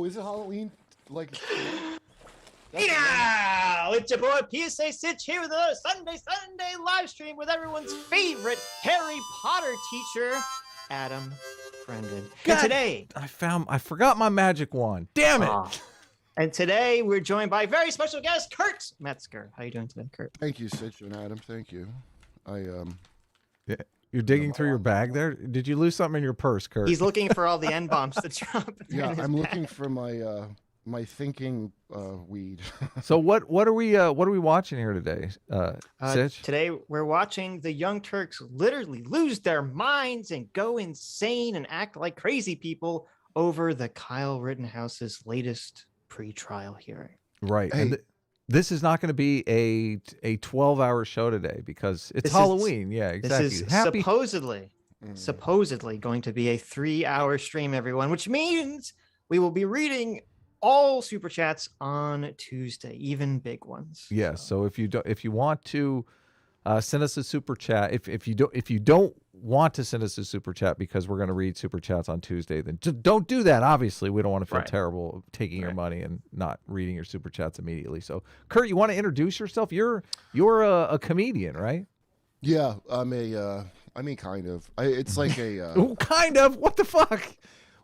Oh, is it Halloween? Like, Yeah, it's your boy PSA Sitch here with a Sunday live stream with everyone's favorite Harry Potter teacher, Adam Brendan. God, and today, I forgot my magic wand. Damn it! And today we're joined by very special guest Kurt Metzger. How you doing today, Kurt? Thank you, Sitch and Adam. Thank you. Yeah, you're digging through your bag there. Did you lose something in your purse, Kurt? He's looking for all the N bombs to drop. Yeah, I'm looking for my my thinking weed. So what are we watching here today, Sitch? Today we're watching the Young Turks literally lose their minds and go insane and act like crazy people over the Kyle Rittenhouse's latest pre-trial hearing. Right. Hey. And this is not going to be a 12-hour show today because it's Halloween. Yeah, exactly. This is supposedly going to be a 3-hour stream, everyone, which means we will be reading all super chats on Tuesday, even big ones. Yeah. So if you want to send us a super chat, if you don't want to send us a super chat because we're going to read super chats on Tuesday, then just don't do that. Obviously, we don't want to feel terrible taking your money and not reading your super chats immediately. So, Kurt, you want to introduce yourself? You're a comedian, right? Yeah, I mean, kind of. It's like a kind of. What the fuck?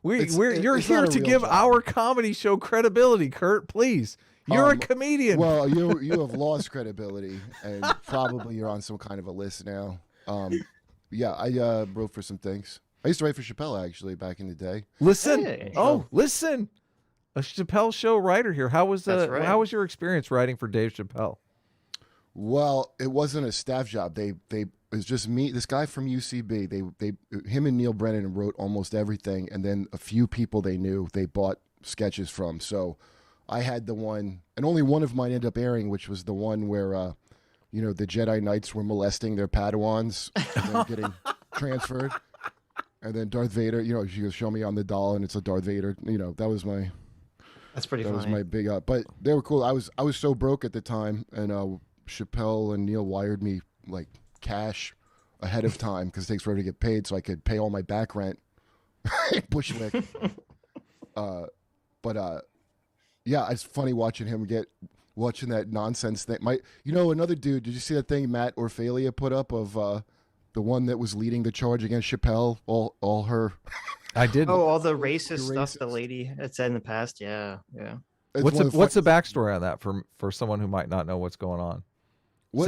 You're here to give our comedy show credibility, Kurt. Please. You're a comedian. Well, you have lost credibility, and probably you're on some kind of a list now. Yeah, I wrote for some things. I used to write for Chappelle, actually, back in the day. Listen. Hey. Listen. A Chappelle show writer here. How was how was your experience writing for Dave Chappelle? Well, it wasn't a staff job. It was just me, this guy from UCB. Him and Neil Brennan wrote almost everything, and then a few people they knew they bought sketches from. So I had the one, and only one of mine ended up airing, which was the one where the Jedi Knights were molesting their Padawans and then getting transferred. And then Darth Vader, she goes, show me on the doll, and it's a Darth Vader. That was my... That's pretty funny. That was my big... but they were cool. I was so broke at the time, and Chappelle and Neil wired me, like, cash ahead of time because it takes forever to get paid, so I could pay all my back rent in Bushwick. Yeah, it's funny watching him watching that nonsense thing. Another dude, did you see that thing Matt Orfalia put up of the one that was leading the charge against Chappelle? All her... I did. Oh, all the racist stuff the lady had said in the past. Yeah. What's the backstory on that for someone who might not know what's going on? Well,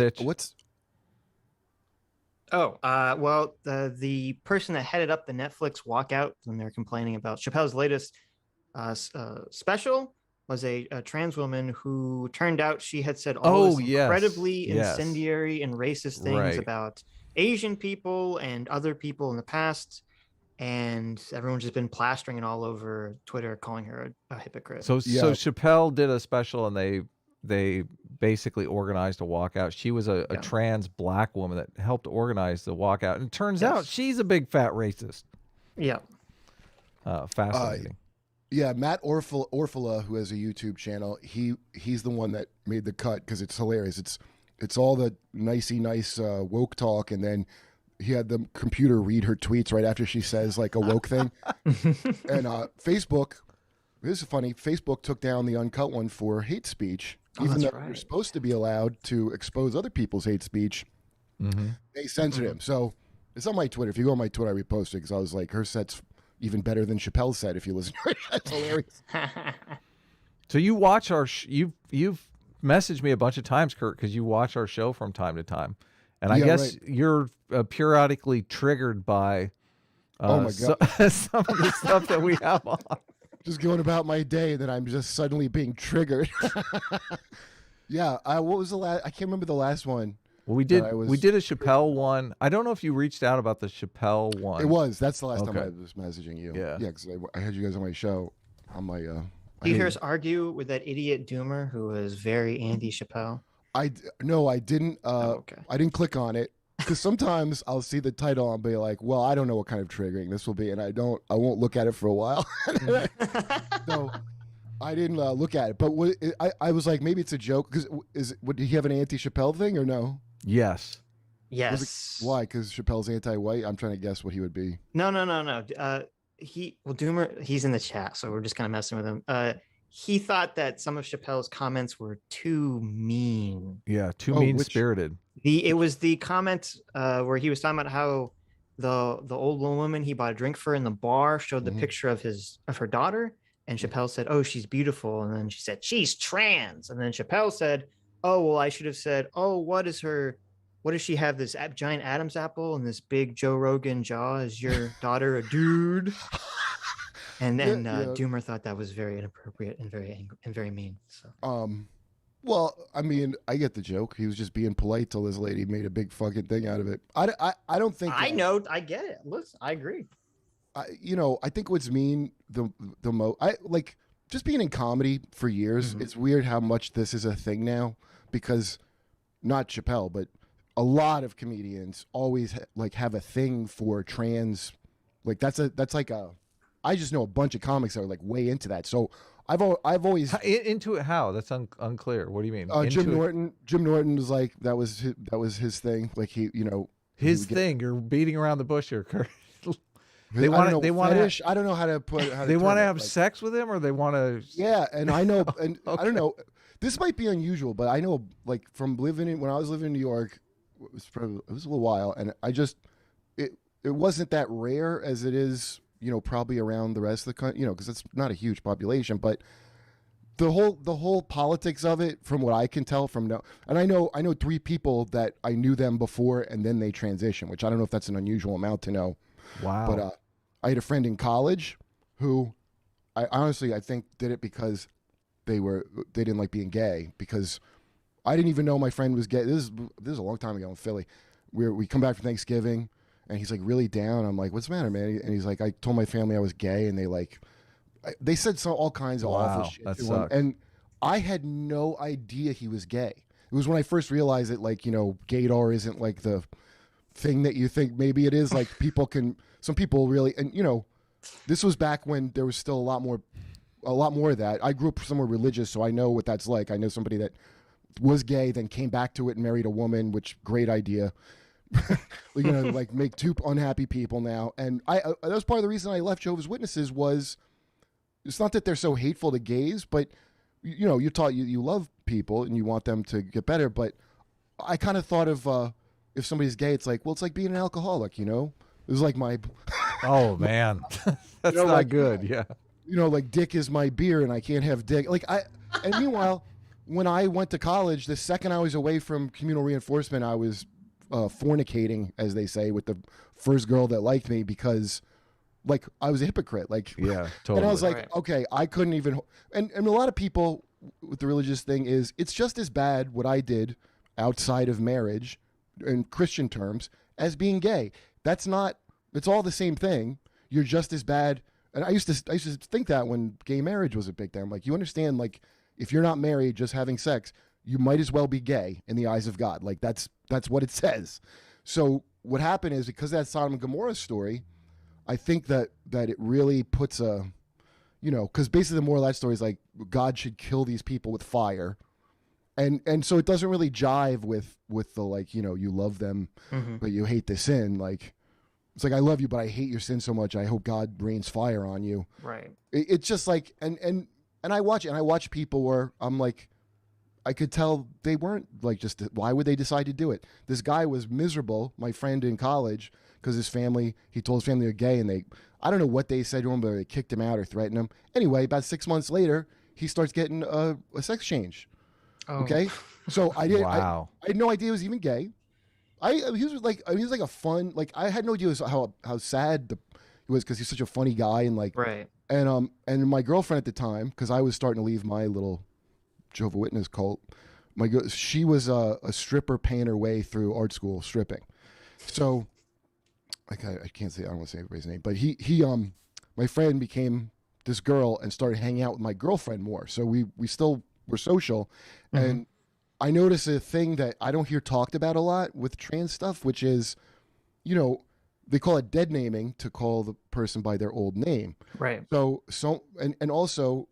the person that headed up the Netflix walkout when they were complaining about Chappelle's latest special was a trans woman who turned out she had said all this incredibly incendiary and racist things about Asian people and other people in the past, and everyone's just been plastering it all over Twitter, calling her a hypocrite. So Chappelle did a special, and they basically organized a walkout. She was a trans black woman that helped organize the walkout, and it turns out she's a big fat racist. Yeah. Fascinating. Yeah, Matt Orfala, who has a YouTube channel, he's the one that made the cut because it's hilarious. It's all the nice woke talk, and then he had the computer read her tweets right after she says like a woke thing. And Facebook, this is funny, Facebook took down the uncut one for hate speech, even though you're supposed to be allowed to expose other people's hate speech. Mm-hmm. They censored him. So it's on my Twitter. If you go on my Twitter, I reposted it because I was like, her set's even better than Chappelle's set if you listen to it. That's hilarious. So you watch our you've messaged me a bunch of times, Kurt, because you watch our show from time to time, and I guess you're periodically triggered by oh my God. Some of the stuff that we have on. Just going about my day, and then I'm just suddenly being triggered. Yeah, what was the last? I can't remember the last one. Well, we did a Chappelle one. I don't know if you reached out about the Chappelle one. It was. That's the last time I was messaging you. Yeah, because I had you guys on my show. On my. Do you hear us argue with that idiot Doomer who was very anti-Chappelle? No, I didn't. Okay. I didn't click on it because sometimes I'll see the title and be like, "Well, I don't know what kind of triggering this will be," and I won't look at it for a while. So I didn't look at it. But I was like, maybe it's a joke because did he have an anti-Chappelle thing or no? Yes. Why? Because Chappelle's anti-white? I'm trying to guess what he would be. No. Doomer, he's in the chat, so we're just kind of messing with him. He thought that some of Chappelle's comments were too mean. Yeah, too mean-spirited. It was the comment where he was talking about how the old woman he bought a drink for in the bar showed the picture of her daughter, and Chappelle said, "Oh, she's beautiful," and then she said, "She's trans," and then Chappelle said, "Oh, well, I should have said, oh, what does she have, this giant Adam's apple and this big Joe Rogan jaw? Is your daughter a dude?" And then Doomer thought that was very inappropriate and very mean. So. Well, I mean, I get the joke. He was just being polite till this lady made a big fucking thing out of it. I don't think. I know. I get it. Listen, I agree. I think what's mean the most. I like just being in comedy for years. It's weird how much this is a thing now, because not Chappelle, but a lot of comedians always have a thing for trans. Like that's like a. I just know a bunch of comics that are like way into that. So I've always into it. How? That's unclear. What do you mean? Jim Norton was like that was his thing. Like his thing. You're beating around the bush here, Kurt. They want to. I don't know how to put. They want to have sex with him, or they want to. Yeah, and I know, and okay. I don't know. This might be unusual, but I know, like from when I was living in New York, it was a little while, and it wasn't that rare as it is. Probably around the rest of the country, because it's not a huge population, but the whole politics of it, from what I can tell and I know 3 people that I knew them before and then they transitioned, which I don't know if that's an unusual amount to know. Wow. But I had a friend in college who I honestly think did it because they didn't like being gay, because I didn't even know my friend was gay. This is a long time ago in Philly. We come back from Thanksgiving. And he's like really down. I'm like, "What's the matter, man?" And he's like, "I told my family I was gay," and they said all kinds of awful shit that to sucks. him. And I had no idea he was gay. It was when I first realized that, gaydar isn't like the thing that you think maybe it is. Like some people really, and this was back when there was still a lot more of that. I grew up somewhere religious, so I know what that's like. I know somebody that was gay, then came back to it and married a woman, which great idea. Make 2 unhappy people now. And that was part of the reason I left Jehovah's Witnesses. Was it's not that they're so hateful to gays, but you're taught you love people and you want them to get better. But I kind of thought of if somebody's gay, it's like, well, it's like being an alcoholic. It was like my oh man, that's not good. Yeah, like dick is my beer and I can't have dick. And meanwhile, when I went to college, the second I was away from communal reinforcement, I was fornicating, as they say, with the first girl that liked me, because I was a hypocrite. Yeah, totally. And I was like, okay, I couldn't even, and a lot of people with the religious thing is, it's just as bad what I did outside of marriage in Christian terms as being gay. It's all the same thing. You're just as bad. And I used to think that when gay marriage was a big thing. I'm like, you understand, if you're not married, just having sex, you might as well be gay in the eyes of God. That's what it says. So what happened is, because of that Sodom and Gomorrah story, I think that it really puts because basically the moral of that story is God should kill these people with fire. And so it doesn't really jive with the you love them, but you hate the sin. It's I love you, but I hate your sin so much. I hope God rains fire on you. Right. It's just and I watch people where I'm like, I could tell they weren't why would they decide to do it? This guy was miserable, my friend in college, because he told his family they're gay, and I don't know what they said to him, but they kicked him out or threatened him. Anyway, about 6 months later, he starts getting a sex change. Oh. Okay. So I didn't, wow. I had no idea he was even gay. He was like a fun, I had no idea how sad he was, because he's such a funny guy, and right. And my girlfriend at the time, because I was starting to leave my little Jehovah's Witness cult, she was a stripper paying her way through art school stripping. So I can't say, I don't want to say everybody's name, but he my friend became this girl and started hanging out with my girlfriend more. So we still were social. Mm-hmm. And I noticed a thing that I don't hear talked about a lot with trans stuff, which is, they call it dead naming, to call the person by their old name. Right. So and also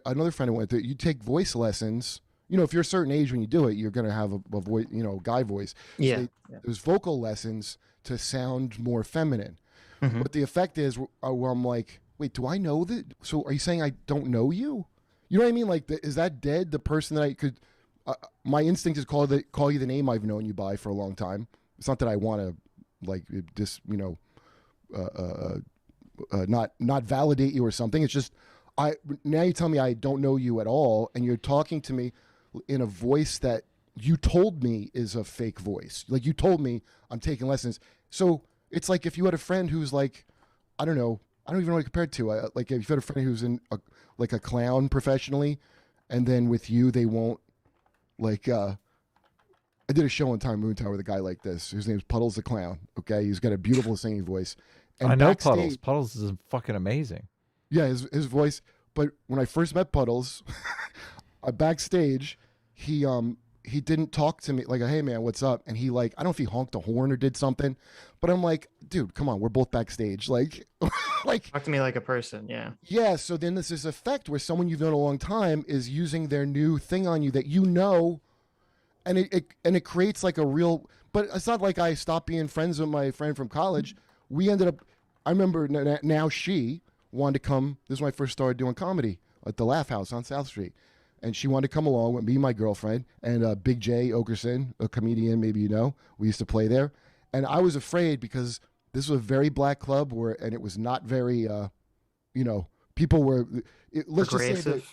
another friend I went to, you take voice lessons. If you're a certain age when you do it, you're going to have a voice, guy voice. Yeah. So there's vocal lessons to sound more feminine. But the effect is where I'm like, wait, do I know that? So are you saying I don't know you? You know what I mean? Like, is that dead? The person that I could, my instinct is call you the name I've known you by for a long time. It's not that I want to, like, just not validate you or something. It's just now you tell me I don't know you at all, and you're talking to me in a voice that you told me is a fake voice. Like, you told me I'm taking lessons. So it's like if you had a friend who's like, I don't know, I don't even know what to compare it to. Like if you had a friend who's in like a clown professionally, and then with you they won't, like, I did a show on Time Moon Tower with a guy like this. His name's Puddles the Clown. Okay, he's got a beautiful singing voice. And I know backstage, Puddles. Puddles is fucking amazing. Yeah, his voice. But when I first met Puddles, backstage, he didn't talk to me like, hey man, what's up? And he, like, I don't know if he honked a horn or did something, but I'm like, dude, come on, we're both backstage. Like, like, talk to me like a person. Yeah. Yeah. So then there's this effect where someone you've known a long time is using their new thing on you that you know, and it creates like a real. But it's not like I stopped being friends with my friend from college. We ended up. I remember now she wanted to come. This is when I first started doing comedy at the Laugh House on South Street. And she wanted to come along with me and my girlfriend and Big J Okerson, a comedian, maybe you know. We used to play there. And I was afraid because this was a very black club and it was not very, people were, let's just say that,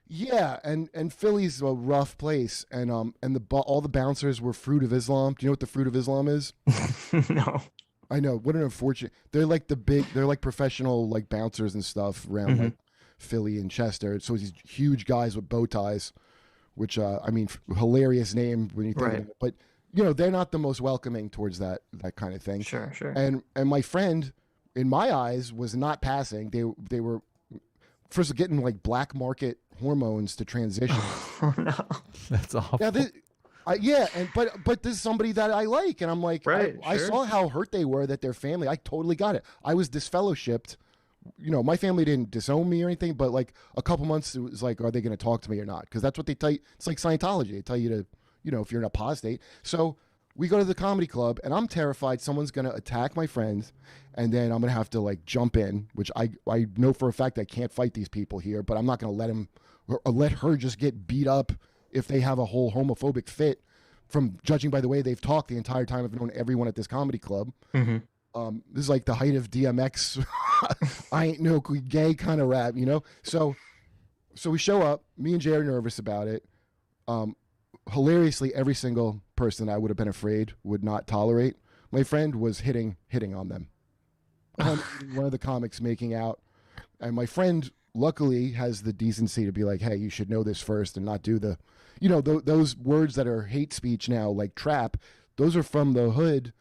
yeah, and Philly's a rough place. And all the bouncers were Fruit of Islam. Do you know what the Fruit of Islam is? No. I know. What an unfortunate. They're like they're like professional like bouncers and stuff around like Philly and Chester. So these huge guys with bow ties, which I mean, hilarious name when you think of it. But they're not the most welcoming towards that kind of thing. Sure. And my friend, in my eyes, was not passing. They were first getting like black market hormones to transition. Oh no, that's awful. Yeah, but this is somebody that I like, and I'm like, I saw how hurt they were that their family. I totally got it. I was disfellowshipped. My family didn't disown me or anything, but like a couple months, it was like, are they going to talk to me or not? Because that's what they tell you. It's like Scientology. They tell you to, if you're an apostate. So we go to the comedy club, and I'm terrified someone's going to attack my friends, and then I'm going to have to like jump in, which I know for a fact I can't fight these people here, but I'm not going to let him or let her just get beat up if they have a whole homophobic fit, from judging by the way they've talked the entire time I've known everyone at this comedy club. Mm-hmm. This is like the height of DMX. I ain't no gay kind of rap, So we show up. Me and Jay are nervous about it. Hilariously, every single person I would have been afraid would not tolerate. My friend was hitting on them. One of the comics making out, and my friend luckily has the decency to be like, hey, you should know this first and not do the, those words that are hate speech now, like trap, those are from the hood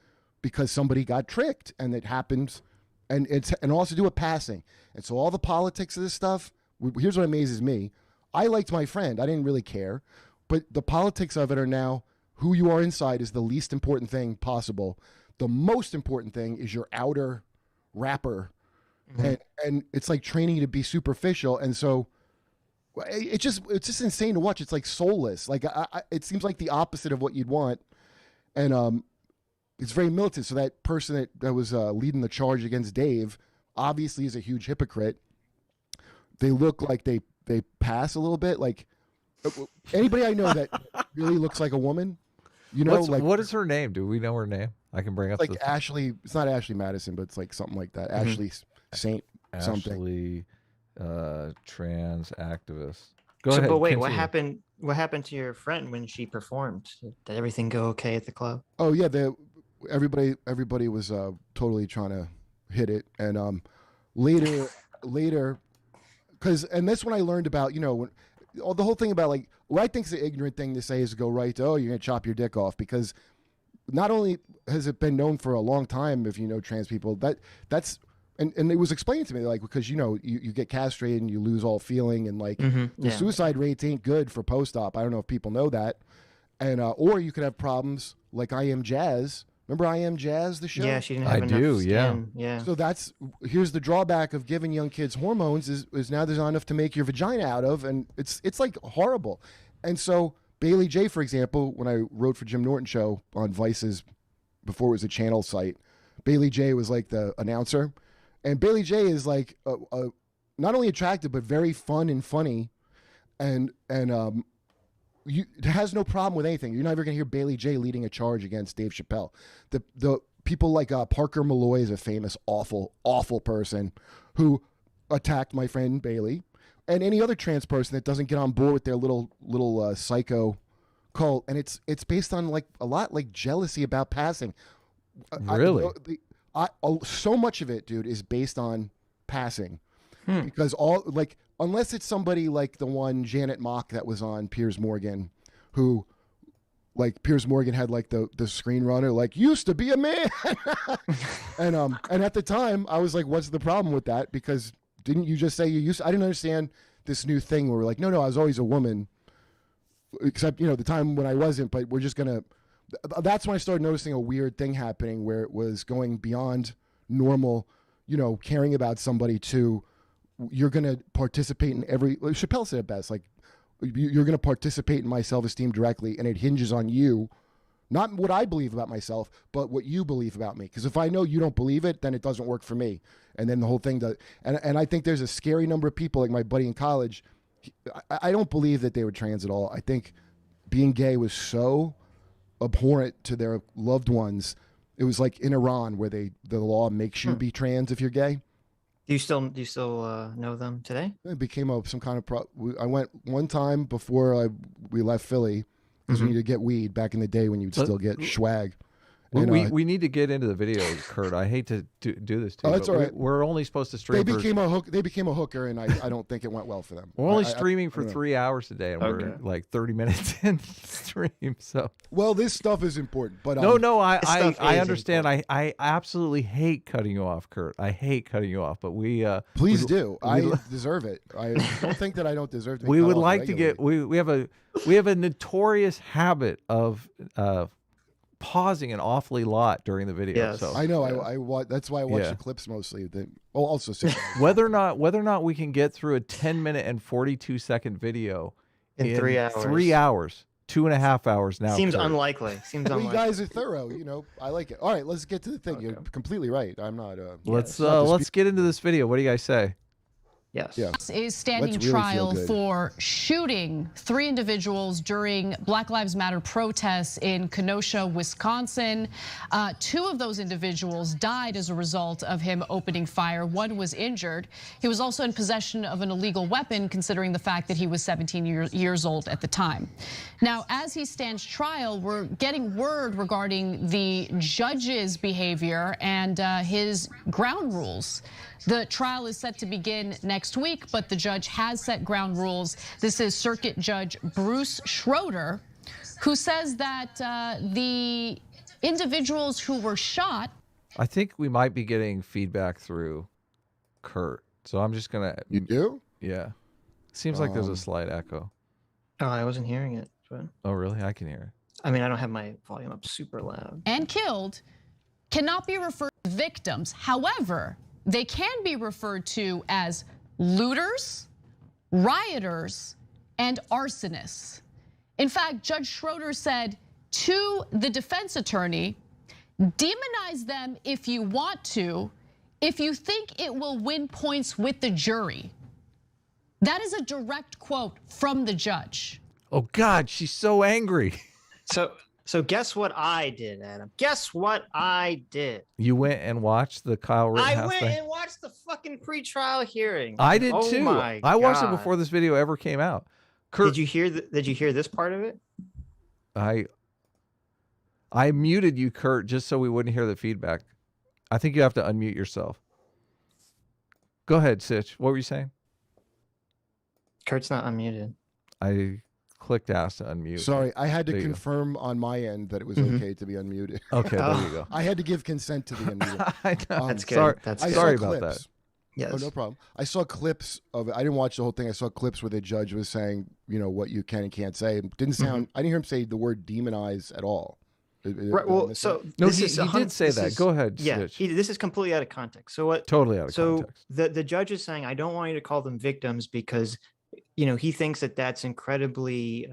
because somebody got tricked and it happens. And also do with passing. And so all the politics of this stuff, here's what amazes me. I liked my friend. I didn't really care. But the politics of it are now who you are inside is the least important thing possible. The most important thing is your outer wrapper. Mm-hmm. And it's like training you to be superficial, and so it's just insane to watch. It's like soulless. Like it seems like the opposite of what you'd want, and it's very militant. So that person that was leading the charge against Dave obviously is a huge hypocrite. They look like they pass a little bit. Like anybody I know that really looks like a woman. What is her name? Do we know her name? I can bring up like Ashley. It's not Ashley Madison, but it's like something like that. Mm-hmm. Ashley Saint something. Trans activist. Go ahead. But wait, what happened? What happened to your friend when she performed? Did everything go okay at the club? Oh yeah, everybody was totally trying to hit it, and later, and that's when I learned about when the whole thing about like what I think is an ignorant thing to say is to go right to, oh, you're gonna chop your dick off, because not only has it been known for a long time, if you know trans people, that's and it was explained to me, like, because you get castrated and you lose all feeling, and like the suicide rates ain't good for post-op. I don't know if people know that, and or you could have problems like I Am Jazz. Remember I Am Jazz, the show? Yeah, she didn't have enough skin. Yeah. So here's the drawback of giving young kids hormones is now there's not enough to make your vagina out of, and it's like horrible. And so Bailey J, for example, when I wrote for Jim Norton show on Vice's, before it was a channel site, Bailey J was like the announcer, and Bailey J is like not only attractive but very fun and funny, and you has no problem with anything. You're never gonna hear Bailey J leading a charge against Dave Chappelle. The people like Parker Malloy is a famous awful person who attacked my friend Bailey, and any other trans person that doesn't get on board with their little psycho cult, and it's based on like a lot like jealousy about passing. Really? So much of it, dude, is based on passing, because all like unless it's somebody like the one Janet Mock that was on Piers Morgan, who like Piers Morgan had like the screenrunner like used to be a man, and at the time I was like, what's the problem with that? Because didn't you just say you used to? I didn't understand this new thing where we're like, no, I was always a woman, except the time when I wasn't. But we're just gonna. That's when I started noticing a weird thing happening where it was going beyond normal, caring about somebody to you're going to participate in every. Chappelle said it best, like you're going to participate in my self-esteem directly, and it hinges on you, not what I believe about myself, but what you believe about me. Because if I know you don't believe it, then it doesn't work for me, and then the whole thing does. And I think there's a scary number of people, like my buddy in college. I don't believe that they were trans at all. I think being gay was so abhorrent to their loved ones. It was like in Iran where the law makes you be trans if you're gay. Do you still know them today? It became some kind of I went one time before we left Philly because we needed to get weed back in the day when you'd still get swag. And, we need to get into the video, Kurt. I hate to do this to you. That's all right. We're only supposed to stream. They became a hooker, and I don't think it went well for them. We're only streaming for 3 hours a day, and we're like 30 minutes in the stream. So well, this stuff is important, but I understand. I absolutely hate cutting you off, Kurt. I hate cutting you off, but please do. I deserve it. I don't think that I don't deserve to. We would like to get. We have a notorious habit of pausing an awfully lot during the video. Yes. So I know. I that's why I watch the clips mostly. Also, whether or not we can get through a 10-minute and 42-second video in 3 hours. 3 hours, 2.5 hours now. Seems Kurt. unlikely. You guys are thorough. I like it. All right, let's get to the thing. Okay. You're completely right. I'm not. Let's get into this video. What do you guys say? Yes. Yeah. Is standing trial for shooting 3 individuals during Black Lives Matter protests in Kenosha, Wisconsin. 2 of those individuals died as a result of him opening fire. 1 was injured. He was also in possession of an illegal weapon, considering the fact that he was 17 years old at the time. Now, as he stands trial, we're getting word regarding the judge's behavior and his ground rules. The trial is set to begin next week, but the judge has set ground rules. This is Circuit Judge Bruce Schroeder, who says that the individuals who were shot. I think we might be getting feedback through Kurt. So I'm just going to. You do? Yeah. Seems like there's a slight echo. Oh, I wasn't hearing it. But... Oh, really? I can hear it. I mean, I don't have my volume up super loud. And killed cannot be referred to as victims. However, they can be referred to as looters, rioters, and arsonists. In fact, Judge Schroeder said to the defense attorney, demonize them if you want to, if you think it will win points with the jury. That is a direct quote from the judge. Oh God, she's so angry. So guess what I did, Adam? Guess what I did? You went and watched the Kyle Rittenhouse thing? I went and watched the fucking pre-trial hearing. I did too. My I watched God. it before this video ever came out. Kurt, did you hear this part of it? I muted you, Kurt, just so we wouldn't hear the feedback. I think you have to unmute yourself. Go ahead, Sitch. What were you saying? Kurt's not unmuted. I clicked ask to unmute. Sorry, I had to confirm on my end that it was okay to be unmuted. Okay, there you go. I had to give consent to the unmuted. I know. That's good. Sorry about that. Yes. Oh, no problem. I saw clips of it. I didn't watch the whole thing. I saw clips where the judge was saying, what you can and can't say. It didn't sound. I didn't hear him say the word demonize at all. Right. Well, so no, he did say that. Go ahead. Yeah. This is completely out of context. So what? Totally out of context. So the judge is saying, I don't want you to call them victims because, he thinks that that's incredibly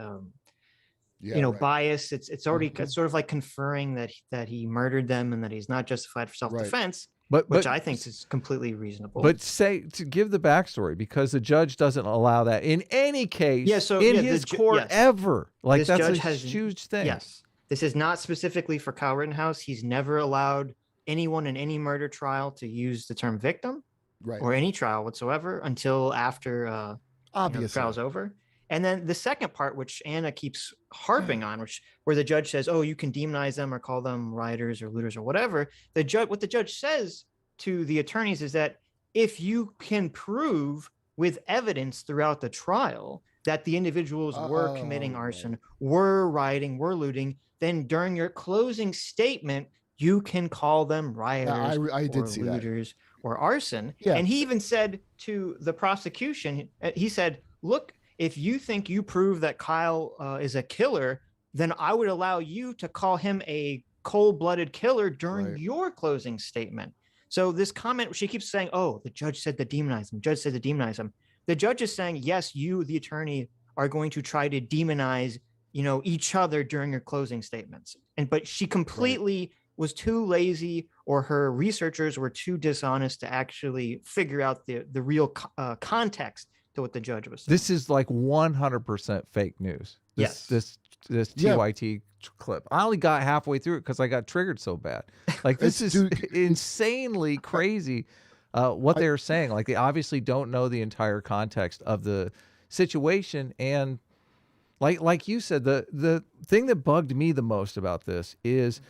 bias. It's already sort of like conferring that he murdered them and that he's not justified for self-defense. Which I think is completely reasonable. But to give the backstory, because the judge doesn't allow that in any case in his court ever. Like, that's a huge thing. Yes. This is not specifically for Kyle Rittenhouse. He's never allowed anyone in any murder trial to use the term victim or any trial whatsoever until after the trial's over. And then the second part, which Anna keeps harping on, where the judge says, "Oh, you can demonize them or call them rioters or looters or whatever." What the judge says to the attorneys is that if you can prove with evidence throughout the trial that the individuals were committing arson, were rioting, were looting, then during your closing statement, you can call them rioters or looters or arson. Yeah. And he even said to the prosecution, he said, "Look, if you think you prove that Kyle is a killer, then I would allow you to call him a cold-blooded killer during your closing statement." So this comment, she keeps saying, "Oh, the judge said to demonize him. Judge said to demonize him." The judge is saying, yes, you, the attorney, are going to try to demonize, each other during your closing statements. But she completely was too lazy, or her researchers were too dishonest to actually figure out the real context to what the judge was saying. This is like 100% fake news. This TYT clip. I only got halfway through it because I got triggered so bad. Like, this is insanely crazy what they're saying. Like, they obviously don't know the entire context of the situation. And like you said, the thing that bugged me the most about this is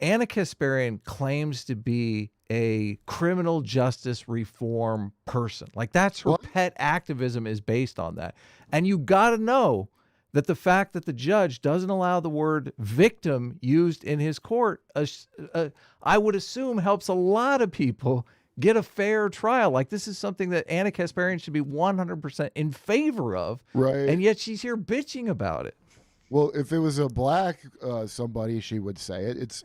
Anna Kasparian claims to be a criminal justice reform person. Like, that's her pet activism is based on that. And you got to know that the fact that the judge doesn't allow the word victim used in his court, I would assume helps a lot of people get a fair trial. Like, this is something that Anna Kasparian should be 100% in favor of. Right. And yet she's here bitching about it. Well, if it was a black somebody, she would say it.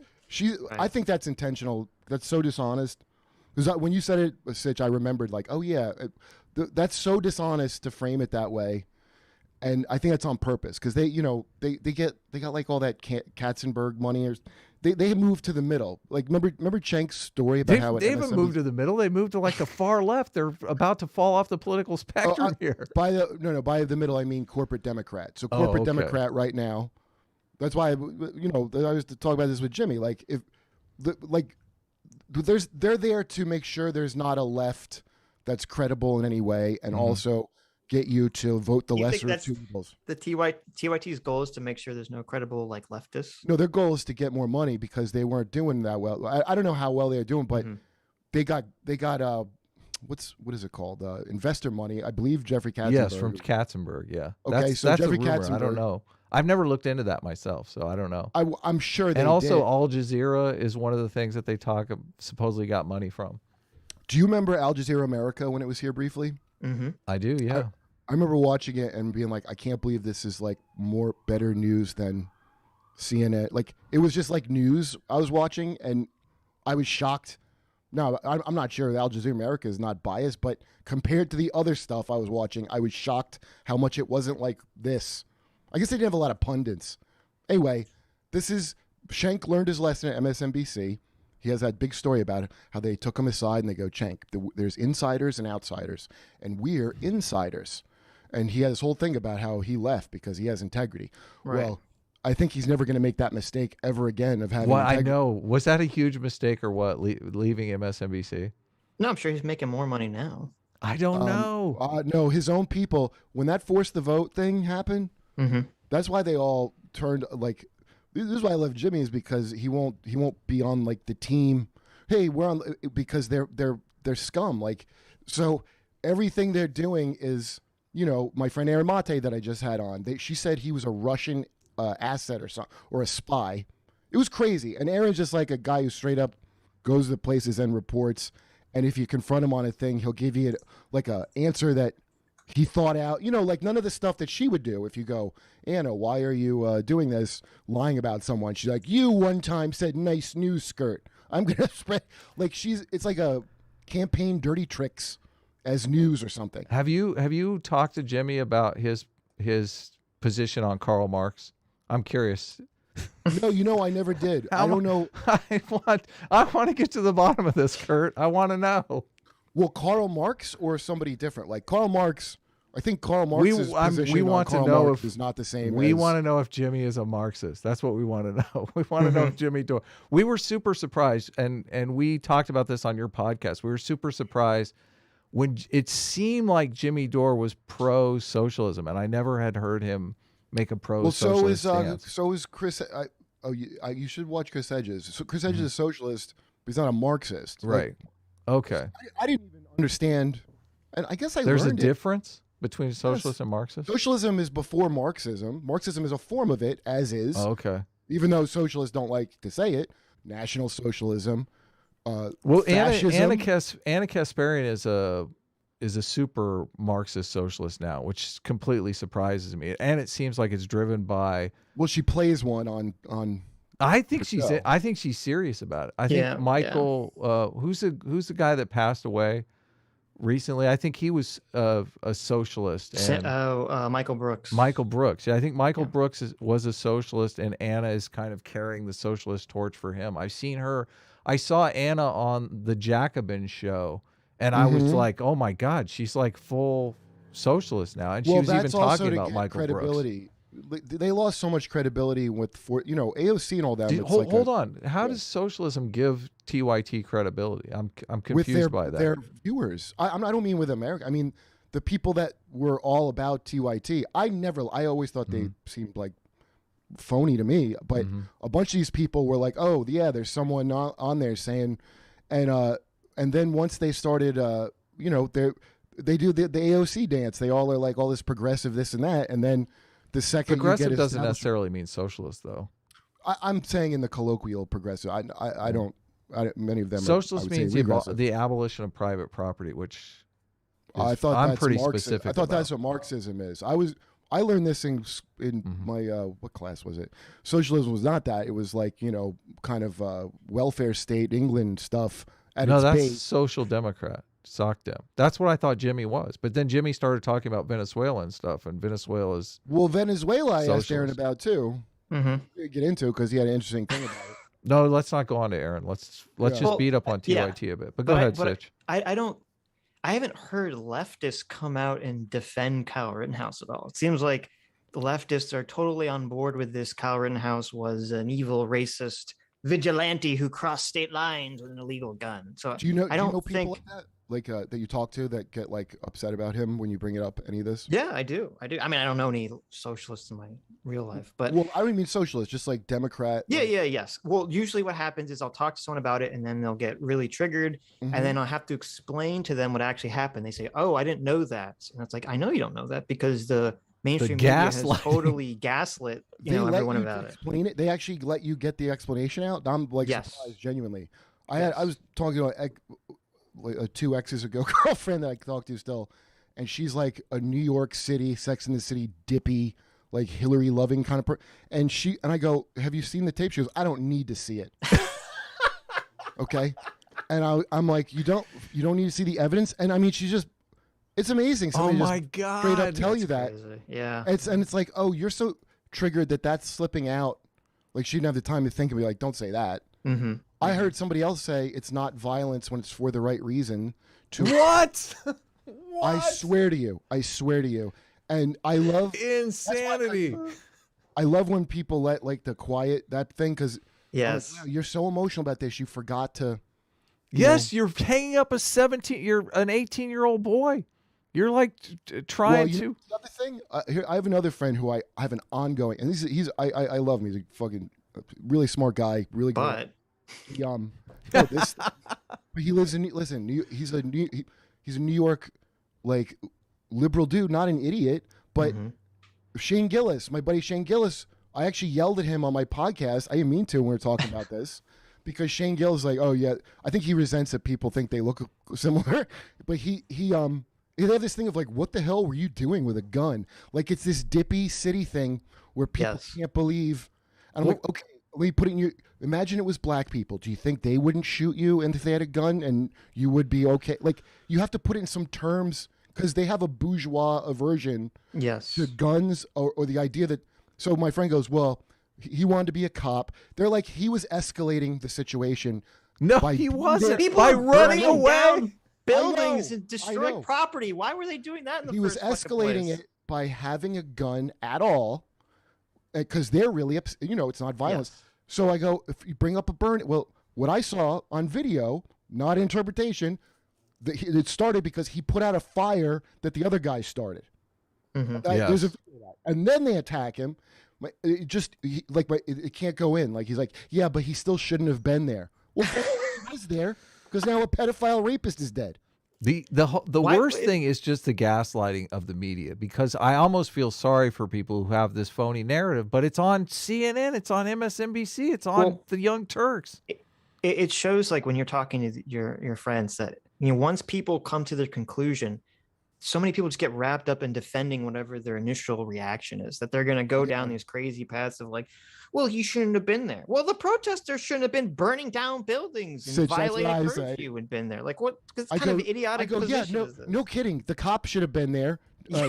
I think that's intentional. That's so dishonest. Because when you said it, Sitch, I remembered, like, oh yeah, that's so dishonest to frame it that way. And I think that's on purpose, because they got like all that Katzenberg money, or they moved to the middle. Like, remember Cenk's story about how they haven't moved to the middle. They moved to like the far left. They're about to fall off the political spectrum here. By the middle, I mean corporate Democrat. So corporate Democrat right now. That's why I was talking about this with Jimmy. Like, they're there to make sure there's not a left that's credible in any way, and also get you to vote the lesser of two evils. The TYT's goal is to make sure there's no credible leftists. No, their goal is to get more money because they weren't doing that well. I don't know how well they're doing, but they got what is it called? Investor money. I believe Jeffrey Katzenberg. Yes, from Katzenberg. Yeah. Okay, so Jeffrey Katzenberg. I don't know. I've never looked into that myself, so I don't know. I'm sure they did. And also, Al Jazeera is one of the things that they supposedly got money from. Do you remember Al Jazeera America when it was here briefly? Mm-hmm. I do, yeah. I remember watching it and being like, I can't believe this is like better news than CNN. Like, it was just like news I was watching, and I was shocked. No, I'm not sure Al Jazeera America is not biased, but compared to the other stuff I was watching, I was shocked how much it wasn't like this. I guess they didn't have a lot of pundits. Anyway, Cenk learned his lesson at MSNBC. He has that big story about it, how they took him aside and they go, Cenk, there's insiders and outsiders, and we're insiders. And he had this whole thing about how he left because he has integrity. Right. Well, I think he's never going to make that mistake ever again of having integrity. I know. Was that a huge mistake or what, leaving MSNBC? No, I'm sure he's making more money now. I don't know. No, his own people, when that forced the vote thing happened, that's why they all turned, like, this is why I love Jimmy, is because he won't be on like the team. Hey, we're on, because they're scum. Like, so everything they're doing is, my friend Erin Mate that I just had on, she said he was a Russian asset or something, or a spy. It was crazy. And Aaron's just like a guy who straight up goes to places and reports. And if you confront him on a thing, he'll give you like a answer that he thought out, like none of the stuff that she would do. If you go, Anna, why are you doing this, lying about someone? She's like, you one time said nice news skirt. I'm going to spread, like, it's like a campaign dirty tricks as news or something. Have you talked to Jimmy about his position on Karl Marx? I'm curious. No, I never did. I don't know. I want to get to the bottom of this, Kurt. I want to know. Well, Karl Marx or somebody different? Like Karl Marx, I think Karl Marx's position we want on Karl to know Marx if is not the same. We want to know if Jimmy is a Marxist. That's what we want to know. We want to know if Jimmy Dore. We were super surprised, and we talked about this on your podcast. We were super surprised when it seemed like Jimmy Dore was pro-socialism, and I never had heard him make a pro-socialist stance. So is Chris. You should watch Chris Hedges. So Chris Hedges is a socialist, but he's not a Marxist. Right. Okay. I didn't even understand, and I guess there's a difference between socialist and Marxist. Socialism is before Marxism. Marxism is a form of it, as is. Oh, okay. Even though socialists don't like to say it, National Socialism. Well, Anna Kasparian is a super Marxist socialist now, which completely surprises me. And it seems like it's driven by. Well, she plays one on. I think she's serious about it. I think Michael, who's the guy that passed away recently? I think he was a socialist. Michael Brooks. Michael Brooks. Yeah, I think Michael Brooks was a socialist, and Anna is kind of carrying the socialist torch for him. I saw Anna on the Jacobin show, and I was like, oh my God, she's like full socialist now. And she was even talking about Michael Brooks. They lost so much credibility with AOC and all that. Hold on. How does socialism give TYT credibility? I'm confused by that. Their viewers. I don't mean with America. I mean the people that were all about TYT. I always thought they seemed like phony to me, but a bunch of these people were like, oh yeah, there's someone on there saying, and then once they started, they do the AOC dance. They all are like all this progressive, this and that, and then. The second progressive doesn't necessarily mean socialist, though. I'm saying in the colloquial progressive. I don't. Many of them. Socialist means the abolition of private property, which I thought I'm that's pretty Marxist. specific. I thought that's what Marxism is. I learned this in my what class was it? Socialism was not that. It was like kind of welfare state England stuff. That's social democrat. Sock dem. That's what I thought Jimmy was. But then Jimmy started talking about Venezuela and stuff, and Venezuela's Venezuela I asked Aaron about too. Get into because he had an interesting thing about it. No, let's not go on to Aaron. Let's just beat up on TYT a bit. But go ahead, Sitch. I haven't heard leftists come out and defend Kyle Rittenhouse at all. It seems like the leftists are totally on board with this. Kyle Rittenhouse was an evil racist vigilante who crossed state lines with an illegal gun. So do you know people like that? Like that you talk to that get like upset about him when you bring it up, any of this? Yeah, I do. I mean, I don't know any socialists in my real life, but I don't mean socialist, just like Democrat. Yes. Well, usually what happens is I'll talk to someone about it, and then they'll get really triggered, and then I'll have to explain to them what actually happened. They say, "Oh, I didn't know that," and it's like, I know you don't know that because the mainstream media has totally gaslit everyone about it. Explain it. They actually let you get the explanation out. I'm like surprised, genuinely. I was talking to a 2 exes ago girlfriend that I talk to still, and she's like a New York City, Sex and the City dippy, like Hillary loving kind of and I go, have you seen the tape? She goes, I don't need to see it. Okay, and I'm like, you don't need to see the evidence. And I mean, it's amazing. Somebody God, straight up tell you that. Crazy. Yeah, it's like, oh, you're so triggered that's slipping out. Like she didn't have the time to think and be like, don't say that. I heard somebody else say it's not violence when it's for the right reason. What? I swear to you. And I love insanity. I love when people let like the quiet that thing because yes, you're so emotional about this. You forgot to. You're hanging up you're an 18-year-old boy. You're like trying to. Another thing. Here, I have another friend who I have an ongoing, and I love him. He's a fucking really smart guy. Really good. But but he lives in. Listen, he's a New York like liberal dude, not an idiot. But Shane Gillis, my buddy Shane Gillis, I actually yelled at him on my podcast. I didn't mean to when we were talking about this. Because Shane Gillis is like, oh yeah, I think he resents that people think they look similar. But he have this thing of like, what the hell were you doing with a gun? Like it's this dippy city thing where people can't believe. And I'm like, okay, let me put it in you. Imagine it was black people. Do you think they wouldn't shoot you and if they had a gun and you would be okay? Like you have to put it in some terms because they have a bourgeois aversion to guns or the idea that So my friend goes, well, he wanted to be a cop. They're like, he was escalating the situation. No, he wasn't. By running away. Buildings and destroying property. Why were they doing that in the first place? He was escalating it by having a gun at all, because they're really upset. You know, it's not violence. Yes. So I go, if you bring up a burn, well, what I saw on video, not interpretation, it started because he put out a fire that the other guy started. Mm-hmm. There's and then they attack him. It can't go in. Like, he's like, yeah, but he still shouldn't have been there. Well, he was there because now a pedophile rapist is dead. The worst thing is just the gaslighting of the media, because I almost feel sorry for people who have this phony narrative, but it's on CNN, it's on MSNBC, it's on the Young Turks. It shows, like, when you're talking to your friends, that, you know, once people come to their conclusion, so many people just get wrapped up in defending whatever their initial reaction is, that they're going to go down these crazy paths of like, well, he shouldn't have been there. Well, the protesters shouldn't have been burning down buildings and violating curfew and been there. Like, what kind of idiotic position is this? No kidding. The cops should have been there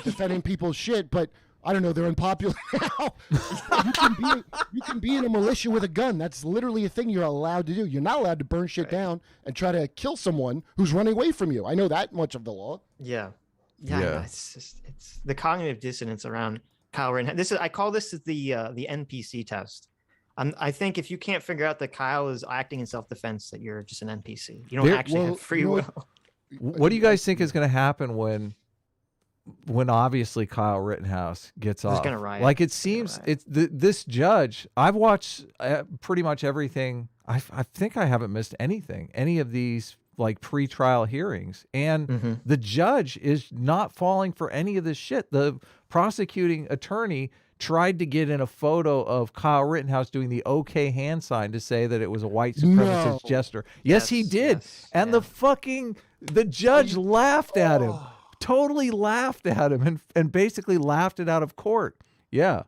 defending people's shit, but I don't know, they're unpopular now. You can be in a militia with a gun. That's literally a thing you're allowed to do. You're not allowed to burn shit down and try to kill someone who's running away from you. I know that much of the law. Yeah. It's the cognitive dissonance around Kyle Rittenhouse. I call this the NPC test. I think if you can't figure out that Kyle is acting in self-defense, that you're just an NPC. You don't actually have free will. What do you guys think is going to happen when obviously Kyle Rittenhouse gets off? Gonna riot. Like, it seems this judge. I've watched pretty much everything. I think I haven't missed anything. Any of these, like, pre-trial hearings, and the judge is not falling for any of this shit. The prosecuting attorney tried to get in a photo of Kyle Rittenhouse doing the OK hand sign to say that it was a white supremacist gesture. Yes, he did. And the judge laughed at him, totally laughed at him, and basically laughed it out of court. Yeah.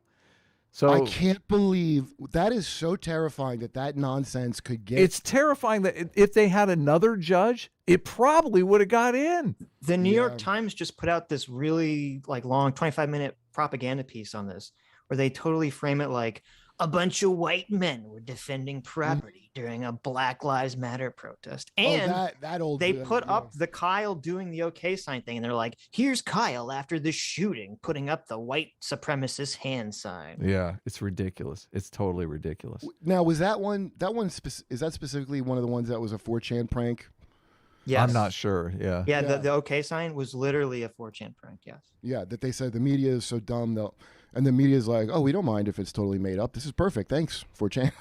So I can't believe that is so terrifying that nonsense could get. It's terrifying that if they had another judge, it probably would have got in. The New York Times just put out this really, like, long 25-minute propaganda piece on this, where they totally frame it like a bunch of white men were defending property during a Black Lives Matter protest. And they put up the Kyle doing the OK sign thing, and they're like, here's Kyle after the shooting putting up the white supremacist hand sign. Yeah, it's ridiculous. It's totally ridiculous. Now, was that one is that specifically one of the ones that was a 4chan prank? Yes. I'm not sure. Yeah. The OK sign was literally a 4chan prank. Yes. Yeah, that they said the media is so dumb and the media is like, oh, we don't mind if it's totally made up. This is perfect. Thanks, 4chan.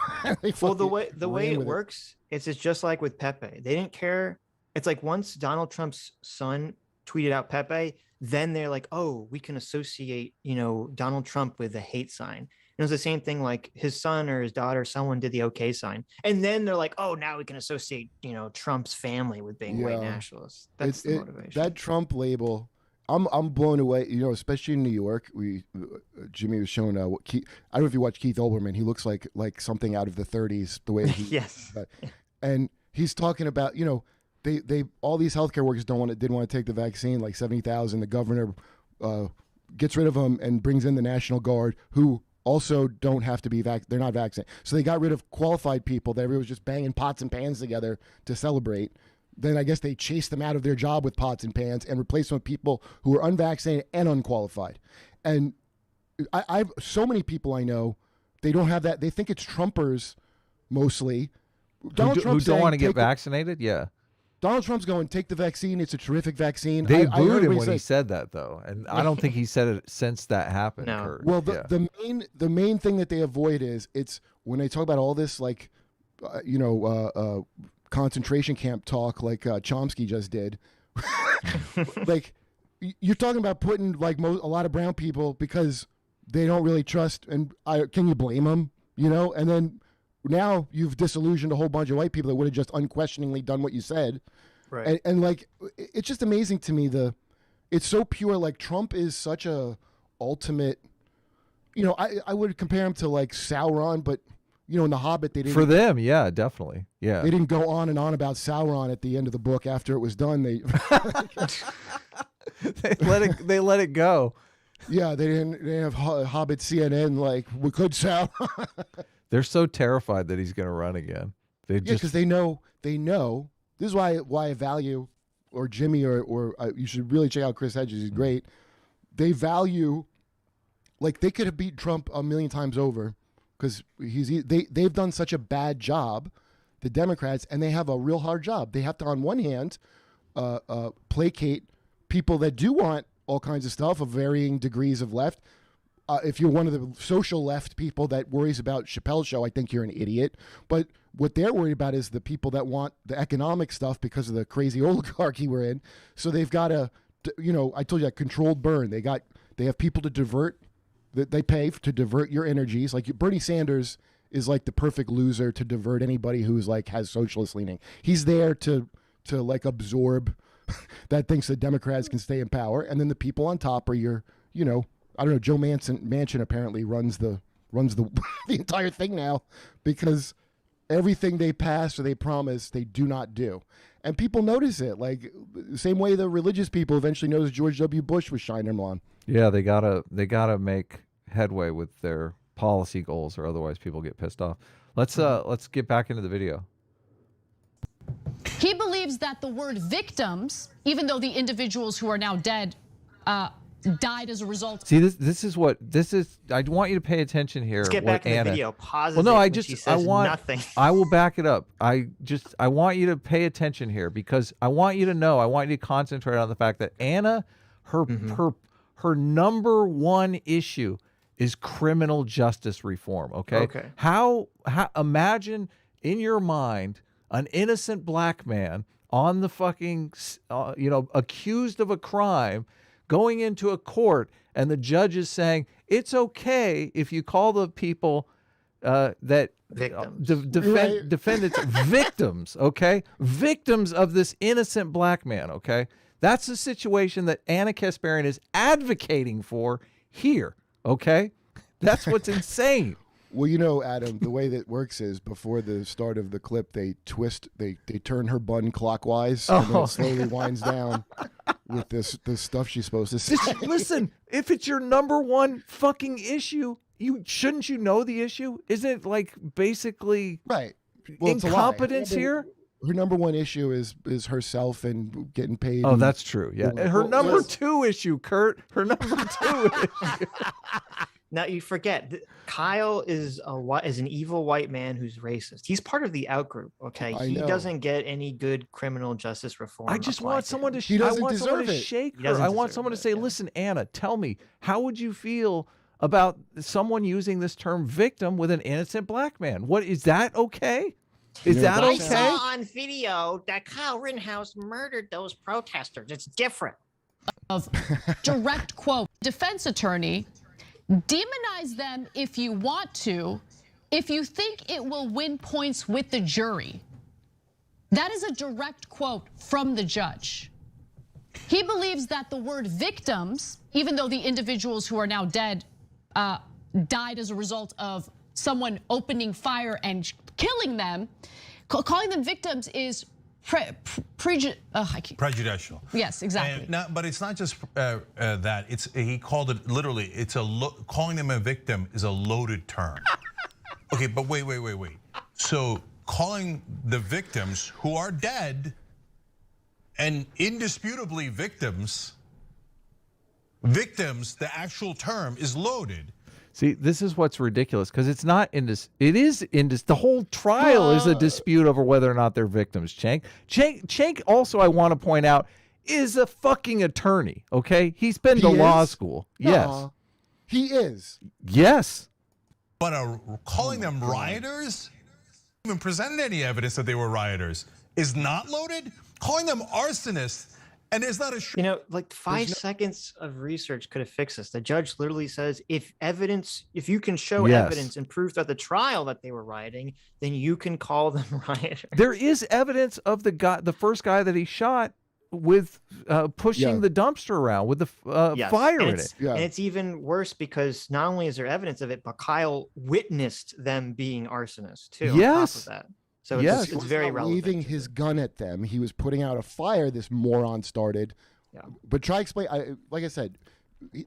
Well, the way it works, it's just like with Pepe. They didn't care. It's like once Donald Trump's son tweeted out Pepe, then they're like, oh, we can associate, Donald Trump with the hate sign. And it was the same thing, like his son or his daughter, someone did the OK sign. And then they're like, oh, now we can associate, Trump's family with being white nationalists. That's the motivation. That Trump label, I'm blown away, especially in New York. Jimmy was showing I don't know if you watch Keith Olbermann. He looks like something out of the 30s, the way he yes. And he's talking about, they all these healthcare workers didn't want to take the vaccine, like 70,000. The governor gets rid of them and brings in the National Guard, who also don't have to be they're not vaccinated. So they got rid of qualified people. That everyone was just banging pots and pans together to celebrate. Then I guess they chased them out of their job with pots and pans and replaced them with people who are unvaccinated and unqualified. And I've so many people I know, they don't have that. They think it's Trumpers mostly. Who don't want to get vaccinated? Yeah. Donald Trump's going, take the vaccine. It's a terrific vaccine. They booed him when he said that, though. And I don't think he said it since that happened. No. Kurt. Well, the main thing that they avoid is it's when they talk about all this, like, concentration camp talk, like Chomsky just did. Like, you're talking about putting like a lot of brown people because they don't really trust, and can you blame them? And then now you've disillusioned a whole bunch of white people that would have just unquestioningly done what you said. Right. And like, it's just amazing to me. It's so pure. Like, Trump is such a ultimate, I would compare him to like Sauron, but in The Hobbit, they didn't. For them, yeah, definitely. Yeah. They didn't go on and on about Sauron at the end of the book after it was done. They they let it go. Yeah, they didn't have Hobbit CNN like we could sell. They're so terrified that he's going to run again. Because they know. This is why I value, or Jimmy, or you should really check out Chris Hedges. He's great. They value, like they could have beat Trump a million times over, because they've done such a bad job, the Democrats, and they have a real hard job. They have to, on one hand, placate people that do want all kinds of stuff of varying degrees of left. If you're one of the social left people that worries about Chappelle's show, I think you're an idiot. But what they're worried about is the people that want the economic stuff because of the crazy oligarchy we're in. So they've got I told you that controlled burn. They have people to divert, that they pay to divert your energies. Like Bernie Sanders is like the perfect loser to divert anybody who's like has socialist leaning. He's there to like absorb that thinks the Democrats can stay in power, and then the people on top are your, I don't know. Joe Manchin apparently runs the the entire thing now, because everything they pass or they promise they do not do, and people notice it. Like the same way the religious people eventually noticed George W. Bush was shining them on. Yeah, they gotta make headway with their policy goals, or otherwise people get pissed off. Let's get back into the video. He believes that the word victims, even though the individuals who are now dead died as a result. See, this is. I want you to pay attention here. Let's get back in the video. Pause. Well, no, I want nothing. I will back it up. I want you to pay attention here, because I want you to know. I want you to concentrate on the fact that Anna, her number one issue is criminal justice reform. Okay. How imagine in your mind an innocent black man on the fucking accused of a crime, going into a court, and the judge is saying it's okay if you call the people that defendants victims, okay? Victims of this innocent black man, okay? That's the situation that Anna Kasparian is advocating for here, okay? That's what's insane. Well, Adam, the way that works is before the start of the clip, they turn her bun clockwise, and then it slowly winds down with this stuff she's supposed to say. Listen, if it's your number one fucking issue, shouldn't you know the issue? Isn't it like basically right? Well, incompetence here? Her number one issue is herself and getting paid. Oh, that's true. Yeah, her number two issue, Kurt. Her number two issue. Now you forget, Kyle is an evil white man who's racist. He's part of the outgroup. Okay, he doesn't get any good criminal justice reform. I just want someone to. He doesn't deserve it. Shake her. I want someone to say, "Listen, Anna, tell me, how would you feel about someone using this term victim with an innocent black man? What is that okay? Is that okay?" I saw on video that Kyle Rittenhouse murdered those protesters. It's different. Of direct quote, defense attorney. Demonize them if you want to, if you think it will win points with the jury. That is a direct quote from the judge. He believes that the word victims, even though the individuals who are now dead died as a result of someone opening fire and killing them, calling them victims is prejudicial. Yes, exactly. But it's not just that. He called it literally. Calling them a victim is a loaded term. Okay, but wait. So calling the victims who are dead and indisputably victims, the actual term is loaded. See, this is what's ridiculous, because it's not in this. It is in this. The whole trial is a dispute over whether or not they're victims. Cenk also, I want to point out, is a fucking attorney. Okay, he's been to law school. Yes, he is. Yes, but calling them rioters, even presented any evidence that they were rioters, is not loaded. Calling them arsonists. And there's not a like 5 seconds of research could have fixed this. The judge literally says, if you can show evidence and proof at the trial that they were rioting, then you can call them rioters. There is evidence of the first guy that he shot with pushing the dumpster around with the fire in it. And it's even worse because not only is there evidence of it, but Kyle witnessed them being arsonists too. Yes. On top of that. So it's very relevant. Waving his gun at them, he was putting out a fire. This moron started. Yeah. But try explain. Like I said,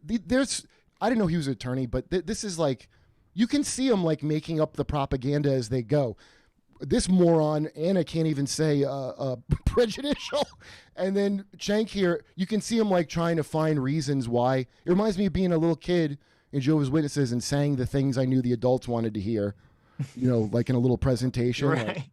there's I didn't know he was an attorney, but this is like you can see him like making up the propaganda as they go. This moron, Anna can't even say prejudicial. And then Cenk here, you can see him like trying to find reasons why. It reminds me of being a little kid in Jehovah's Witnesses and saying the things I knew the adults wanted to hear, like in a little presentation. Right. Like,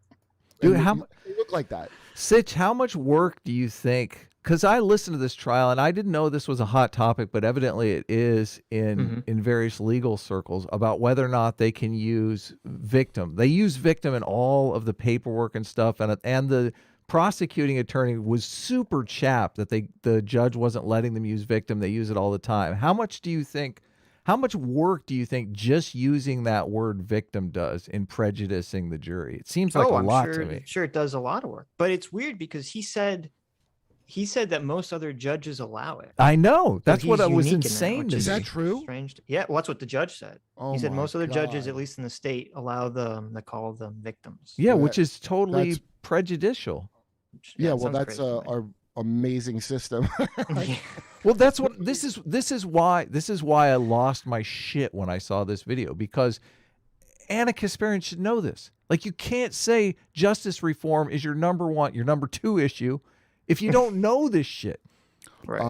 Dude, they look like that. Sitch, how much work do you think? Because I listened to this trial and I didn't know this was a hot topic, but evidently it is in various legal circles about whether or not they can use victim. They use victim in all of the paperwork and stuff, and the prosecuting attorney was super chapped that the judge wasn't letting them use victim. They use it all the time. How much work do you think just using that word victim does in prejudicing the jury? It seems like a lot to me. Sure, it does a lot of work, but it's weird because he said that most other judges allow it. I know. That's what was insane. Is that true? Strange. Yeah, well, that's what the judge said. Oh, he said most other judges, at least in the state, allow them to call them victims. Yeah, which is totally prejudicial. Yeah, well, that's our amazing system. Well, that's what this is why I lost my shit when I saw this video, because Anna Kasparian should know this. Like, you can't say justice reform is your number 2 issue if you don't know this shit. Right.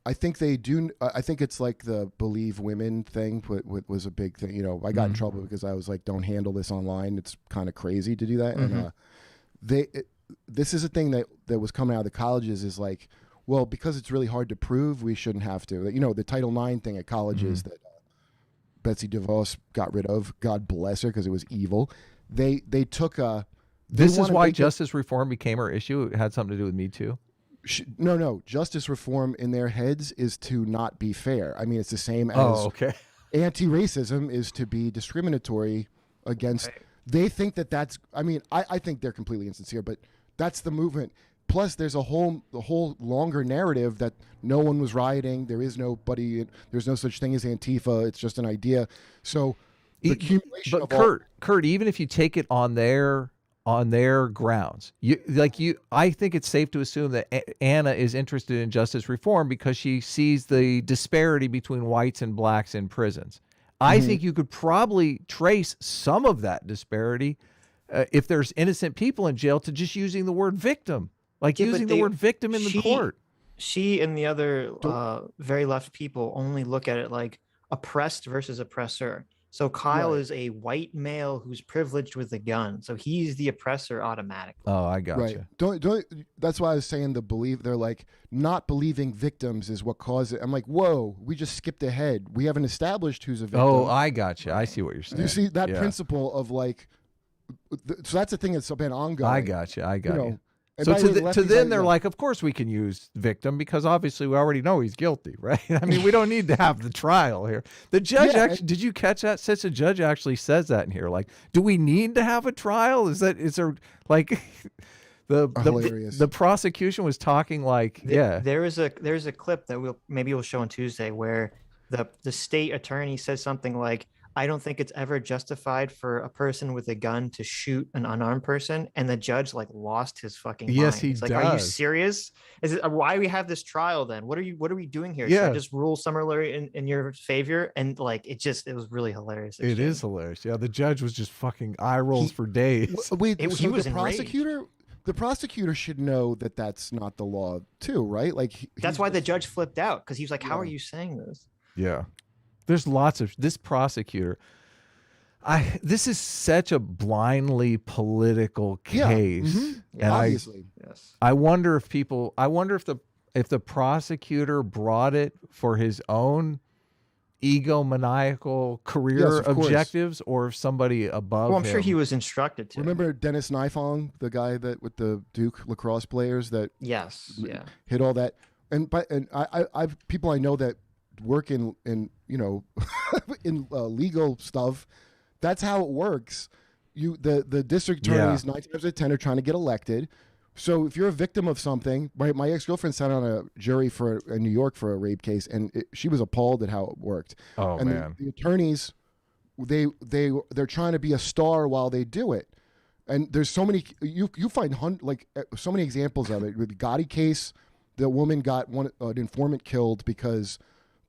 I think they do. I think it's like the believe women thing was a big thing. I got in trouble because I was like, don't handle this online. It's kind of crazy to do that. And this is a thing that was coming out of the colleges is like, well, because it's really hard to prove, we shouldn't have to. The Title IX thing at colleges that Betsy DeVos got rid of, God bless her, because it was evil. They took a... This is why justice reform became her issue? It had something to do with Me Too? No. Justice reform in their heads is to not be fair. I mean, it's the same as anti-racism is to be discriminatory against... Right. They think that's... I mean, I think they're completely insincere, but that's the movement. Plus, there's the whole longer narrative that no one was rioting. There's no such thing as Antifa. It's just an idea. So the accumulation of Kurt, even if you take it on their grounds, I think it's safe to assume that Anna is interested in justice reform because she sees the disparity between whites and blacks in prisons. I think you could probably trace some of that disparity if there's innocent people in jail to just using the word victim. Using the word victim in the court. She and the other very left people only look at it like oppressed versus oppressor. So Kyle is a white male who's privileged with a gun. So he's the oppressor automatically. Oh, I gotcha. Right. Don't. That's why I was saying they're like not believing victims is what caused it. I'm like, whoa, we just skipped ahead. We haven't established who's a victim. Oh, I gotcha. I see what you're saying. You see that principle of like, so that's the thing that's been ongoing. I gotcha. So to them, they're like, of course we can use victim because obviously we already know he's guilty, right? I mean, we don't need to have the trial here. The judge actually, did you catch that? Since the judge actually says that in here, like, do we need to have a trial? Is there like the prosecution was talking like, There's a clip that we'll show on Tuesday where the state attorney says something like, I don't think it's ever justified for a person with a gun to shoot an unarmed person. And the judge lost his fucking mind. Yes, he does. Are you serious? Is it why we have this trial then? What are we doing here? Yeah. Should I just rule summarily in your favor? And it was really hilarious. It is hilarious. Yeah. The judge was just fucking eye rolls for days. He was the prosecutor. The prosecutor should know that that's not the law too, right? That's why the judge flipped out because he was like, how are you saying this? Yeah. There's lots of this prosecutor. This is such a blindly political case, and obviously, I wonder if the prosecutor brought it for his own egomaniacal career objectives, or if somebody above. Well, I'm sure he was instructed to. Remember Dennis Nifong, the guy that with the Duke lacrosse players that hit all that, and I've people I know that work in in legal stuff. That's how it works. The district attorneys 9 times out of 10 are trying to get elected. So if you're a victim of something, my ex-girlfriend sat on a jury in New York for a rape case, and she was appalled at how it worked. Oh, and man. The attorneys, they're trying to be a star while they do it. And there's so many you find so many examples of it. With the Gotti case, the woman got an informant killed because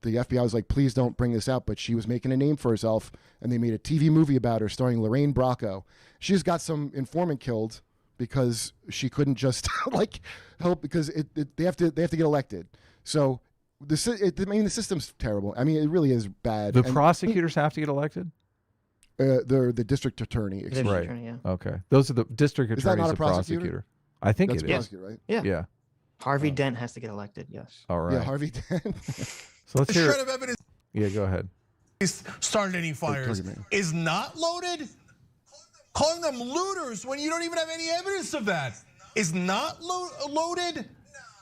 the FBI was like, please don't bring this out. But she was making a name for herself, and they made a TV movie about her starring Lorraine Bracco. She just got some informant killed because she couldn't just like help because they have to get elected. So the system's terrible. I mean, it really is bad. The prosecutors have to get elected? The district attorney. Right. Attorney, yeah. Okay. Those are the district attorneys. Is that not a prosecutor? I think That's it is. Prosecutor, right? Yeah. Harvey Dent has to get elected, yes. All right. Yeah, Harvey Dent. So let's hear shred of evidence. Yeah, go ahead. Started any fires is not loaded. Calling them looters when you don't even have any evidence of that is not loaded.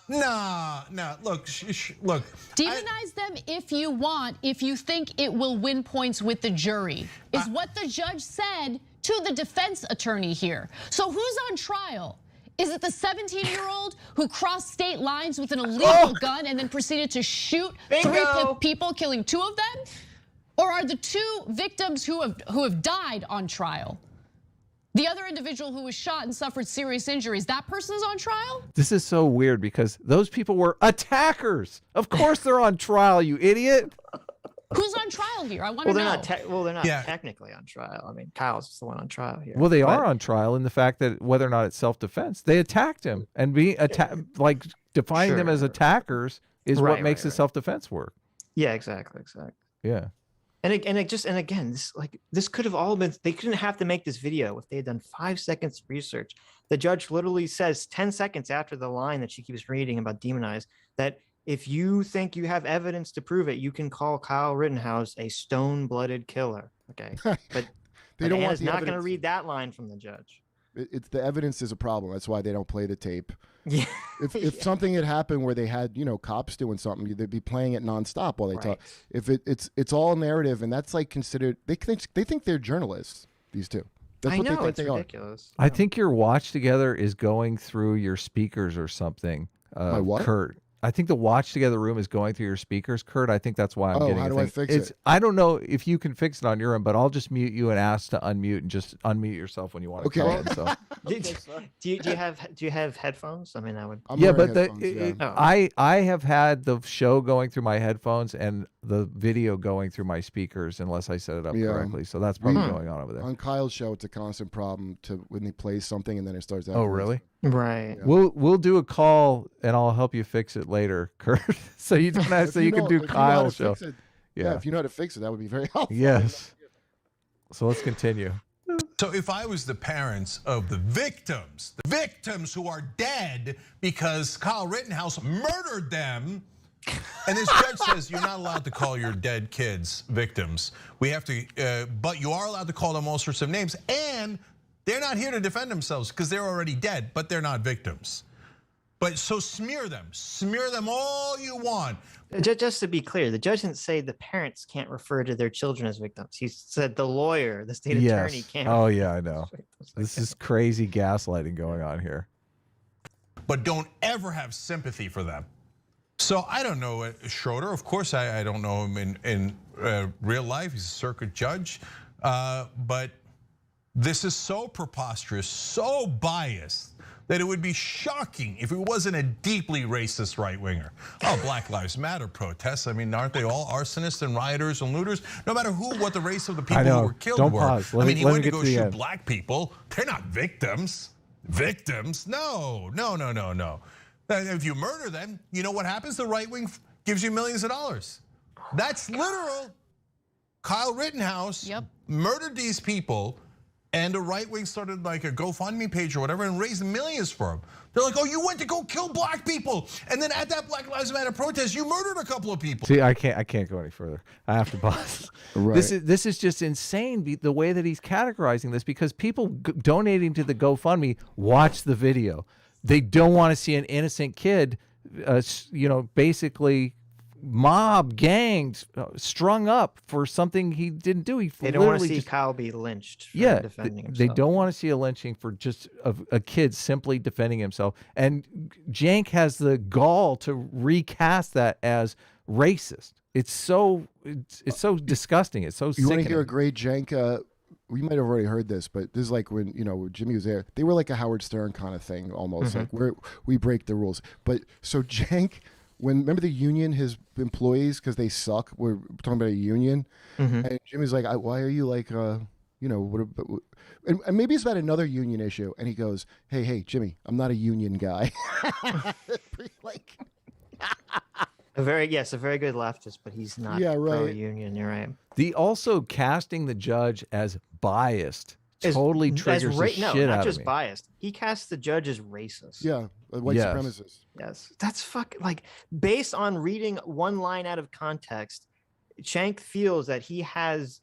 Nah. Look. Demonize them if you want, if you think it will win points with the jury, is what the judge said to the defense attorney here. So who's on trial? Is it the 17-year-old who crossed state lines with an illegal gun and then proceeded to shoot 3 people, killing 2 of them? Or are the 2 victims who have died on trial? The other individual who was shot and suffered serious injuries, that person's on trial? This is so weird because those people were attackers. Of course they're on trial, you idiot. Who's on trial here? I want to know. They're not technically on trial. I mean, Kyle's the one on trial here. Well, they are on trial in the fact that whether or not it's self-defense, they attacked him, and like defining them as attackers is what makes the self-defense work. Yeah, exactly. Yeah. And again, this could have all been. They couldn't have to make this video if they had done 5 seconds research. The judge literally says 10 seconds after the line that she keeps reading about demonize that if you think you have evidence to prove it, you can call Kyle Rittenhouse a stone-blooded killer. Okay, but they don't want not going to read that line from the judge. It's the evidence is a problem. That's why they don't play the tape. Yeah. If something had happened where they had cops doing something, they'd be playing it nonstop while they talk. If it's all narrative, and that's like considered, they think they're journalists. These 2. That's what they think they ridiculous. I think your watch together is going through your speakers or something. My what? Kurt. I think the watch together room is going through your speakers, Kurt. I think that's why I'm getting. How do I fix it? I don't know if you can fix it on your end, but I'll just mute you and ask to unmute and just unmute yourself when you want to call in. So. Do you have headphones? I mean, I would. I have had the show going through my headphones and the video going through my speakers unless I set it up correctly. So that's probably going on over there. On Kyle's show, it's a constant problem when he plays something and then it starts. Oh, really? Right. Yeah. We'll do a call and I'll help you fix it later, Kurt. So you don't have, so you can do Kyle's show. Yeah, if you know how to fix it, that would be very helpful. Yes. So let's continue. So if I was the parents of the victims who are dead because Kyle Rittenhouse murdered them, and this judge says you're not allowed to call your dead kids victims. We have to, but you are allowed to call them all sorts of names, and they're not here to defend themselves because they're already dead, but they're not victims. But so smear them all you want. Just to be clear, the judge didn't say the parents can't refer to their children as victims. He said the lawyer, the state attorney can't. Oh yeah, I know. This is crazy gaslighting going on here. But don't ever have sympathy for them. So I don't know Schroeder. Of course, I don't know him in real life. He's a circuit judge, but this is so preposterous, so biased, that it would be shocking if it wasn't a deeply racist right-winger. Oh, Black Lives Matter protests. I mean, aren't they all arsonists and rioters and looters? No matter what the race of the people who were killed were. Pause. I mean, he went to go shoot black people. They're not victims. Victims? No. If you murder them, you know what happens? The right wing gives you millions of dollars. That's literal. Kyle Rittenhouse murdered these people, and the right wing started like a GoFundMe page or whatever and raised millions for him. They're like, oh, you went to go kill black people, and then at that Black Lives Matter protest, you murdered a couple of people. See, I can't go any further. I have to pause. Right. This is just insane the way that he's categorizing this, because people donating to the GoFundMe watch the video. They don't want to see an innocent kid, basically mob gangs strung up for something he didn't do. They don't want to see Kyle be lynched for defending himself. They don't want to see a lynching for just a kid simply defending himself. And Jank has the gall to recast that as racist. It's so disgusting. It's so sickening. You want to hear a great Jank? We might have already heard this, but this is like when Jimmy was there. They were like a Howard Stern kind of thing, almost like we break the rules. But so Jank remember the union, his employees, because they suck. We're talking about a union, and Jimmy's like, why are you like, and maybe it's about another union issue, and he goes, hey, Jimmy, I'm not a union guy. Like, a very good leftist, but he's not pro-union. You're right. The also casting the judge as biased totally triggers the shit out of me. Not just biased. He casts the judge as racist. Yeah, a white supremacist. Yes, that's fucking like based on reading one line out of context. Shank feels that he has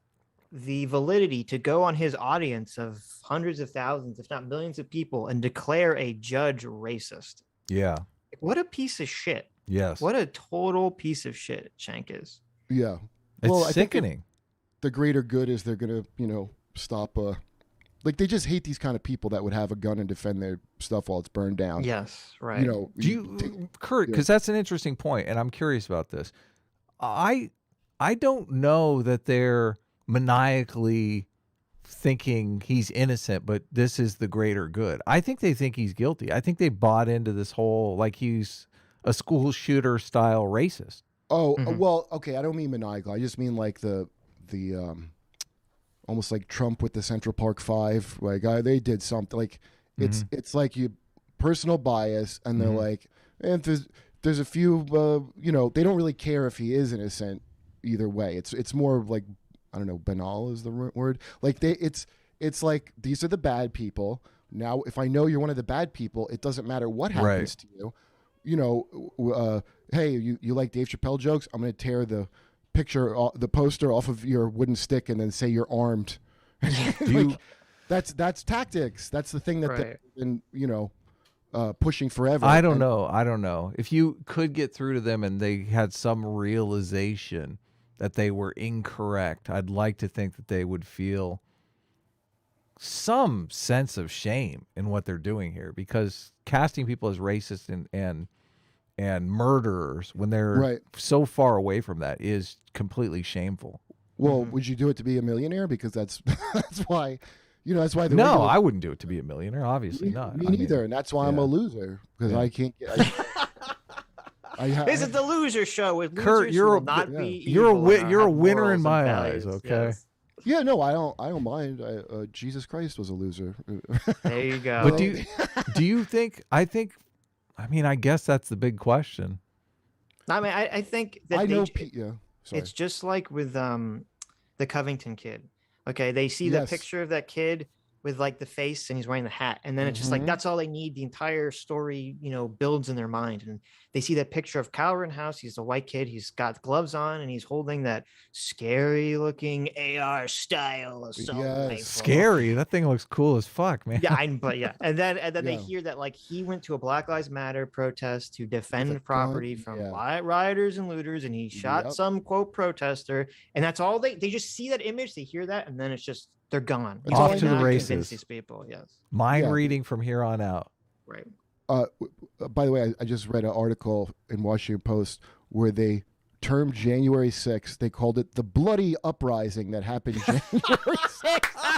the validity to go on his audience of hundreds of thousands, if not millions of people, and declare a judge racist. Yeah. What a piece of shit. Yes. What a total piece of shit Shank is. Yeah. It's sickening. The greater good is they're going to, stop. Like, they just hate these kind of people that would have a gun and defend their stuff while it's burned down. Yes, right. Kurt, because that's an interesting point, and I'm curious about this. I don't know that they're maniacally thinking he's innocent, but this is the greater good. I think they think he's guilty. I think they bought into this whole, like, he's a school shooter style racist. Oh, well, okay. I don't mean maniacal. I just mean like the almost like Trump with the Central Park 5. Like, they did something. Like, it's like you personal bias, and they're like, and there's a few, they don't really care if he is innocent either way. It's more like, I don't know, banal is the word. Like, it's like, these are the bad people. Now, if I know you're one of the bad people, it doesn't matter what happens to you. Hey, you like Dave Chappelle jokes? I'm going to tear the poster off of your wooden stick and then say you're armed. Like, that's tactics. That's the thing that they've been, pushing forever. I don't know. If you could get through to them and they had some realization that they were incorrect, I'd like to think that they would feel some sense of shame in what they're doing here, because casting people as racist and murderers when they're so far away from that is completely shameful. Well, would you do it to be a millionaire? Because that's why, that's why. I wouldn't do it to be a millionaire. Obviously not. Me neither, and that's why I'm a loser, because I can't get. This is the loser show. With Kurt, you're a winner in my eyes. Okay. Yes. Yeah, no, I don't mind. Jesus Christ was a loser. There you go. But do you think? I guess that's the big question. I think that Sorry. It's just like with the Covington kid. Okay, they see the picture of that kid with like the face, and he's wearing the hat, and then it's just like that's all they need. The entire story, builds in their mind, and they see that picture of Kyle Rittenhouse. He's a white kid. He's got gloves on, and he's holding that scary-looking AR style assault rifle. Scary. That thing looks cool as fuck, man. Yeah, and then they hear that like he went to a Black Lives Matter protest to defend property from rioters and looters, and he shot some quote protester, and that's all they just see that image, they hear that, and then it's just they're gone. Off to the races. These people, yes. Mind reading from here on out. Right. By the way, I just read an article in Washington Post where they termed January 6th. They called it the bloody uprising that happened January 6th.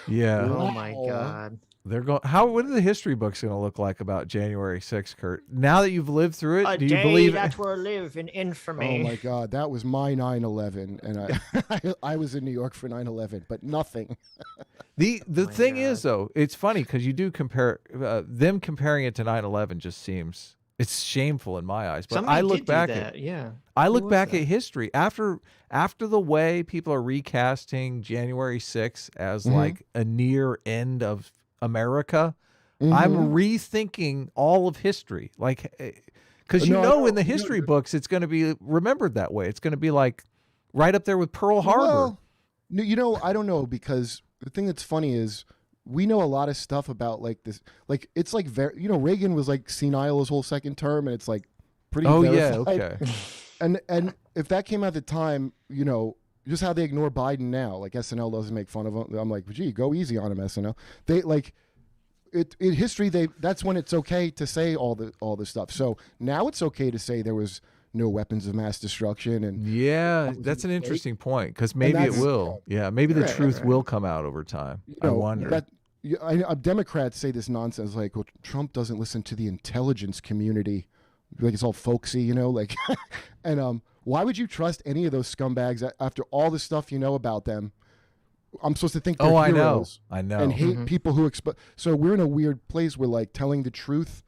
Yeah. Oh my God. They're going. What are the history books going to look like about January 6th, Kurt? Now that you've lived through it, do you believe that will live in infamy? Oh my God, that was my 9/11, and I was in New York for 9/11, but nothing. The thing is, though, it's funny because you do compare them comparing it to 9/11. Just seems it's shameful in my eyes. But Somebody I look back at I look back at history after the way people are recasting January 6th as like a near end of America. I'm rethinking all of history, like, because in the history books it's going to be remembered that way. It's going to be like right up there with Pearl Harbor. Well, I don't know, because the thing that's funny is we know a lot of stuff about like this, like it's like very, Reagan was like senile his whole second term, and it's like pretty verified. Yeah, okay. And if that came out at the time, just how they ignore Biden now, like SNL doesn't make fun of him. I'm like, gee, go easy on him, SNL. They like it in history. That's when it's okay to say all the stuff. So now it's okay to say there was no weapons of mass destruction. And that's an interesting point, because maybe it will. Yeah, maybe the truth will come out over time. I wonder. Democrats say this nonsense like, well, Trump doesn't listen to the intelligence community. Like it's all folksy, you know, like, and why would you trust any of those scumbags after all the stuff you know about them? I'm supposed to think they're heroes. I know. And hate people who so we're in a weird place where like telling the truth.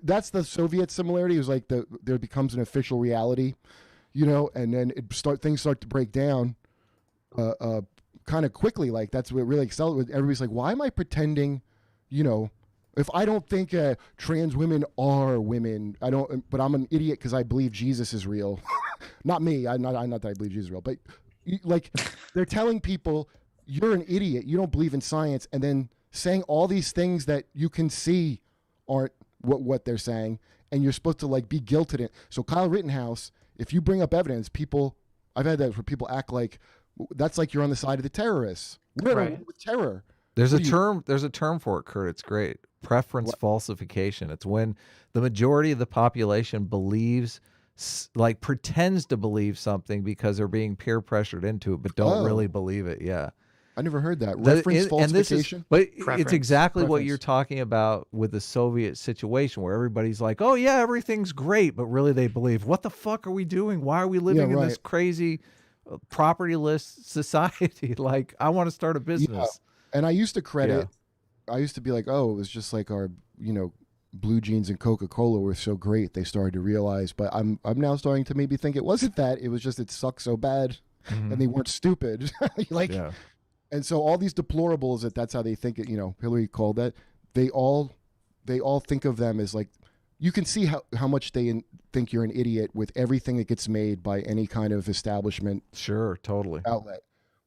That's the Soviet similarity. It was like there becomes an official reality, you know, and then things start to break down, kind of quickly. Like that's what really accelerated. Everybody's like, why am I pretending, you know? If I don't think trans women are women, but I'm an idiot because I believe Jesus is real. Not me. I'm not that I believe Jesus is real. But like they're telling people you're an idiot. You don't believe in science, and then saying all these things that you can see aren't what they're saying, and you're supposed to like be guilted in. So Kyle Rittenhouse, if you bring up evidence, I've had that where people act like that's like you're on the side of the terrorists. We're with terror. There's a term for it, Kurt. It's great. Preference falsification. It's when the majority of the population believes, like pretends to believe something because they're being peer pressured into it, but don't really believe it. Yeah. I never heard that. Reference falsification? It's exactly what you're talking about with the Soviet situation where everybody's like, oh yeah, everything's great, but really they believe, what the fuck are we doing? Why are we living in this crazy propertyless society? Like, I want to start a business. Yeah. And I used to credit, I used to be like, oh, it was just like our, you know, blue jeans and Coca-Cola were so great. They started to realize, but I'm now starting to maybe think it wasn't that. It was just, it sucked so bad and they weren't stupid. And so all these deplorables that's how they think it, you know, Hillary called that. They all think of them as like, you can see how much they think you're an idiot with everything that gets made by any kind of establishment. Sure. Totally. Outlet.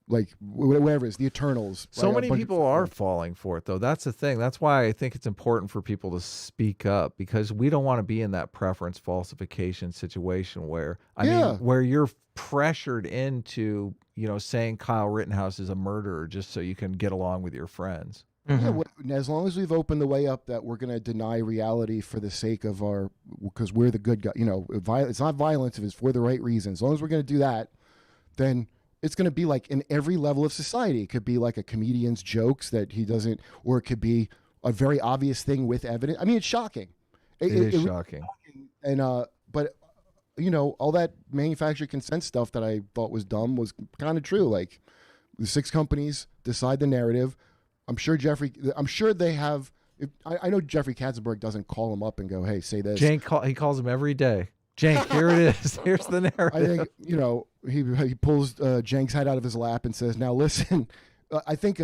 Like whatever it is, the Eternals. So many people are falling for it, though. That's the thing. That's why I think it's important for people to speak up, because we don't want to be in that preference falsification situation where, I mean, where you're pressured into, you know, saying Kyle Rittenhouse is a murderer just so you can get along with your friends. Yeah, as long as we've opened the way up that we're going to deny reality for the sake of because we're the good guy. You know, it's not violence if it's for the right reason. As long as we're going to do that, then it's going to be like in every level of society. It could be like a comedian's jokes that he doesn't, or it could be a very obvious thing with evidence. I mean, it's shocking. It is shocking. And but you know, all that manufactured consent stuff that I thought was dumb was kind of true. Like the 6 companies decide the narrative. I'm sure they have. I know Jeffrey Katzenberg doesn't call him up and go, "Hey, say this." He calls him every day. Cenk, here it is. Here's the narrative. I think, you know, he pulls Cenk's head out of his lap and says, now listen, I think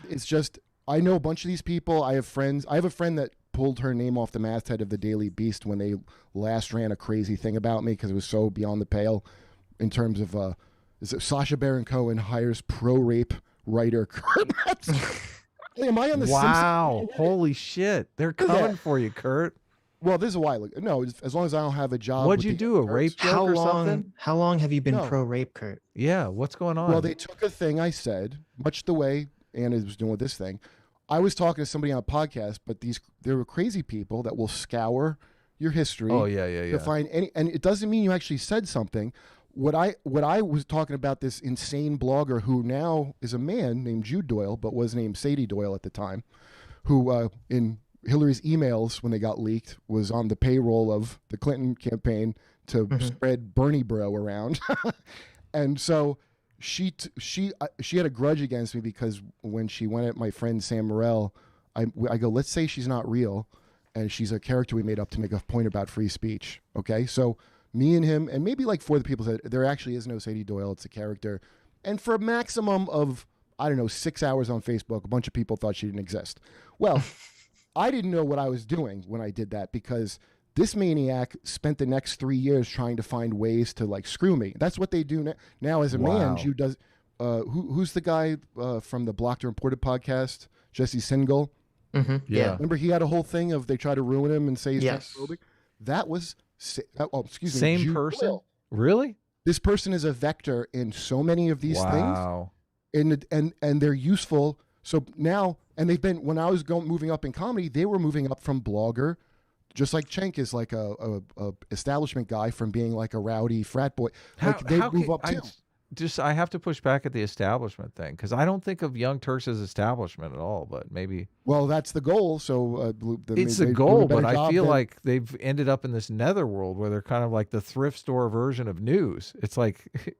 it's just, I know a bunch of these people. I have friends. I have a friend that pulled her name off the masthead of the Daily Beast when they last ran a crazy thing about me because it was so beyond the pale in terms of, is it Sacha Baron Cohen hires pro-rape writer Kurt Metzger. Hey, am I on the Wow. Holy shit. They're coming for you, Kurt. Well, this is a while ago. No, as long as I don't have a job. What'd you do? A rape joke or something? How long have you been pro-rape, Kurt? Yeah, what's going on? Well, they took a thing I said, much the way Anna was doing with this thing. I was talking to somebody on a podcast, but there were crazy people that will scour your history. Oh, yeah. To find and it doesn't mean you actually said something. What I was talking about, this insane blogger who now is a man named Jude Doyle, but was named Sadie Doyle at the time, who in Hillary's emails when they got leaked was on the payroll of the Clinton campaign to spread Bernie bro around. And so she had a grudge against me because when she went at my friend Sam Morrell, I go, let's say she's not real and she's a character we made up to make a point about free speech. Okay. So me and him, and maybe like 4 of the people said there actually is no Sadie Doyle. It's a character. And for a maximum of, I don't know, 6 hours on Facebook, a bunch of people thought she didn't exist. Well, I didn't know what I was doing when I did that because this maniac spent the next 3 years trying to find ways to like screw me. That's what they do now as a man. Jude does. Who's the guy from the Blocked and Reported podcast? Jesse Singal. Yeah. Remember he had a whole thing of they try to ruin him and say he's transphobic. That was excuse me. Same Jude person. Doyle. Really? This person is a vector in so many of these things. And they're useful. So now, and they've been, when I was moving up in comedy, they were moving up from blogger, just like Cenk is like a establishment guy from being like a rowdy frat boy. Like they move up too. I have to push back at the establishment thing, because I don't think of Young Turks as establishment at all, but maybe. Well, that's the goal. So it's the goal, but I feel like they've ended up in this netherworld where they're kind of like the thrift store version of news. It's like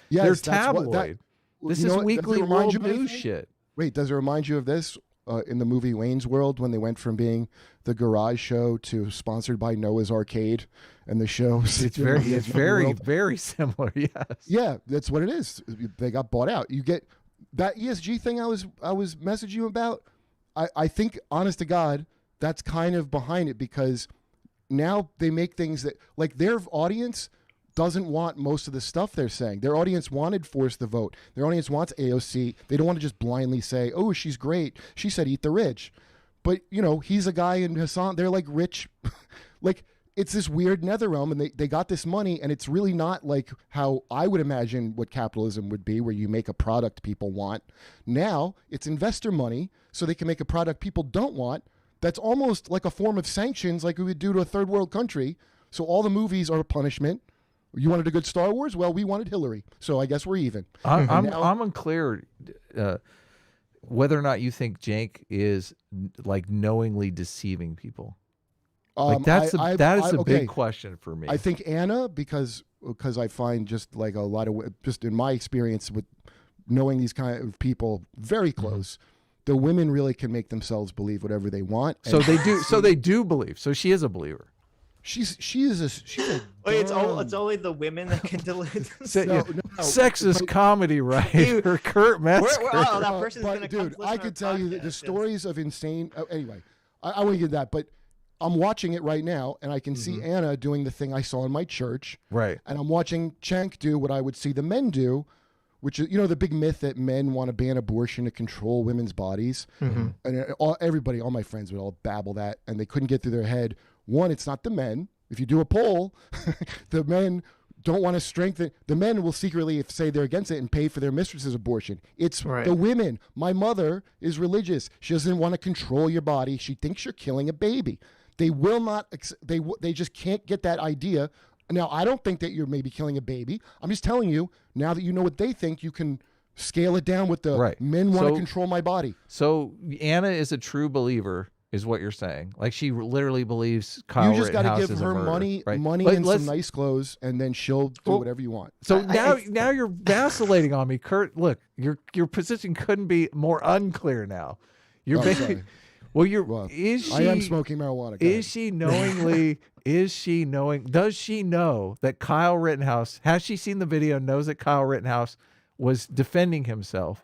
they're tabloid. This is weekly world news shit. Wait, does it remind you of this? In the movie Wayne's World, when they went from being the garage show to sponsored by Noah's Arcade, and the show it's very similar. Yes. Yeah, that's what it is. They got bought out. You get that ESG thing I was messaging you about. I think, honest to God, that's kind of behind it, because now they make things that, like, their audience doesn't want most of the stuff they're saying. Their audience wanted force the vote. Their audience wants AOC. They don't want to just blindly say, oh, she's great. She said eat the rich. But, he's a guy in Hassan. They're like rich. Like, it's this weird nether realm, and they got this money, and it's really not like how I would imagine what capitalism would be, where you make a product people want. Now it's investor money, so they can make a product people don't want. That's almost like a form of sanctions, like we would do to a third world country. So all the movies are a punishment. You wanted a good Star Wars? Well, we wanted Hillary, so I guess we're even. I'm unclear whether or not you think Cenk is like knowingly deceiving people. Like that is a big question for me. I think Anna, because I find just like a lot of, just in my experience with knowing these kind of people very close, the women really can make themselves believe whatever they want. So they do. So they do believe. So she is a believer. She's a Wait, it's only the women that can delude themselves. Sexist comedy writer Kurt Metzger. That person's gonna dude, I could tell you the stories of insane. Anyway, I want to get that, but I'm watching it right now, and I can see Anna doing the thing I saw in my church. Right. And I'm watching Cenk do what I would see the men do, which is, the big myth that men want to ban abortion to control women's bodies. And all my friends would all babble that, and they couldn't get through their head. One, it's not the men. If you do a poll, the men don't want to strengthen. The men will secretly say they're against it and pay for their mistress's abortion. It's the women. My mother is religious. She doesn't want to control your body. She thinks you're killing a baby. They will not. They just can't get that idea. Now, I don't think that you're maybe killing a baby. I'm just telling you, now that you know what they think, you can scale it down with the men want to control my body. So Anna is a true believer, is what you're saying. Like, she literally believes Kyle Rittenhouse is a murderer. You just got to give her money and some nice clothes, and then she'll do whatever you want. So now you're vacillating on me, Kurt. Look, your position couldn't be more unclear now. You're basically... I am smoking marijuana. Is she knowingly? Does she know that Kyle Rittenhouse, has she seen the video, knows that Kyle Rittenhouse was defending himself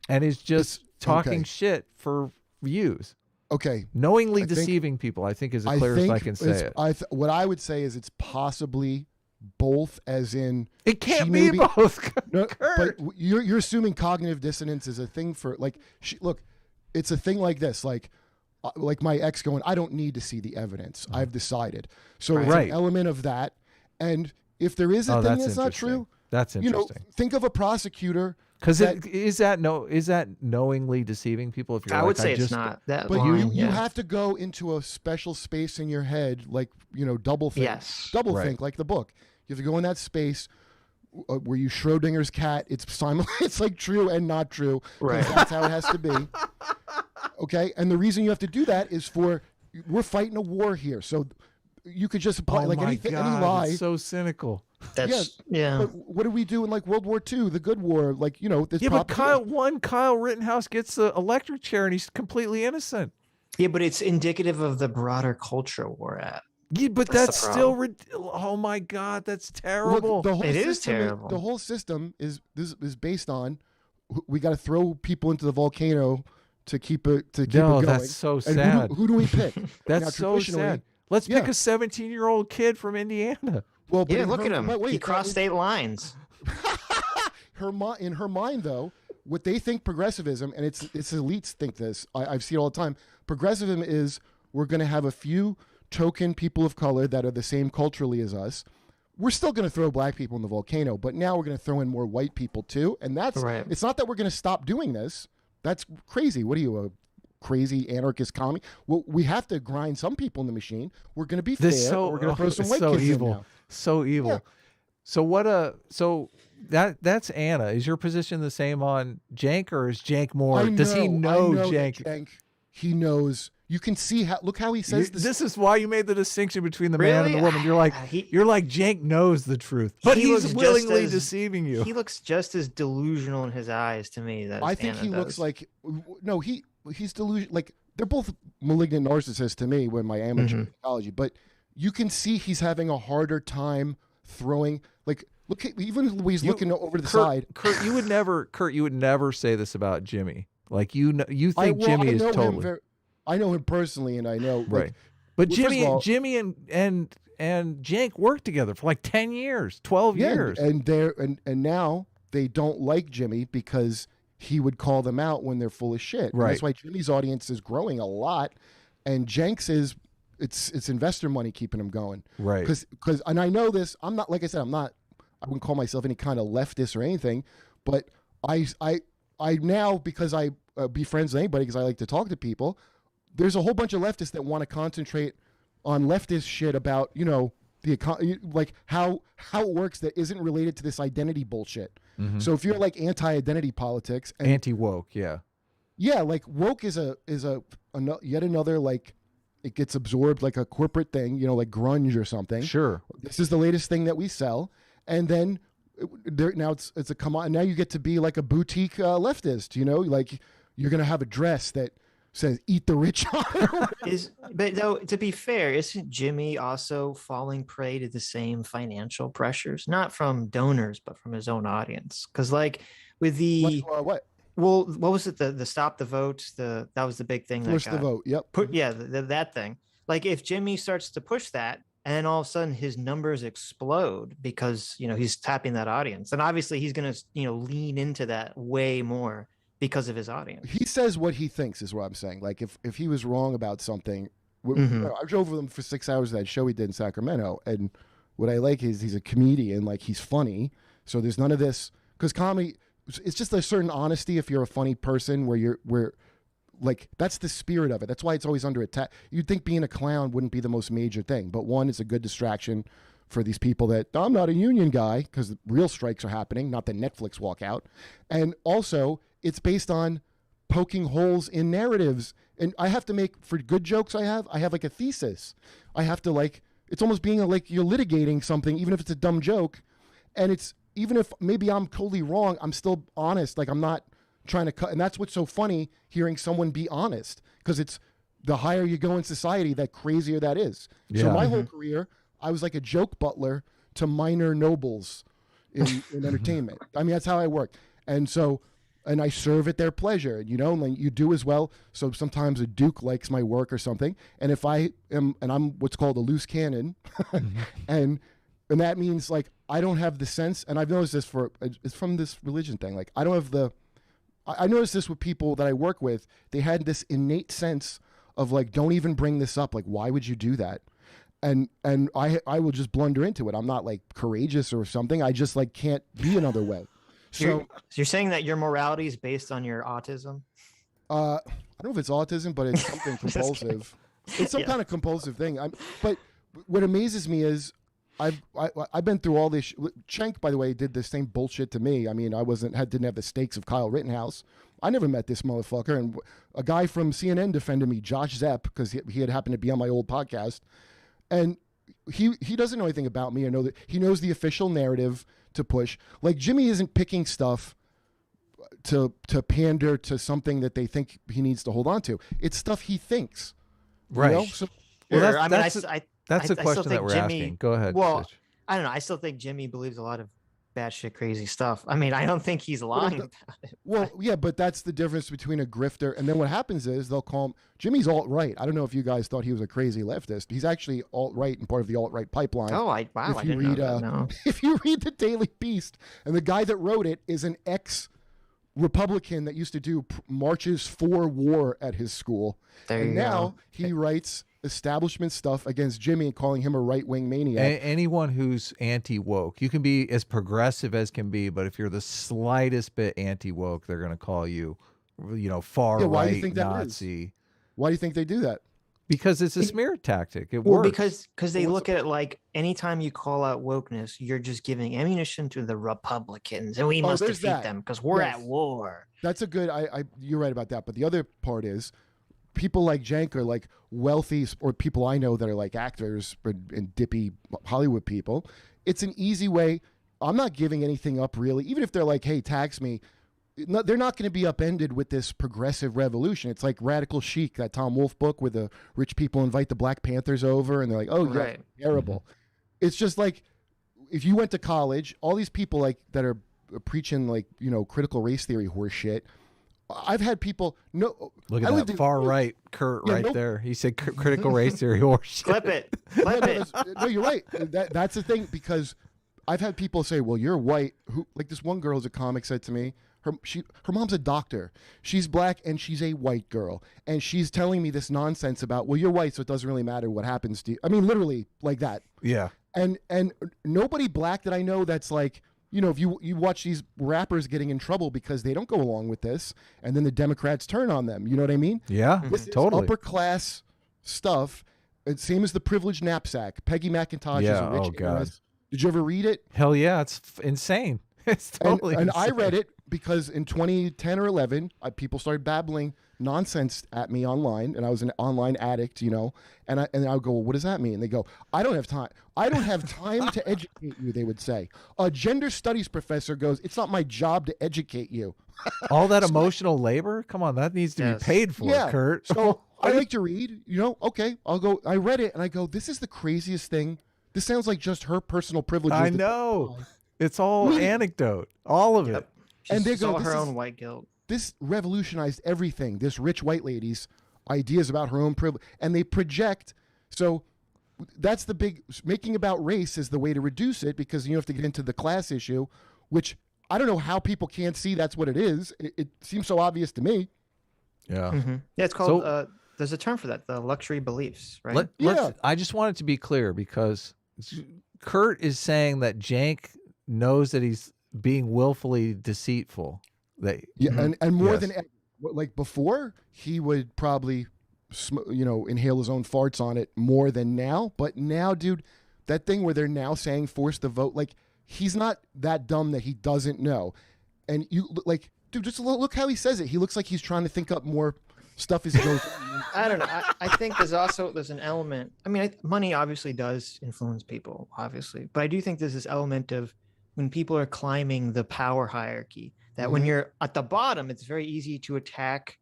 and is just talking shit for views? Okay. Knowingly deceiving people, I think, is the clearest I can say it. What I would say is it's possibly both, as in... It can't be both, but you're assuming cognitive dissonance is a thing for... Look, it's a thing like this, like my ex going, I don't need to see the evidence. I've decided. So it's an element of that. And if there is a thing that's not true... That's interesting. Think of a prosecutor... Because is that knowingly deceiving people? If you're I would say it's not that. But you have to go into a special space in your head, like double think. Yes. Think like the book. You have to go in that space where you Schrodinger's cat. It's like true and not true. Right. That's how it has to be. Okay. And the reason you have to do that is we're fighting a war here. So you could just apply any lie. It's so cynical. That's But what did we do in World War II, the good war? But Kyle Rittenhouse gets the electric chair and he's completely innocent. Yeah, but it's indicative of the broader culture we're at. Yeah, but that's still oh my God, that's terrible. Look, it is terrible. The whole system is based on we got to throw people into the volcano to keep it going. That's so sad. Who do we pick? That's so sad. Let's pick a 17-year-old kid from Indiana. Well, look at him. He crossed state lines. In her mind, though, what they think progressivism, and it's elites think this. I've seen it all the time. Progressivism is we're going to have a few token people of color that are the same culturally as us. We're still going to throw black people in the volcano, but now we're going to throw in more white people too. And that's It's not that we're going to stop doing this. That's crazy. What are you, a crazy anarchist commie? Well, we have to grind some people in the machine. We're going to be fair. We're going to throw some white kids in now. So evil. So that's Anna. Is your position the same on Jank, or is Jank more? Does he know Jank? Jank? He knows. You can see how. Look how he says this. This is why you made the distinction between the man and the woman. You're like Jank knows the truth, but he's willingly deceiving you. He looks just as delusional in his eyes to me. I think he looks like he's delusional. Like they're both malignant narcissists to me when my amateur psychology, but you can see he's having a harder time throwing. Like look at even the way he's looking over the side. Kurt, you would never say this about Jimmy. Like you think Jimmy is totally. I know him personally, and I know right. But Jimmy and Jank worked together for like 10 years, 12 years, and now they don't like Jimmy because he would call them out when they're full of shit. Right. That's why Jimmy's audience is growing a lot, and Jank's is it's investor money keeping him going. Right. Because and I know this. I'm not, like I said, I wouldn't call myself any kind of leftist or anything, but I now, because I be friends with anybody because I like to talk to people. There's a whole bunch of leftists that want to concentrate on leftist shit about, like how it works that isn't related to this identity bullshit. Mm-hmm. So if you're like anti-identity politics and anti-woke, yeah, like woke is yet another, like, it gets absorbed like a corporate thing, like grunge or something. Sure, this is the latest thing that we sell, and then now it's a come on. Now you get to be like a boutique leftist, like you're gonna have a dress that says "Eat the rich." But though, to be fair, isn't Jimmy also falling prey to the same financial pressures, not from donors but from his own audience? Because like with the what? Well, what was it? The stop the vote. That was the big thing. Push the vote. Yep. That thing. Like if Jimmy starts to push that, and then all of a sudden his numbers explode because he's tapping that audience, and obviously he's going to lean into that way more. Because of his audience. He says what he thinks is what I'm saying. Like if he was wrong about something, I drove with him for 6 hours to that show he did in Sacramento. And what I like is he's a comedian, like he's funny. So there's none of this, because comedy, it's just a certain honesty if you're a funny person where like, that's the spirit of it. That's why it's always under attack. You'd think being a clown wouldn't be the most major thing, but one, it's a good distraction for these people that, I'm not a union guy, because real strikes are happening, not the Netflix walkout. And also, it's based on poking holes in narratives. And I have to make, for good jokes I have like a thesis. I have to, like, it's almost being like you're litigating something, even if it's a dumb joke. And it's, even if maybe I'm totally wrong, I'm still honest. Like, I'm not trying to cut. And that's what's so funny, hearing someone be honest, because it's the higher you go in society, that crazier that is. Yeah. So my whole career, I was like a joke butler to minor nobles in entertainment. I mean, that's how I work. And so, and I serve at their pleasure, and you do as well. So sometimes a duke likes my work or something. And if I am, and I'm what's called a loose cannon, and that means, like, I don't have the sense, and I've noticed this it's from this religion thing. Like, I don't have I noticed this with people that I work with. They had this innate sense of, like, don't even bring this up. Like, why would you do that? And I will just blunder into it. I'm not, like, courageous or something. I just, like, can't be another way. So you're saying that your morality is based on your autism? I don't know if it's autism, but it's something compulsive. It's some kind of compulsive thing. But what amazes me is I've been through all this. Cenk, by the way, did the same bullshit to me. I mean, didn't have the stakes of Kyle Rittenhouse. I never met this motherfucker. And a guy from CNN defended me, Josh Zepp, because he had happened to be on my old podcast. And he doesn't know anything about me, or know that he knows the official narrative to push. Like, Jimmy isn't picking stuff to pander to something that they think he needs to hold on to. It's stuff he thinks. Right. So, that's the question that we're asking. Go ahead. Well, Sitch. I don't know. I still think Jimmy believes a lot of batshit crazy stuff. I mean, I don't think he's lying about it. Well, yeah, but that's the difference between a grifter. And then what happens is they'll call him, Jimmy's alt-right. I don't know if you guys thought he was a crazy leftist. He's actually alt-right and part of the alt-right pipeline. Oh, I didn't know that, no. If you read the Daily Beast, and the guy that wrote it is an ex-Republican that used to do marches for war at his school. Now he writes establishment stuff against Jimmy and calling him a right-wing maniac. Anyone who's anti-woke, you can be as progressive as can be, but if you're the slightest bit anti-woke, they're going to call you, far-right Nazi. Why do you think they do that? Because it's a smear tactic. It works. Because they look at it like anytime you call out wokeness, you're just giving ammunition to the Republicans, and we must defeat them because we're at war. That's a good. You're right about that. But the other part is, people like Cenk are like wealthy, or people I know that are like actors and dippy Hollywood people. It's an easy way. I'm not giving anything up really, even if they're like, "Hey, tax me." No, they're not going to be upended with this progressive revolution. It's like Radical Chic, that Tom Wolfe book where the rich people invite the Black Panthers over and they're like, oh, yeah, terrible. It's just like, if you went to college, all these people like that are preaching like, critical race theory horse shit. I've had people, look at that far right Kurt there. He said critical race theory horse shit. Flip it. No, you're right. That's the thing, because I've had people say, well, you're white. Like this one girl who's a comic said to me, her mom's a doctor. She's black and she's a white girl. And she's telling me this nonsense about, well, you're white, so it doesn't really matter what happens to you. I mean, literally like that. Yeah. And nobody black that I know that's like, if you watch these rappers getting in trouble because they don't go along with this, and then the Democrats turn on them. You know what I mean? Yeah, totally. Upper class stuff. It's same as the privileged knapsack. Peggy McIntosh is a rich heiress. Did you ever read it? Hell yeah, it's insane. It's totally and insane. I read it because in 2010 or 11, people started babbling nonsense at me online, and I was an online addict, and I would go, well, what does that mean? And they go, I don't have time. I don't have time to educate you, they would say. A gender studies professor goes, it's not my job to educate you. All that emotional labor? Come on, that needs to be paid for, Kurt. So I like to read, okay, I'll go, I read it, and I go, this is the craziest thing. This sounds like just her personal privilege. I know. It's all anecdote, all of it. And they go, her own white guilt. This revolutionized everything. This rich white lady's ideas about her own privilege, and they project. So that's the big making about race is the way to reduce it, because you have to get into the class issue, which I don't know how people can't see that's what it is. It seems so obvious to me. Yeah. Mm-hmm. Yeah, it's called. There's a term for that, the luxury beliefs, right? I just want it to be clear, because Kurt is saying that Cenk knows that he's being willfully deceitful. And more than ever, like before, he would probably inhale his own farts on it more than now. But now, dude, that thing where they're now saying force the vote, like he's not that dumb that he doesn't know. And you like, dude, just look how he says it. He looks like he's trying to think up more stuff as he goes. I don't know. I think there's an element. I mean, money obviously does influence people, obviously, but I do think there's this element of when people are climbing the power hierarchy, that when you're at the bottom, it's very easy to attack,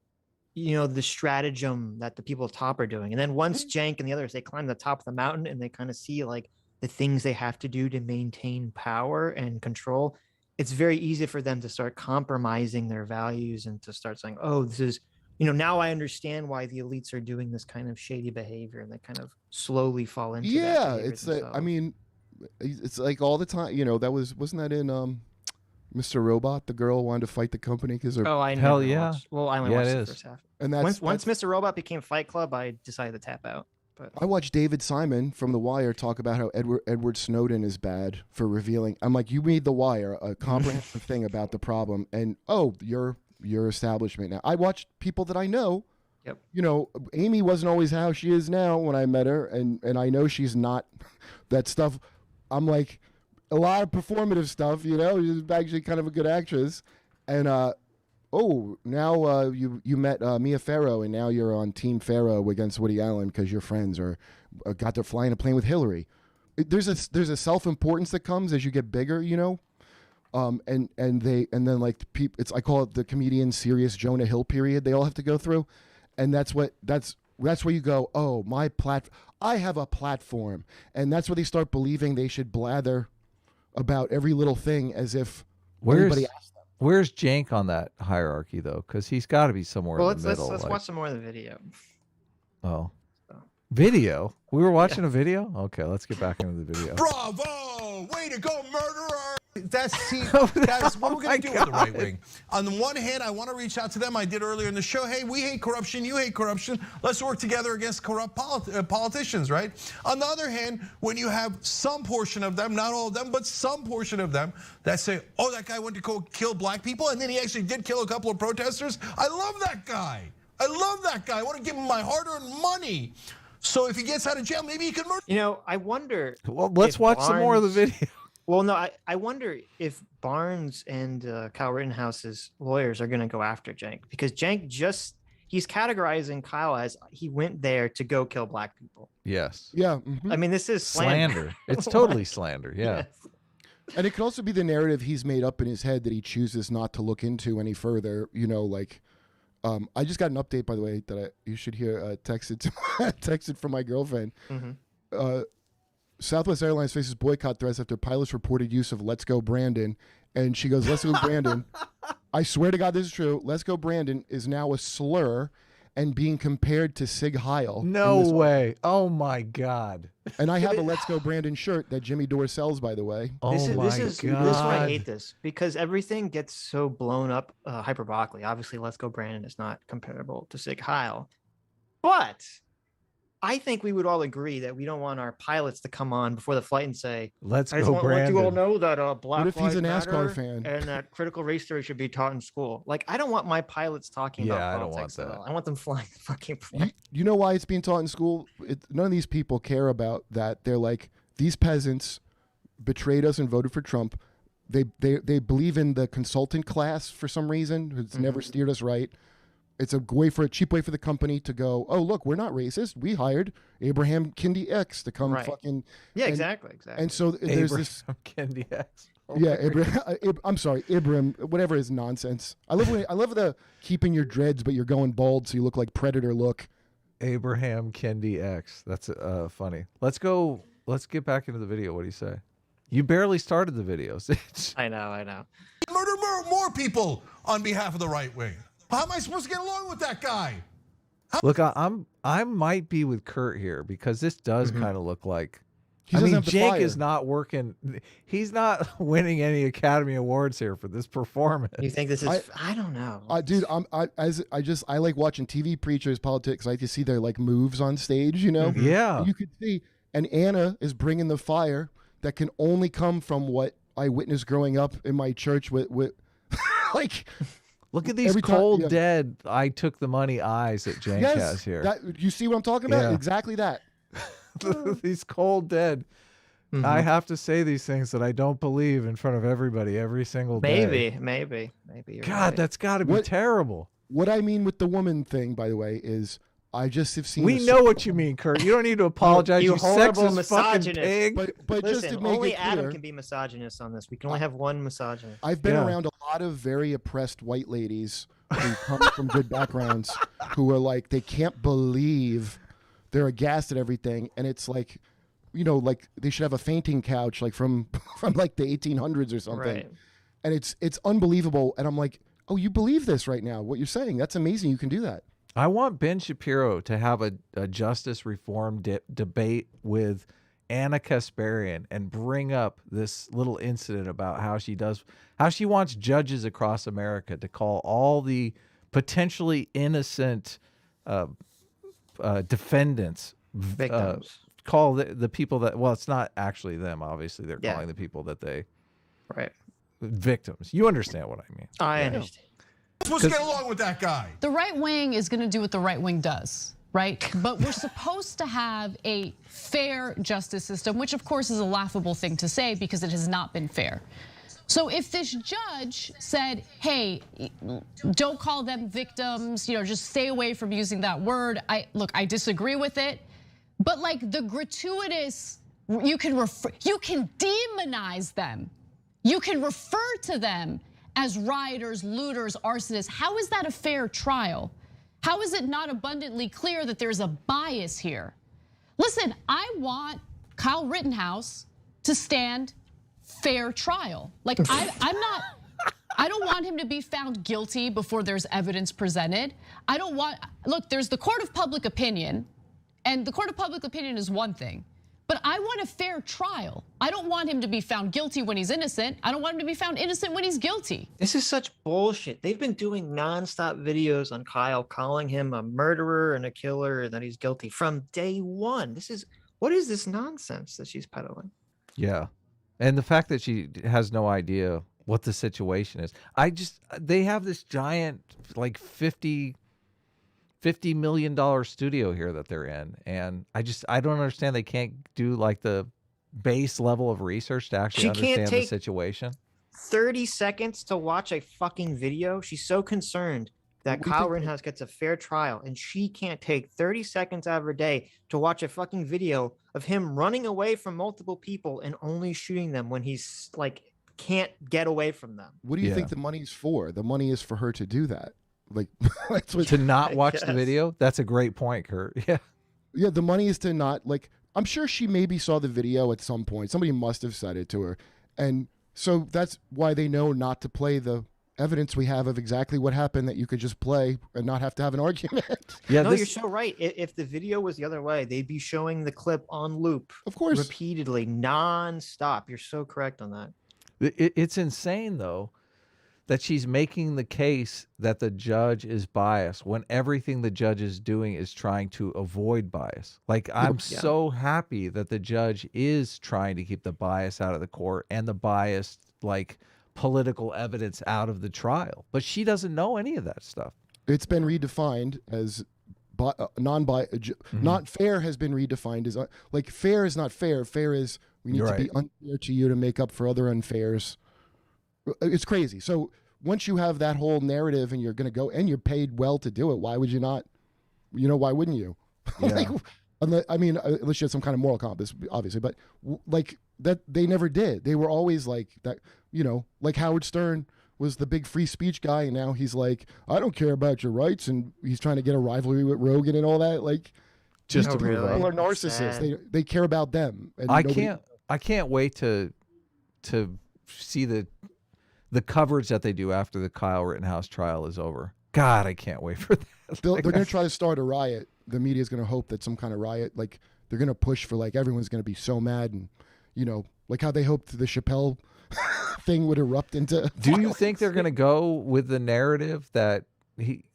the stratagem that the people at the top are doing. And then once Cenk and the others, they climb the top of the mountain and they kind of see like the things they have to do to maintain power and control, it's very easy for them to start compromising their values and to start saying, oh, this is, now I understand why the elites are doing this kind of shady behavior, and they kind of slowly fall into that. It's it's like all the time, wasn't that in Mr. Robot? The girl wanted to fight the company because I hell yeah. Well, I only watched the first half. And once Mr. Robot became Fight Club, I decided to tap out. But I watched David Simon from The Wire talk about how Edward Snowden is bad for revealing. I'm like, you made The Wire a comprehensive thing about the problem, and your establishment now. I watched people that I know. Yep. Amy wasn't always how she is now when I met her, and I know she's not that stuff. I'm like, a lot of performative stuff, she's actually kind of a good actress. And now you met Mia Farrow, and now you're on Team Farrow against Woody Allen because your friends got to fly in a plane with Hillary. There's a self-importance that comes as you get bigger, and then like I call it the comedian serious Jonah Hill period they all have to go through. And that's where you go, oh, I have a platform. And that's where they start believing they should blather about every little thing as if everybody asked them. Where's Cenk on that hierarchy, though? Because he's got to be somewhere in the middle. Let's watch some more of the video. Oh. Video? We were watching a video? Okay, let's get back into the video. Bravo! Way to go, murderer! That's what we're going to do with the right wing. On the one hand, I want to reach out to them. I did earlier in the show. Hey, we hate corruption. You hate corruption. Let's work together against corrupt politicians, right? On the other hand, when you have some portion of them, not all of them, but some portion of them that say, oh, that guy went to go kill black people, and then he actually did kill a couple of protesters. I love that guy. I love that guy. I want to give him my hard-earned money. So if he gets out of jail, maybe he can murder. You know, I wonder. Well, let's watch some more of the video. Well, no, I wonder if Barnes and Kyle Rittenhouse's lawyers are going to go after Cenk, because Cenk he's categorizing Kyle as he went there to go kill black people. Yes. Yeah. I mean, this is slander. It's totally slander. Yeah. Yes. And it could also be the narrative he's made up in his head that he chooses not to look into any further. You know, like, I just got an update, by the way, that you should hear texted from my girlfriend. Mm-hmm. Southwest Airlines faces boycott threats after pilots reported use of "Let's Go Brandon," and she goes, "Let's go Brandon." I swear to God, this is true. "Let's go Brandon" is now a slur and being compared to Sig Heil. No way! Oh my God! And I have a "Let's Go Brandon" shirt that Jimmy Dore sells, by the way. This is God! This is why I hate this, because everything gets so blown up hyperbolically. Obviously, "Let's Go Brandon" is not comparable to Sig Heil, but I think we would all agree that we don't want our pilots to come on before the flight and say, "Let's I just go, Brandon." Want you all know that Black What if he's a Lives NASCAR Matter fan? and that critical race theory should be taught in school. Like, I don't want my pilots talking about politics at all. I want them flying the fucking plane. You know why it's being taught in school? None of these people care about that. They're like, these peasants betrayed us and voted for Trump. They believe in the consultant class for some reason. It's never steered us right. It's a cheap way for the company to go, oh, look, we're not racist. We hired Abraham Kindi X to come fucking. Yeah, exactly. And so there's this. Kindi X. Yeah, I'm sorry, Ibram, whatever his nonsense. I love the keeping your dreads, but you're going bald so you look like Predator look. Abraham Kindi X. That's funny. Let's get back into the video. What do you say? You barely started the video. I know. Murder more people on behalf of the right wing. How am I supposed to get along with that guy? Look, I might be with Kurt here, because this does kind of look like. Jake is not working. He's not winning any Academy Awards here for this performance. You think this is? I don't know, dude. I like watching TV preachers, politics. I like to see their like moves on stage. You know, Yeah. You could see, and Anna is bringing the fire that can only come from what I witnessed growing up in my church with like. Look at these cold, dead, I took the money eyes that Cenk has here. You see what I'm talking about? Yeah. Exactly that. These cold, dead. I have to say these things that I don't believe in front of everybody every single day. Maybe. God, right. That's got to be terrible. What I mean with the woman thing, by the way, is I just have seen. We know what you mean, Kurt. You don't need to apologize. you horrible sexist fucking pig. But listen, just to make only it clear, Adam can be misogynist on this. We can only have one misogynist. I've been around a lot of very oppressed white ladies who come from good backgrounds who are like, they can't believe, they're aghast at everything, and it's like, you know, like they should have a fainting couch like from like the 1800s or something, right. And it's unbelievable. And I'm like, oh, you believe this right now? What you're saying? That's amazing. You can do that. I want Ben Shapiro to have a justice reform debate with Anna Kasparian and bring up this little incident about how she wants judges across America to call all the potentially innocent defendants victims. Call the people that, well, it's not actually them. Obviously, they're calling the people that they victims. You understand what I mean? I understand. Supposed to get along with that guy. The right wing is going to do what the right wing does, right? But we're supposed to have a fair justice system, which of course is a laughable thing to say because it has not been fair. So if this judge said, hey, don't call them victims, just stay away from using that word. I disagree with it. But like the gratuitous, you can demonize them. You can refer to them as rioters, looters, arsonists. How is that a fair trial? How is it not abundantly clear that there's a bias here? Listen, I want Kyle Rittenhouse to stand fair trial. Like I don't want him to be found guilty before there's evidence presented. Look, there's the court of public opinion, and the court of public opinion is one thing. But I want a fair trial. I don't want him to be found guilty when he's innocent. I don't want him to be found innocent when he's guilty. This is such bullshit. They've been doing nonstop videos on Kyle, calling him a murderer and a killer and that he's guilty from day one. What is this nonsense that she's peddling? Yeah. And the fact that she has no idea what the situation is. They have this giant, like 50 $50 million studio here that they're in, and I don't understand they can't do like the base level of research to actually understand the situation. 30 seconds to watch a fucking video. She's so concerned that Kyle Rittenhouse gets a fair trial, and she can't take 30 seconds out of her day to watch a fucking video of him running away from multiple people and only shooting them when he's like can't get away from them. What do you think the money's for? The money is for her to do that. Like to not watch the video? That's a great point, Kurt. Yeah. Yeah, the money is to not, like, I'm sure she maybe saw the video at some point. Somebody must have said it to her. And so that's why they know not to play the evidence we have of exactly what happened, that you could just play and not have to have an argument. Yeah, no, you're so right. If the video was the other way, they'd be showing the clip on loop, of course, repeatedly, non-stop. You're so correct on that. It's insane, though, that she's making the case that the judge is biased when everything the judge is doing is trying to avoid bias. Like, I'm so happy that the judge is trying to keep the bias out of the court and the biased, like, political evidence out of the trial. But she doesn't know any of that stuff. It's been redefined as not fair has been redefined as like fair is not fair. Fair is we need to be unfair to you to make up for other unfairs. It's crazy. So once you have that whole narrative and you're going to go and you're paid well to do it, why would you not? You know, why wouldn't you? Yeah. I mean, unless you had some kind of moral compass, obviously, but like that, they never did. They were always like that, you know, like Howard Stern was the big free speech guy, and now he's like, I don't care about your rights, and he's trying to get a rivalry with Rogan and all that. Like, just to really, people are narcissists. They care about them. And I can't wait to see the coverage that they do after the Kyle Rittenhouse trial is over. God, I can't wait for that. They're going to try to start a riot. The media is going to hope that some kind of riot, like they're going to push for, like, everyone's going to be so mad, and, you know, like how they hoped the Chappelle thing would erupt into. Do you think they're going to go with the narrative that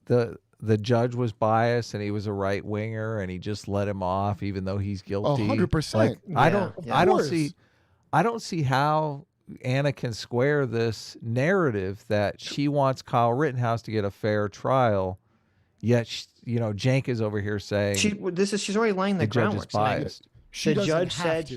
the judge was biased and he was a right winger and he just let him off even though he's guilty? 100%. Like, I don't see how Anna can square this narrative that she wants Kyle Rittenhouse to get a fair trial, yet Jank is over here saying she's already laying the groundwork. Biased. The judge said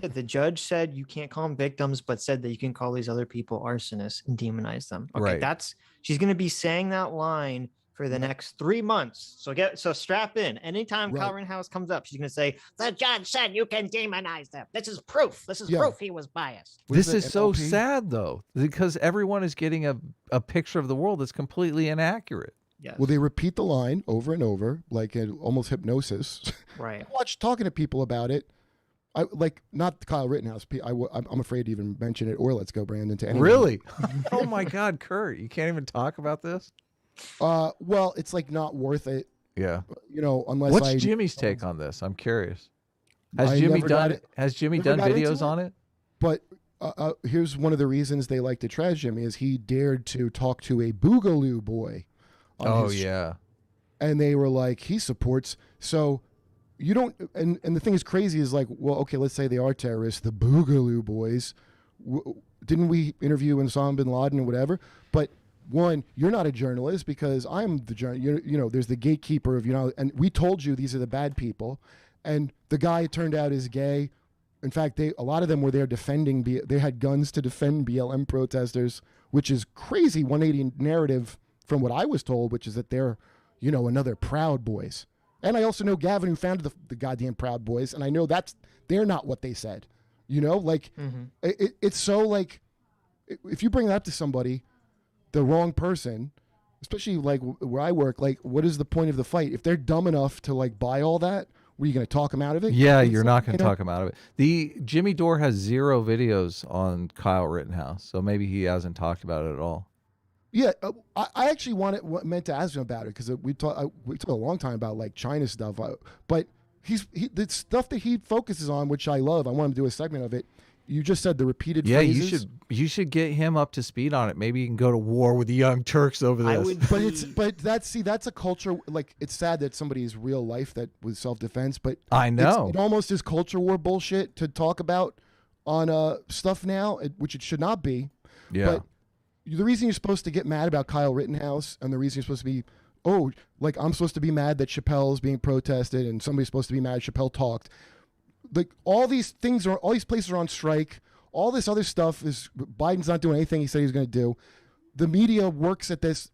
the judge said you can't call them victims, but said that you can call these other people arsonists and demonize them. Okay, right. She's going to be saying that line for the next 3 months. So strap in. Anytime Kyle Rittenhouse comes up, she's going to say, the judge said you can demonize them. This is proof. This is proof he was biased. This is so sad, though, because everyone is getting a picture of the world that's completely inaccurate. Yes. Well, they repeat the line over and over, like almost hypnosis. Right. Talking to people about it. Not Kyle Rittenhouse. I'm afraid to even mention it, or let's go, Brandon, to anyone. Really? Oh my God, Kurt, you can't even talk about this? Well, it's like not worth it. Yeah. You know, unless What's Jimmy's take on this? I'm curious. Has Jimmy done videos on it? But here's one of the reasons they like to trash Jimmy is he dared to talk to a Boogaloo boy. Oh yeah. And they were like, he supports. So you don't. And the thing is crazy is like, well, okay, let's say they are terrorists, the Boogaloo boys. Didn't we interview Osama bin Laden or whatever? But one, you're not a journalist because I'm the journalist. You know, there's the gatekeeper of, and we told you these are the bad people. And the guy, it turned out, is gay. In fact, a lot of them were there defending, they had guns to defend BLM protesters, which is crazy 180 narrative from what I was told, which is that they're, another Proud Boys. And I also know Gavin, who founded the goddamn Proud Boys, and I know they're not what they said. It's so like, if you bring that up to somebody, the wrong person, especially like where I work, like, what is the point of the fight? If they're dumb enough to like buy all that, were you going to talk them out of it? Yeah, you're not going to talk them out of it. The Jimmy Dore has 0 videos on Kyle Rittenhouse, so maybe he hasn't talked about it at all. Yeah, I actually meant to ask him about it because we talked a long time about like China stuff, but the stuff that he focuses on, which I love. I want him to do a segment of it. You just said the repeated phrases. you should get him up to speed on it. Maybe you can go to war with the Young Turks over this. But that's a culture. Like, it's sad that somebody's real life that was self-defense, but I know it almost is culture war bullshit to talk about on stuff now, which it should not be. Yeah. But the reason you're supposed to get mad about Kyle Rittenhouse and the reason you're supposed to be oh, like I'm supposed to be mad that Chappelle's being protested and somebody's supposed to be mad Chappelle talked. Like all these places are on strike. All this other stuff is Biden's not doing anything he said he's going to do. The media works at this.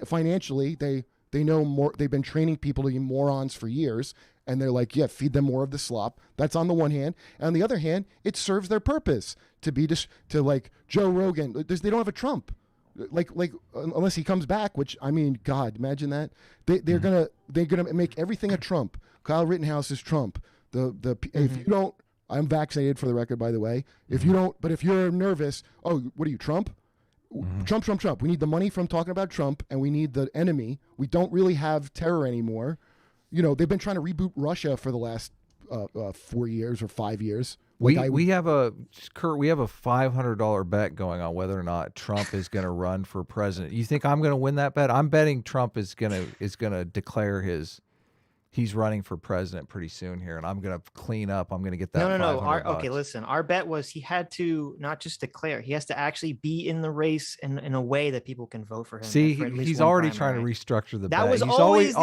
Financially, they know more. They've been training people to be morons for years, and they're like, yeah, feed them more of the slop. That's on the one hand. And on the other hand, it serves their purpose to be to like Joe Rogan. They don't have a Trump. Like unless he comes back, which I mean, God, imagine that. They're gonna make everything a Trump. Kyle Rittenhouse is Trump. If you don't, I'm vaccinated for the record, by the way. If you don't, but if you're nervous, oh, what are you, Trump? Trump. We need the money from talking about Trump, and we need the enemy. We don't really have terror anymore. You know, they've been trying to reboot Russia for the last 4 years or 5 years. We have a $500 bet going on whether or not Trump is going to run for president. You think I'm going to win that bet? I'm betting Trump is going to declare he's running for president pretty soon here, and I'm going to clean up. I'm going to get that. No. Okay, listen. Our bet was he had to not just declare; he has to actually be in the race in a way that people can vote for him. See, he's already trying to restructure the bet. That was he's always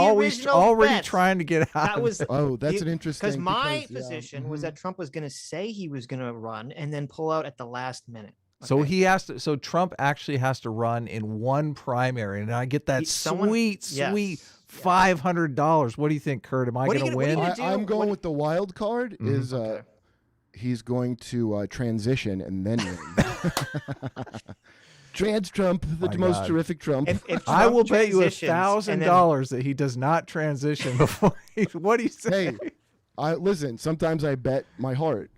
already bet. trying to get out. That was that's an interesting. Because my position was that Trump was going to say he was going to run and then pull out at the last minute. Okay? So he has to. So Trump actually has to run in one primary, and I get that sweet $500. What do you think, Kurt? Am I going to win? I'm going with the wild card. Is he's going to transition and then win. Trans Trump, the most terrific Trump. If I will bet you $1,000 that he does not transition before. What do you say? Hey, listen. Sometimes I bet my heart.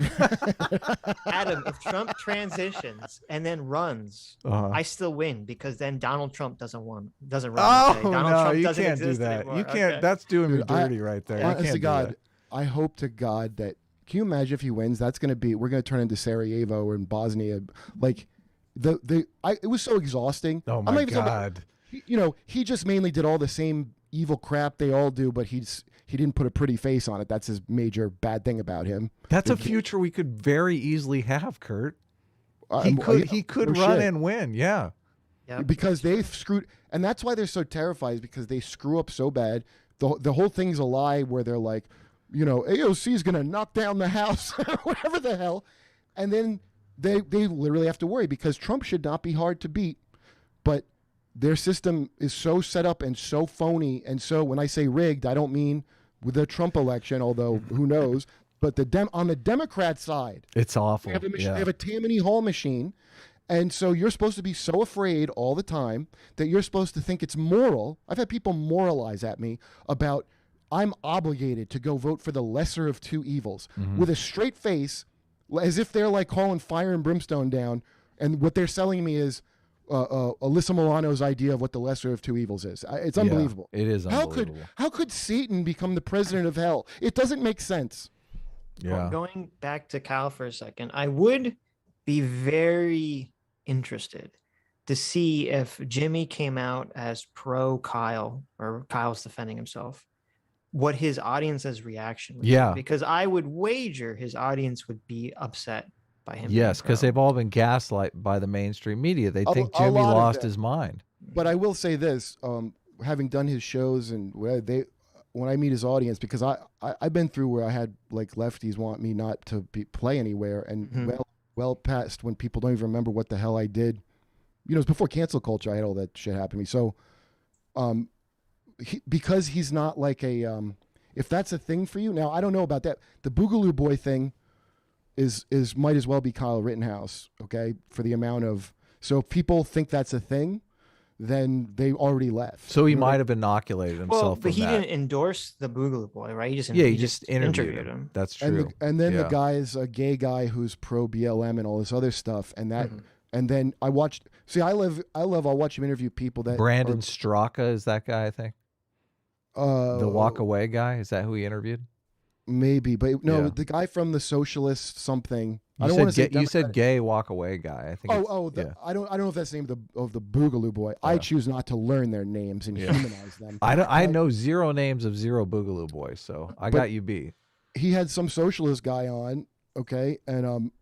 Adam, if Trump transitions and then runs, I still win because then Donald Trump doesn't run. Oh Trump you can't do that. Anymore. You can't. Okay. That's doing me dirty right there. Honest to God, I hope to God that. Can you imagine if he wins? That's going to be. We're going to turn into Sarajevo or in Bosnia. Like it was so exhausting. Oh my God. He just mainly did all the same evil crap they all do, but he didn't put a pretty face on it. That's his major bad thing about him. That's a future we could very easily have, Kurt. He could run and win, yeah. Because they've screwed, and that's why they're so terrified, because they screw up so bad. The whole thing's a lie where they're like, AOC is going to knock down the House, whatever the hell. And then they literally have to worry because Trump should not be hard to beat. But their system is so set up and so phony. And so when I say rigged, I don't mean with the Trump election, although who knows. But on the Democrat side, it's awful. They have a Tammany Hall machine. And so you're supposed to be so afraid all the time that you're supposed to think it's moral. I've had people moralize at me about I'm obligated to go vote for the lesser of two evils with a straight face, as if they're like calling fire and brimstone down. And what they're selling me is Alyssa Milano's idea of what the lesser of two evils is. It's unbelievable. It is unbelievable. How could Satan become the president of hell? It doesn't make sense. Yeah. Well, going back to Kyle for a second, I would be very interested to see if Jimmy came out as pro Kyle or Kyle's defending himself, what his audience's reaction would be. Because I would wager his audience would be upset by him. Yes, because they've all been gaslight by the mainstream media. They think Jimmy lost his mind. But I will say this, having done his shows and when I meet his audience, because I've been through where I had like lefties want me not to play anywhere, and well past when people don't even remember what the hell I did. It was before cancel culture. I had all that shit happen to me. So, because he's not like if that's a thing for you now, I don't know about that. The Boogaloo Boy thing is might as well be Kyle Rittenhouse. Okay, for the amount of so if people think that's a thing, then they already left. So he might have inoculated himself. Well, but he didn't endorse the Boogaloo Boy, right? He just interviewed him. That's true. And then the guy is a gay guy who's pro BLM and all this other stuff, and that. And then I watched. See, I'll watch him interview people that. Brandon Straka is that guy, I think. The walk away guy, is that who he interviewed? Maybe, but no, the guy from the Socialist something. You said gay walk away guy. I think. I don't know if that's the name of the Boogaloo Boy. Yeah. I choose not to learn their names and humanize them. I know zero names of zero Boogaloo Boys, so I got you beat. He had some socialist guy on, okay, and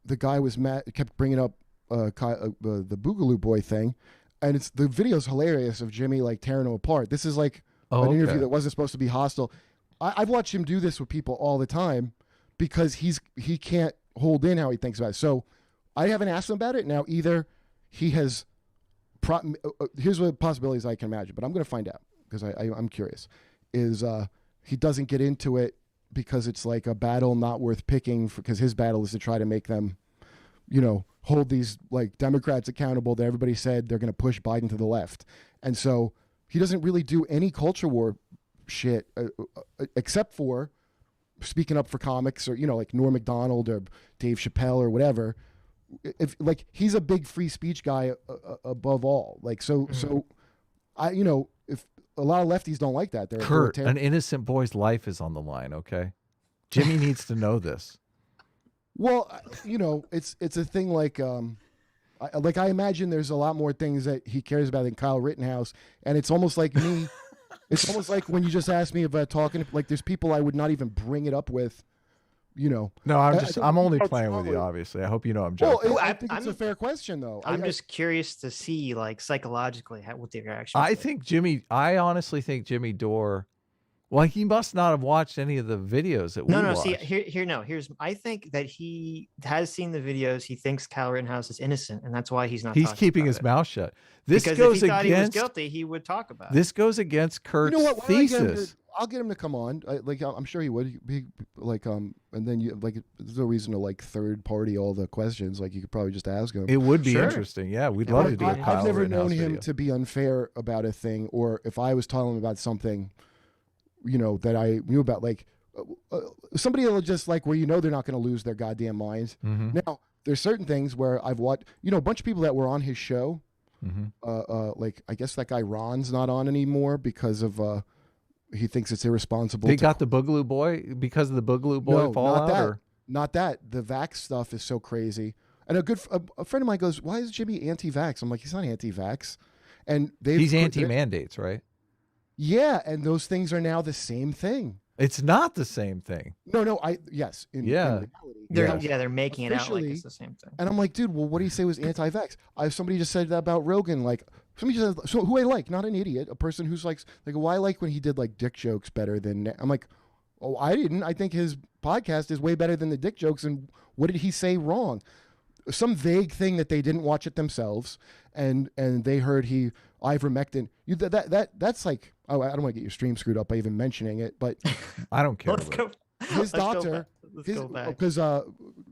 the guy was mad. Kept bringing up the Boogaloo Boy thing, and it's the video's hilarious of Jimmy like tearing him apart. This is like an interview that wasn't supposed to be hostile. I've watched him do this with people all the time because he can't hold in how he thinks about it. So I haven't asked him about it. Now either he has here's what possibilities I can imagine, but I'm going to find out because I'm curious. Is he doesn't get into it because it's like a battle not worth picking because his battle is to try to make them, hold these like Democrats accountable that everybody said they're going to push Biden to the left. And so he doesn't really do any culture war shit except for speaking up for comics or, like Norm Macdonald or Dave Chappelle or whatever. If like he's a big free speech guy above all. Like, so I, if a lot of lefties don't like that, they're Kurt, an innocent boy's life is on the line. Okay. Jimmy needs to know this. Well, it's a thing like I imagine there's a lot more things that he cares about than Kyle Rittenhouse, and it's almost like me. It's almost like when you just asked me about talking. Like there's people I would not even bring it up with. No, I'm only playing with you. Obviously, I hope you know I'm joking. Well, I think it's a fair question, though. I'm just curious to see, like psychologically, what the reaction. I honestly think Jimmy Dore. Well, he must not have watched any of the videos that we watched. See, here's. I think that he has seen the videos. He thinks Kyle Rittenhouse is innocent, and that's why he's not. He's keeping his mouth shut. This because goes if he thought he was against guilty, he would talk about it. This goes against Kurt's thesis. I'll get him to come on. I'm sure he would. Be like, and then there's no reason to like third party all the questions. Like you could probably just ask him. It would be interesting. Yeah, we'd love to do a Kyle I've never Rittenhouse known him video. to be unfair about a thing, or if I was telling him about something, that I knew about, like somebody will just like where they're not going to lose their goddamn minds. Mm-hmm. Now, there's certain things where I've watched, a bunch of people that were on his show. Mm-hmm. Like I guess that guy Ron's not on anymore because of he thinks it's irresponsible. They got the Boogaloo Boy because of the Boogaloo Boy fallout. Not that. The vax stuff is so crazy. And a friend of mine goes, "Why is Jimmy anti-vax?" I'm like, "He's not anti-vax." And he's anti-mandates, right? Yeah, and those things are now the same thing. It's not the same thing. No, yes. In reality, they're making it out like it's the same thing. And I'm like, dude, well, what do you say was anti-vax? Somebody just said that about Rogan. Like, somebody just said, so who I like, not an idiot, a person who's like, well, I like when he did like dick jokes better than. I'm like, oh, I didn't. I think his podcast is way better than the dick jokes. And what did he say wrong? Some vague thing that they didn't watch it themselves, and they heard ivermectin. That's like, oh, I don't want to get your stream screwed up by even mentioning it, but I don't care. His doctor, because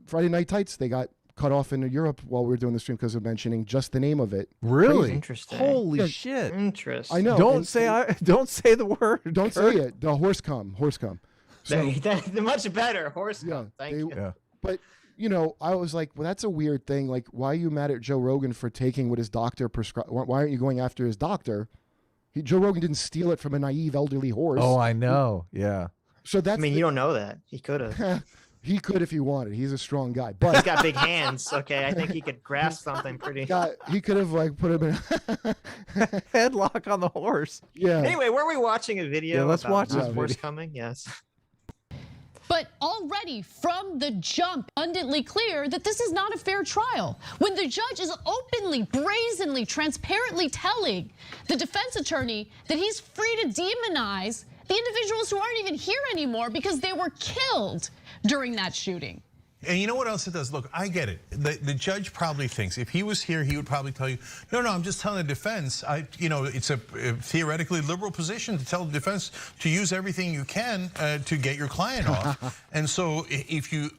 Friday Night Tights, they got cut off in Europe while we were doing the stream because of mentioning just the name of it. Really? Crazy. Interesting. Holy shit! Interesting. I know. Don't say the word. Don't say it. The horse cum. So, much better. Horse cum. Thank you. Yeah. But I was like, well, that's a weird thing. Like, why are you mad at Joe Rogan for taking what his doctor prescribed? Why aren't you going after his doctor? Joe Rogan didn't steal it from a naive elderly horse. Oh, I know. Yeah. So that's. you don't know that. He could have. He could if he wanted. He's a strong guy, but he's got big hands. Okay, I think he could grasp something pretty. He could have like put him in headlock on the horse. Yeah. Anyway, were we watching a video? Yeah, let's watch this horse video. coming. Yes. But already from the jump, abundantly clear that this is not a fair trial. When the judge is openly, brazenly, transparently telling the defense attorney that he's free to demonize the individuals who aren't even here anymore because they were killed during that shooting. And you know what else it does? Look, I get it. The judge probably thinks if he was here, he would probably tell you, no, I'm just telling the defense. It's a theoretically liberal position to tell the defense to use everything you can to get your client off. And so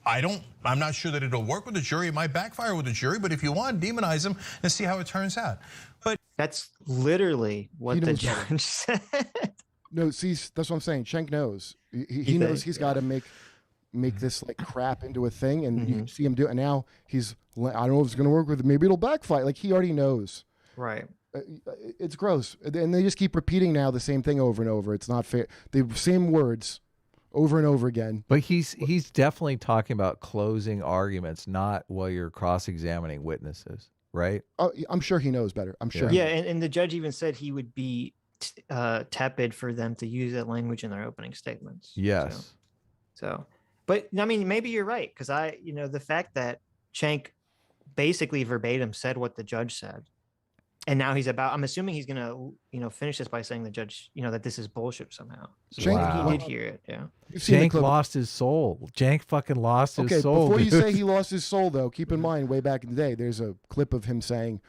I'm not sure that it'll work with the jury. It might backfire with the jury, but if you want, demonize them and see how it turns out. But that's literally what the judge said. No, see, that's what I'm saying. Schenk knows. He knows he's got to make this like crap into a thing, and you see him do it. And now I don't know if it's going to work with it. Maybe it'll backfire. Like he already knows. Right. It's gross, and they just keep repeating now the same thing over and over. It's not fair. The same words over and over again. But he's definitely talking about closing arguments, not while you're cross-examining witnesses, right? Oh, I'm sure he knows better. I'm sure. Yeah, and the judge even said he would be tepid for them to use that language in their opening statements. Yes. So, but I mean, maybe you're right, because the fact that Schenk basically verbatim said what the judge said, And now he's about, I'm assuming he's going to, finish this by saying the judge, that this is bullshit somehow. So wow. He did hear it. Yeah. Jank lost his soul. Jank fucking lost his soul. Before you say he lost his soul, though, keep in mind, way back in the day, there's a clip of him saying,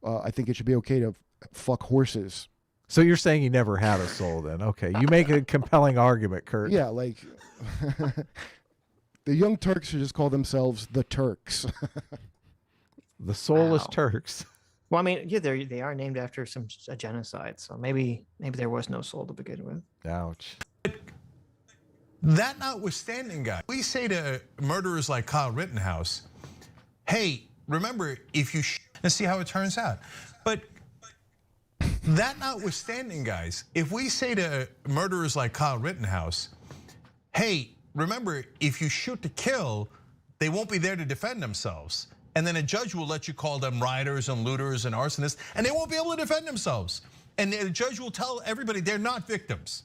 I think it should be okay to fuck horses. So you're saying he never had a soul then? Okay. You make a compelling argument, Kurt. Yeah, like the Young Turks should just call themselves the Turks. The soulless Turks. Well, I mean, yeah, they are named after a genocide, so maybe there was no soul to begin with. Ouch. That notwithstanding, guys, we say to murderers like Kyle Rittenhouse, hey, remember, if you let's see how it turns out. But that notwithstanding, guys, if we say to murderers like Kyle Rittenhouse, hey, remember, if you shoot to kill, they won't be there to defend themselves. And then a judge will let you call them rioters and looters and arsonists, and they won't be able to defend themselves. And the judge will tell everybody they're not victims.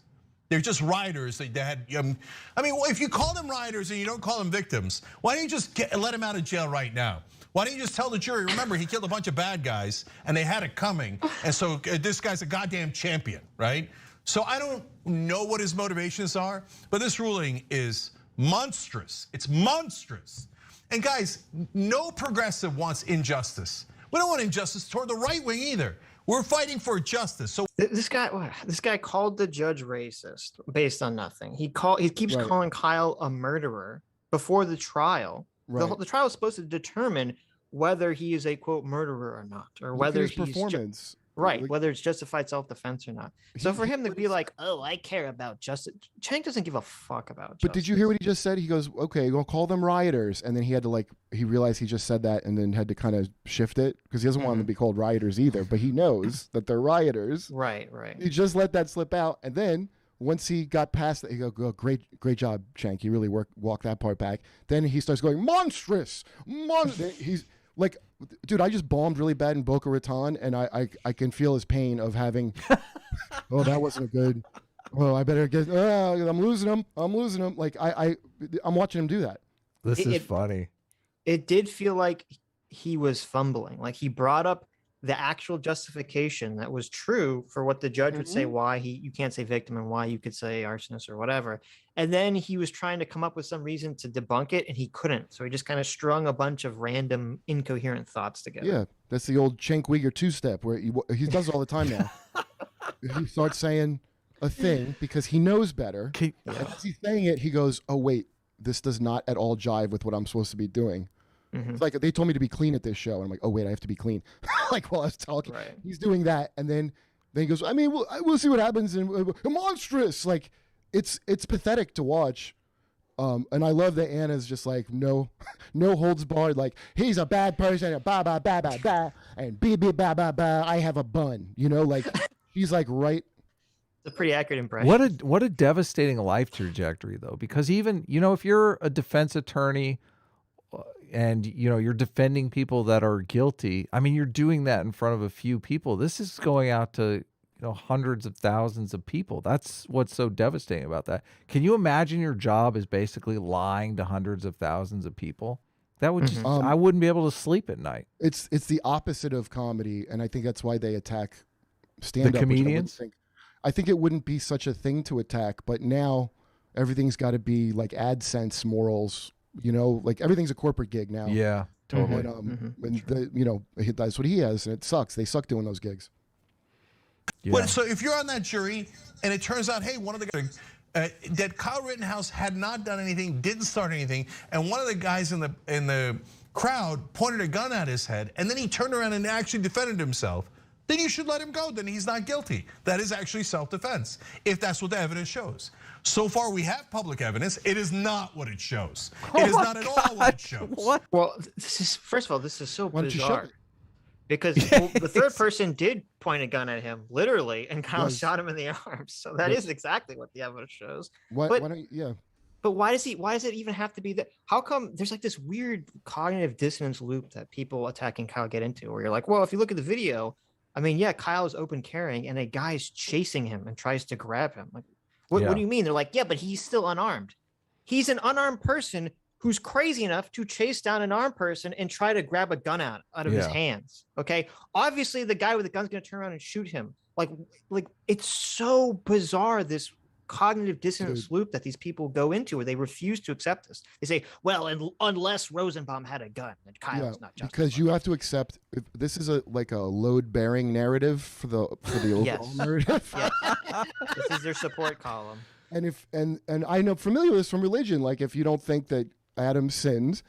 They're just rioters. They had, I mean, if you call them rioters and you don't call them victims, why don't you just let them out of jail right now? Why don't you just tell the jury, remember, he killed a bunch of bad guys and they had it coming. And so this guy's a goddamn champion, right? So I don't know what his motivations are, but this ruling is monstrous. It's monstrous. And guys, no progressive wants injustice. We don't want injustice toward the right wing either. We're fighting for justice. So this guy called the judge racist based on nothing. He keeps calling Kyle a murderer before the trial. Right. The trial is supposed to determine whether he is a quote murderer or not, or whether he's performance. Whether it's justified self-defense or not. So for him to be like, oh, I care about justice. Jank doesn't give a fuck about justice. But did you hear what he just said? He goes, okay, we'll call them rioters. And then he had to he realized he just said that and then had to kind of shift it because he doesn't want them to be called rioters either. But he knows that they're rioters. Right. He just let that slip out. And then once he got past that, he goes, oh, great job, Jank. You really walked that part back. Then he starts going, monstrous. He's like, dude, I just bombed really bad in Boca Raton, and I can feel his pain of having, oh, that wasn't good. Oh, I better get, I'm losing him. Like, I'm watching him do that. This is funny. It did feel like he was fumbling. Like, he brought up the actual justification that was true for what the judge would say, why you can't say victim and why you could say arsonist or whatever. And then he was trying to come up with some reason to debunk it and he couldn't. So he just kind of strung a bunch of random incoherent thoughts together. Yeah, that's the old Cenk Uygur two-step where he does it all the time now. He starts saying a thing because he knows better. And as he's saying it, he goes, oh, wait, this does not at all jive with what I'm supposed to be doing. It's like they told me to be clean at this show, and I'm like, oh wait, I have to be clean. Like while I was talking, he's doing that, and then he goes, I mean, we'll see what happens. And monstrous, like it's pathetic to watch. And I love that Anna's just like no holds barred. Like he's a bad person, and ba ba ba ba ba, and ba ba ba ba ba. I have a bun, like he's like right. It's a pretty accurate impression. What a devastating life trajectory though, because even if you're a defense attorney. And you're defending people that are guilty. I mean, you're doing that in front of a few people. This is going out to hundreds of thousands of people. That's what's so devastating about that. Can you imagine your job is basically lying to hundreds of thousands of people? That would just I wouldn't be able to sleep at night. It's the opposite of comedy, and I think that's why they attack stand-up. The comedians. I think it wouldn't be such a thing to attack, but now everything's got to be like AdSense morals. Like everything's a corporate gig now. Yeah, totally. And that's what he has, and it sucks. They suck doing those gigs. Yeah. But so if you're on that jury, and it turns out, hey, one of the guys that Kyle Rittenhouse had not done anything, didn't start anything, and one of the guys in the crowd pointed a gun at his head, and then he turned around and actually defended himself. Then you should let him go. Then he's not guilty. That is actually self-defense, if that's what the evidence shows. So far, we have public evidence. It is not what it shows. It is not at all what it shows. What? Well, first of all, this is so bizarre. Because the third person did point a gun at him, literally, and Kyle shot him in the arms. So that is exactly what the evidence shows. But why does it even have to be that? How come there's like this weird cognitive dissonance loop that people attacking Kyle get into, where you're like, well, if you look at the video, I mean, yeah, Kyle's open carrying, and a guy's chasing him and tries to grab him. Like, what do you mean? They're like, yeah, but he's still unarmed. He's an unarmed person who's crazy enough to chase down an armed person and try to grab a gun out of his hands. Okay. Obviously the guy with the gun's going to turn around and shoot him. Like it's so bizarre, this cognitive dissonance loop that these people go into where they refuse to accept this. They say, well, unless Rosenbaum had a gun, then Kyle's not justified. Because you have to accept this is a load-bearing narrative for the overall narrative. Yes. This is their support column. And I know familiar with this from religion. Like if you don't think that Adam sinned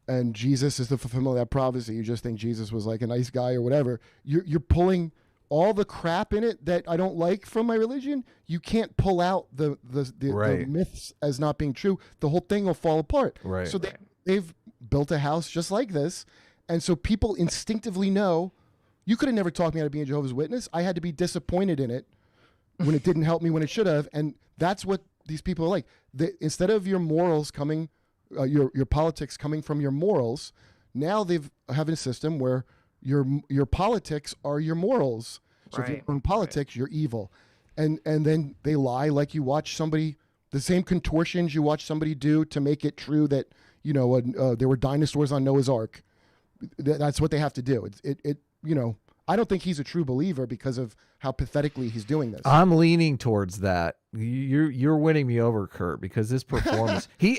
and Jesus is the fulfillment of that prophecy, you just think Jesus was like a nice guy or whatever, you're pulling all the crap in it that I don't like from my religion. You can't pull out the myths as not being true. The whole thing will fall apart. Right. So they've built a house just like this. And so people instinctively know, you could have never talked me out of being a Jehovah's Witness. I had to be disappointed in it when it didn't help me when it should have. And that's what these people are like. Instead of your morals coming, your politics coming from your morals, now they've having a system where your politics are your morals. So if you're in politics, you're evil. And then they lie, like you watch somebody, the same contortions you watch somebody do to make it true that, there were dinosaurs on Noah's Ark. That's what they have to do. I don't think he's a true believer because of how pathetically he's doing this. I'm leaning towards that. You're winning me over, Kurt, because this performance. He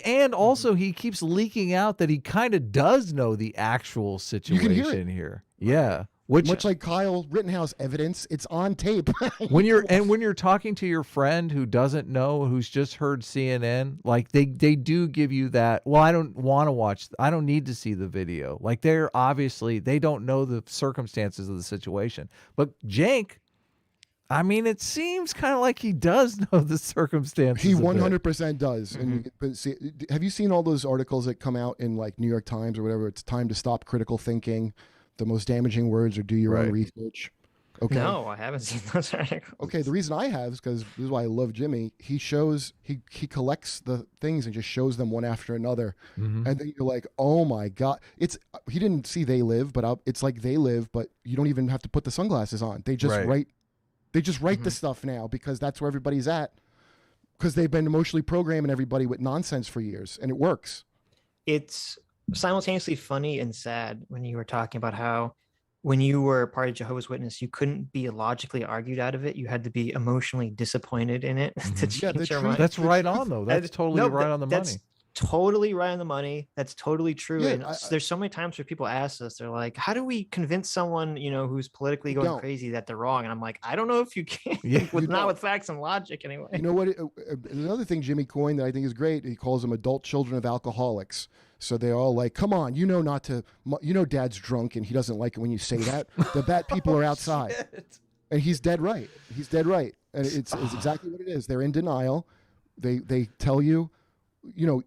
keeps leaking out that he kind of does know the actual situation here. Yeah. Much like Kyle Rittenhouse evidence, it's on tape. when you're talking to your friend who doesn't know, who's just heard CNN, like they do give you that. Well, I don't want to watch. I don't need to see the video. Like they don't know the circumstances of the situation. But Jank, I mean, it seems kind of like he does know the circumstances. He 100% does. Mm-hmm. And have you seen all those articles that come out in like New York Times or whatever? It's time to stop critical thinking. The most damaging words, or do your own research. Okay. No, I haven't seen those articles. Okay, the reason I have is because this is why I love Jimmy. He collects the things and just shows them one after another, and then you're like, oh my god! He didn't see They Live, but it's like They Live, but you don't even have to put the sunglasses on. They just write. They just write the stuff now because that's where everybody's at. Because they've been emotionally programming everybody with nonsense for years, and it works. It's simultaneously funny and sad when you were talking about how when you were part of Jehovah's Witness, you couldn't be logically argued out of it. You had to be emotionally disappointed in it to change your mind. That's right on, though. That's totally right on the money. Totally right on the money. That's totally true. Yeah, and there's so many times where people ask us, they're like, how do we convince someone, who's politically going crazy that they're wrong? And I'm like, I don't know if you can, not with facts and logic anyway. You know what? Another thing Jimmy coined that I think is great, he calls them adult children of alcoholics. So they're all like, come on, not to, dad's drunk and he doesn't like it when you say that. The bad people are outside. And he's dead right. He's dead right. And it's exactly what it is. They're in denial. They tell you, we're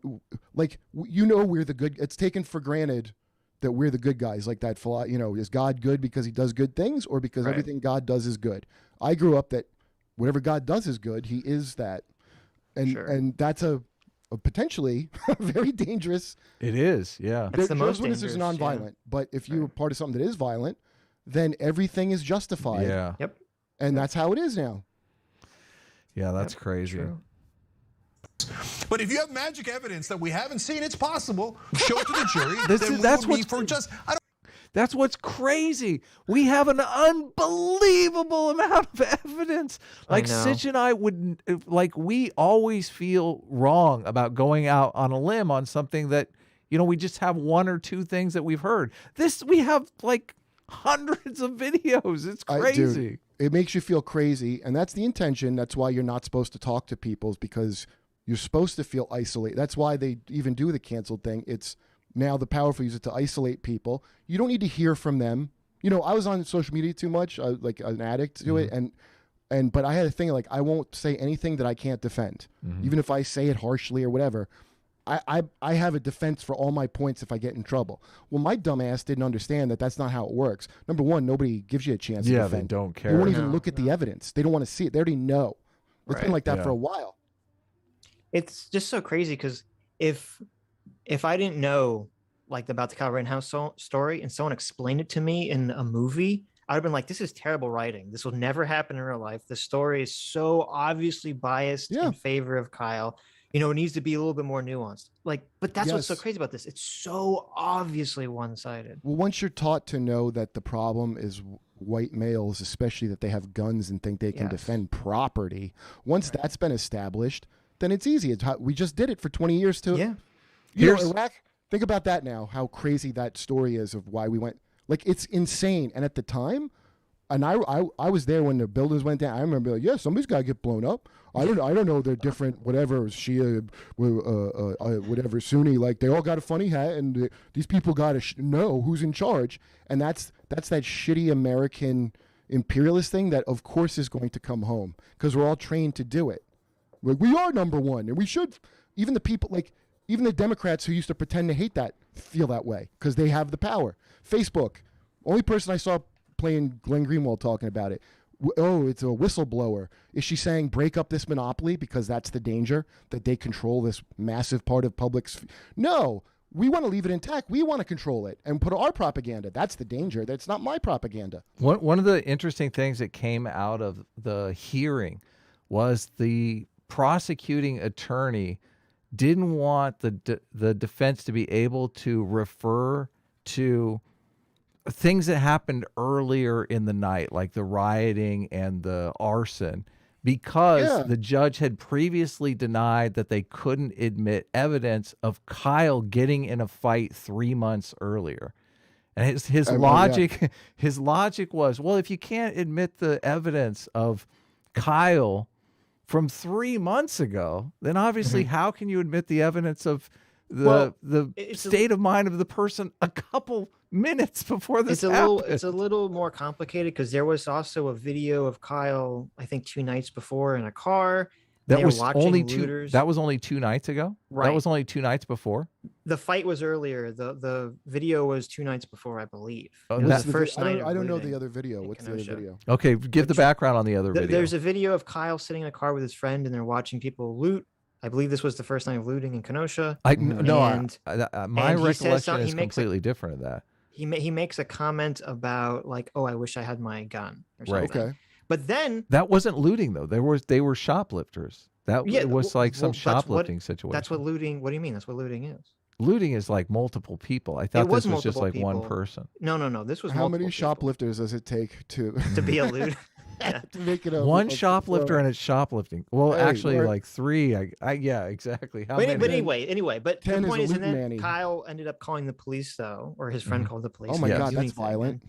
the good. It's taken for granted that we're the good guys, like that. Is God good because he does good things, or because everything God does is good? I grew up that whatever God does is good. He is that, and that's a potentially very dangerous. It is, yeah. It's the most dangerous. Is nonviolent, but if you're part of something that is violent, then everything is justified. Yeah. Yep. And that's how it is now. Yeah, that's crazy. True. But if you have magic evidence that we haven't seen, it's possible. Show it to the jury. That's what's crazy. We have an unbelievable amount of evidence. Like Sitch and I we always feel wrong about going out on a limb on something that, we just have one or two things that we've heard. We have like hundreds of videos. It's crazy. Dude, it makes you feel crazy. And that's the intention. That's why you're not supposed to talk to people, because you're supposed to feel isolated. That's why they even do the canceled thing. It's now the powerful use it to isolate people. You don't need to hear from them. I was on social media too much, like an addict to it, but I had a thing like I won't say anything that I can't defend, even if I say it harshly or whatever. I have a defense for all my points if I get in trouble. Well, my dumb ass didn't understand that that's not how it works. Number one, nobody gives you a chance to defend. Yeah, they don't care. They won't even look at the evidence. They don't want to see it. They already know. It's been like that for a while. It's just so crazy because if I didn't know about the Kyle Rittenhouse story and someone explained it to me in a movie, I'd have been like, this is terrible writing. This will never happen in real life. The story is so obviously biased in favor of Kyle. you know, it needs to be a little bit more nuanced. Like, but that's what's so crazy about this. It's so obviously one-sided. Well, once you're taught to know that the problem is white males, especially that they have guns and think they can defend property, once that's been established, then it's easy. We just did it for 20 years too. Yeah. You know, Iraq, think about that now, how crazy that story is of why we went. Like, it's insane. And at the time, and I was there when the buildings went down. I remember, like, yeah, somebody's got to get blown up. I don't know. They're different, whatever, Shia, whatever, Sunni. Like, they all got a funny hat, and these people got to know who's in charge. And that's that shitty American imperialist thing that, of course, is going to come home because we're all trained to do it. Like, we are number one, and we should. Even the people, like, even the Democrats who used to pretend to hate that feel that way because they have the power. Facebook, only person I saw playing Glenn Greenwald talking about it. Oh, it's a whistleblower. Is she saying break up this monopoly because that's the danger, that they control this massive part of public? No, we want to leave it intact. We want to control it and put our propaganda. That's the danger. That's not my propaganda. One of the interesting things that came out of the hearing was the prosecuting attorney didn't want the defense to be able to refer to things that happened earlier in the night, like the rioting and the arson, because the judge had previously denied that they couldn't admit evidence of Kyle getting in a fight 3 months earlier. And his logic his logic was, well, if you can't admit the evidence of Kyle from 3 months ago, then obviously how can you admit the evidence of the state of mind of the person a couple minutes before this happened? It's a little more complicated because there was also a video of Kyle, I think 2 nights before in a car. That was only two nights ago. Right. That was only 2 nights before. The fight was earlier. The video was 2 nights before, I believe. Oh, it was the first night. I don't know the other video. What's the other video? Okay, give the background on the other video. There's a video of Kyle sitting in a car with his friend, and they're watching people loot. I believe this was the first night of looting in Kenosha. My recollection is completely different of that. He makes a comment about like, "Oh, I wish I had my gun." Or something. Right. Okay. But then that wasn't looting though. They were shoplifters. It was like some shoplifting situation. That's what looting. What do you mean? That's what looting is. Looting is like multiple people. I thought this was just like one person. No. This was how many shoplifters does it take to be a loot? to make it one shoplifter and it's shoplifting. Well, actually, like 3. Yeah, exactly. But anyway. But the point is, Manny. Kyle ended up calling the police though, or his friend called the police. Oh my God, that's violent.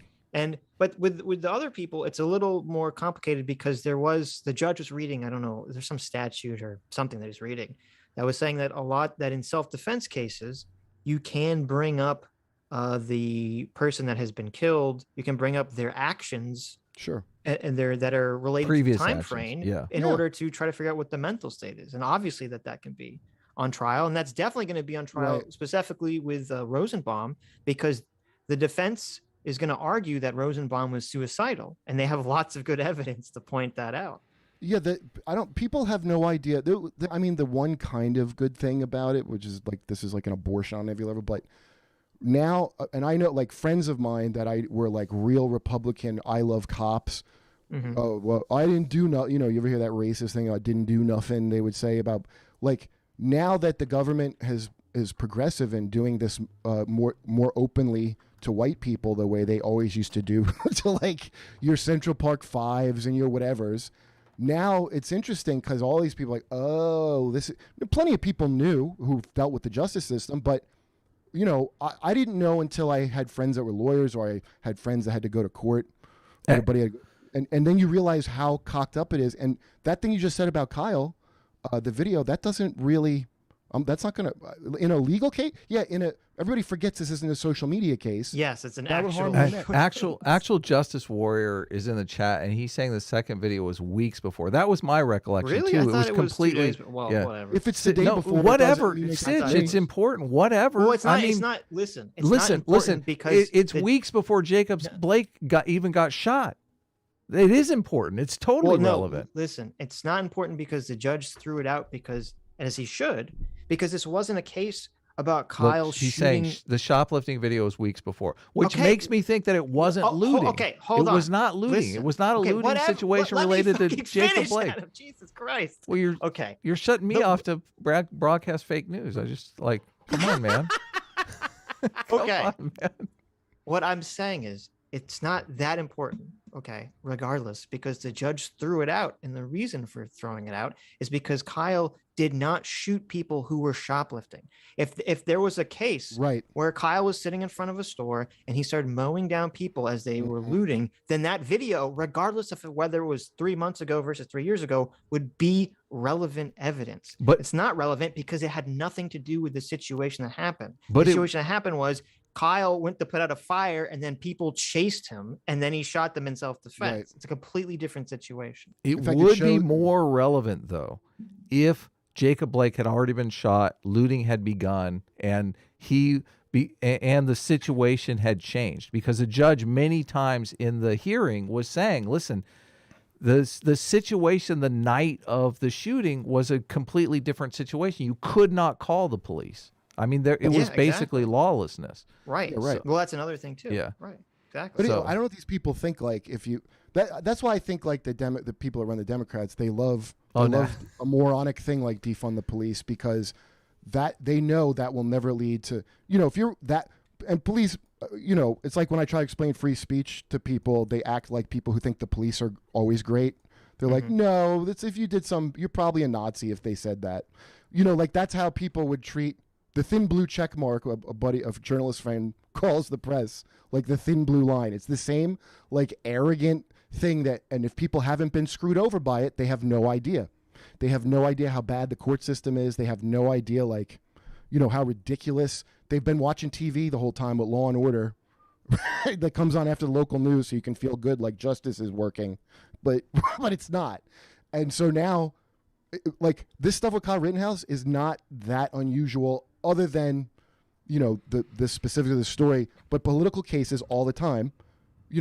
But with the other people, it's a little more complicated because the judge was reading, I don't know, there's some statute or something that he's reading that was saying that that in self-defense cases, you can bring up the person that has been killed. You can bring up their actions. Sure. And that are related previous to time actions. frame in order to try to figure out what the mental state is. And obviously that can be on trial. And that's definitely going to be on trial specifically with Rosenbaum, because the defense is going to argue that Rosenbaum was suicidal, and they have lots of good evidence to point that out. Yeah, people have no idea. I mean, the one kind of good thing about it, which is like, this is like an abortion on every level, but now, and I know like friends of mine that were like real Republican, I love cops. Oh, well, I didn't do nothing. You know, you ever hear that racist thing? I didn't do nothing. They would say about like, now that the government is progressive and doing this more openly to white people the way they always used to do to like your Central Park Fives and your whatevers. Now it's interesting because all these people are like, oh, plenty of people knew who dealt with the justice system, but you know, I didn't know until I had friends that were lawyers or I had friends that had to go to court. Everybody and then you realize how cocked up it is. And that thing you just said about Kyle, the video, that doesn't really, that's not going to, in a legal case, everybody forgets this isn't a social media case. Yes, it's an actual Justice Warrior is in the chat, and he's saying the second video was weeks before. That was my recollection really? too. I thought it was completely 2 days, whatever. If it's the day before, whatever, Sitch, it's important. Whatever. Well, it's not. It's not. Listen. Listen. Because it's weeks before Jacobs Blake got shot. It is important. It's totally relevant. Listen, it's not important because the judge threw it out because, and as he should, because this wasn't a case about Kyle She's shooting. saying the shoplifting video was weeks before, which makes me think that it wasn't looting. Hold on. It was not looting. Listen. It was not a looting situation related to Jacob Blake. Adam. Jesus Christ. Well, you're shutting me off to broadcast fake news. I just like, come on, man. Okay. On, man. What I'm saying is it's not that important, okay, regardless, because the judge threw it out. And the reason for throwing it out is because Kyle did not shoot people who were shoplifting. If there was a case where Kyle was sitting in front of a store and he started mowing down people as they were looting, then that video, regardless of whether it was 3 months ago versus 3 years ago, would be relevant evidence. But it's not relevant because it had nothing to do with the situation that happened. The situation that happened was Kyle went to put out a fire and then people chased him and then he shot them in self-defense. Right. It's a completely different situation. It would be more relevant, though, if Jacob Blake had already been shot, looting had begun, and the situation had changed, because the judge many times in the hearing was saying, listen, the situation the night of the shooting was a completely different situation. You could not call the police. I mean, it was basically lawlessness. Right. Yeah, right. Well, that's another thing too. Yeah. Right. Exactly. But I don't know if these people think like that's why I think like the people that run the Democrats, they love a moronic thing like defund the police, because that they know that will never lead to, if you're that, and police, it's like when I try to explain free speech to people, they act like people who think the police are always great. They're like, no, that's if you did you're probably a Nazi if they said that. Like that's how people would treat the thin blue check mark, a journalist friend calls the press, like the thin blue line. It's the same like arrogant thing and if people haven't been screwed over by it, they have no idea. They have no idea how bad the court system is. They have no idea how ridiculous. They've been watching TV the whole time with Law and Order that comes on after the local news so you can feel good like justice is working, but it's not. And so now, like, this stuff with Kyle Rittenhouse is not that unusual, other than, the specifics of the story, but political cases all the time.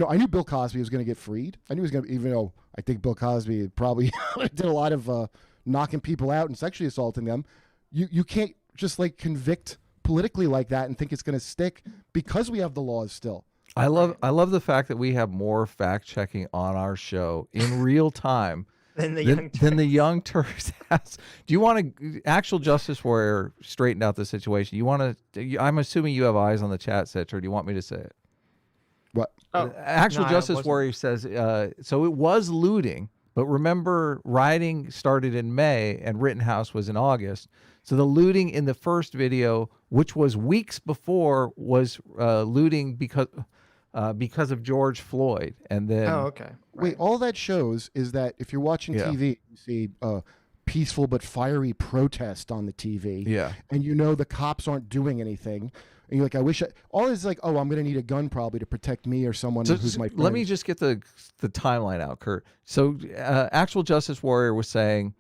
I knew Bill Cosby was going to get freed. I knew he was going to, even though I think Bill Cosby probably did a lot of knocking people out and sexually assaulting them. You can't just like convict politically like that and think it's going to stick, because we have the laws still. I love the fact that we have more fact checking on our show in real time than the Young Turks has. Do you want to, Actual Justice Warrior straighten out the situation? You want to? I'm assuming you have eyes on the chat, Sitch, or do you want me to say it? What? Justice Warrior says, so it was looting, but remember, rioting started in May and Rittenhouse was in August. So the looting in the first video, which was weeks before, was looting because of George Floyd. And then, okay. Wait, all that shows is that if you're watching TV, you see peaceful but fiery protest on the TV. Yeah. And the cops aren't doing anything. And you're like, I wish all is like, oh, I'm going to need a gun probably to protect me or someone who's my friend. Let me just get the timeline out, Kurt. So Actual Justice Warrior was saying,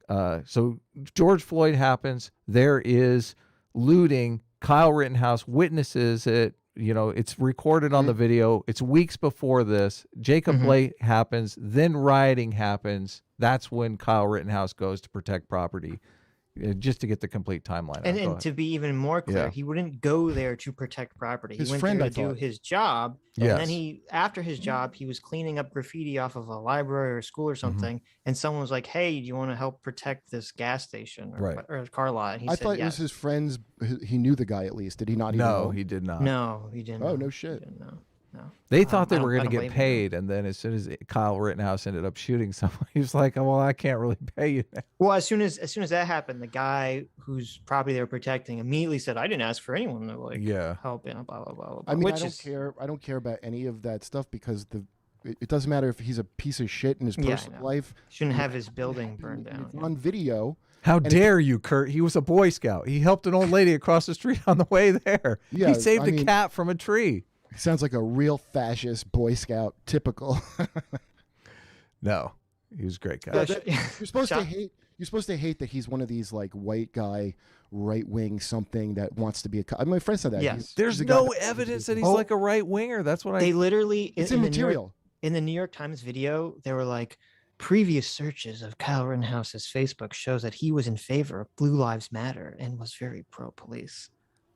so George Floyd happens. There is looting. Kyle Rittenhouse witnesses it. It's recorded on the video. It's weeks before this. Jacob Blake happens. Then rioting happens. That's when Kyle Rittenhouse goes to protect property. Just to get the complete timeline. And to be even more clear, he wouldn't go there to protect property. He went there to do his job. And then after his job, he was cleaning up graffiti off of a library or a school or something. And someone was like, hey, do you want to help protect this gas station or a car lot? And I thought it was his friends. He knew the guy at least. Did he not? No, he did not. No, he didn't. Oh, no shit. No. They thought they were going to get paid, and then as soon as Kyle Rittenhouse ended up shooting someone, he was like, "Oh, well, I can't really pay you now." Well, as soon as that happened, the guy whose property they were protecting immediately said, "I didn't ask for anyone to help." Blah blah blah blah. I mean, I don't care about any of that stuff, because it doesn't matter if he's a piece of shit in his personal life. Shouldn't have his building burned down. It's on video. How dare you, Kurt? He was a Boy Scout. He helped an old lady across the street on the way there. Yeah, he saved a cat from a tree. He sounds like a real fascist Boy Scout, typical. No, he was a great guy. You're supposed to hate. You're supposed to hate that he's one of these like white guy, right wing something that wants to be a cop. My friend said that. Yes. There's no evidence that he's like a right winger. That's what they literally. It's immaterial. In the New York Times video, they were like, previous searches of Kyle Rittenhouse's Facebook shows that he was in favor of Blue Lives Matter and was very pro-police.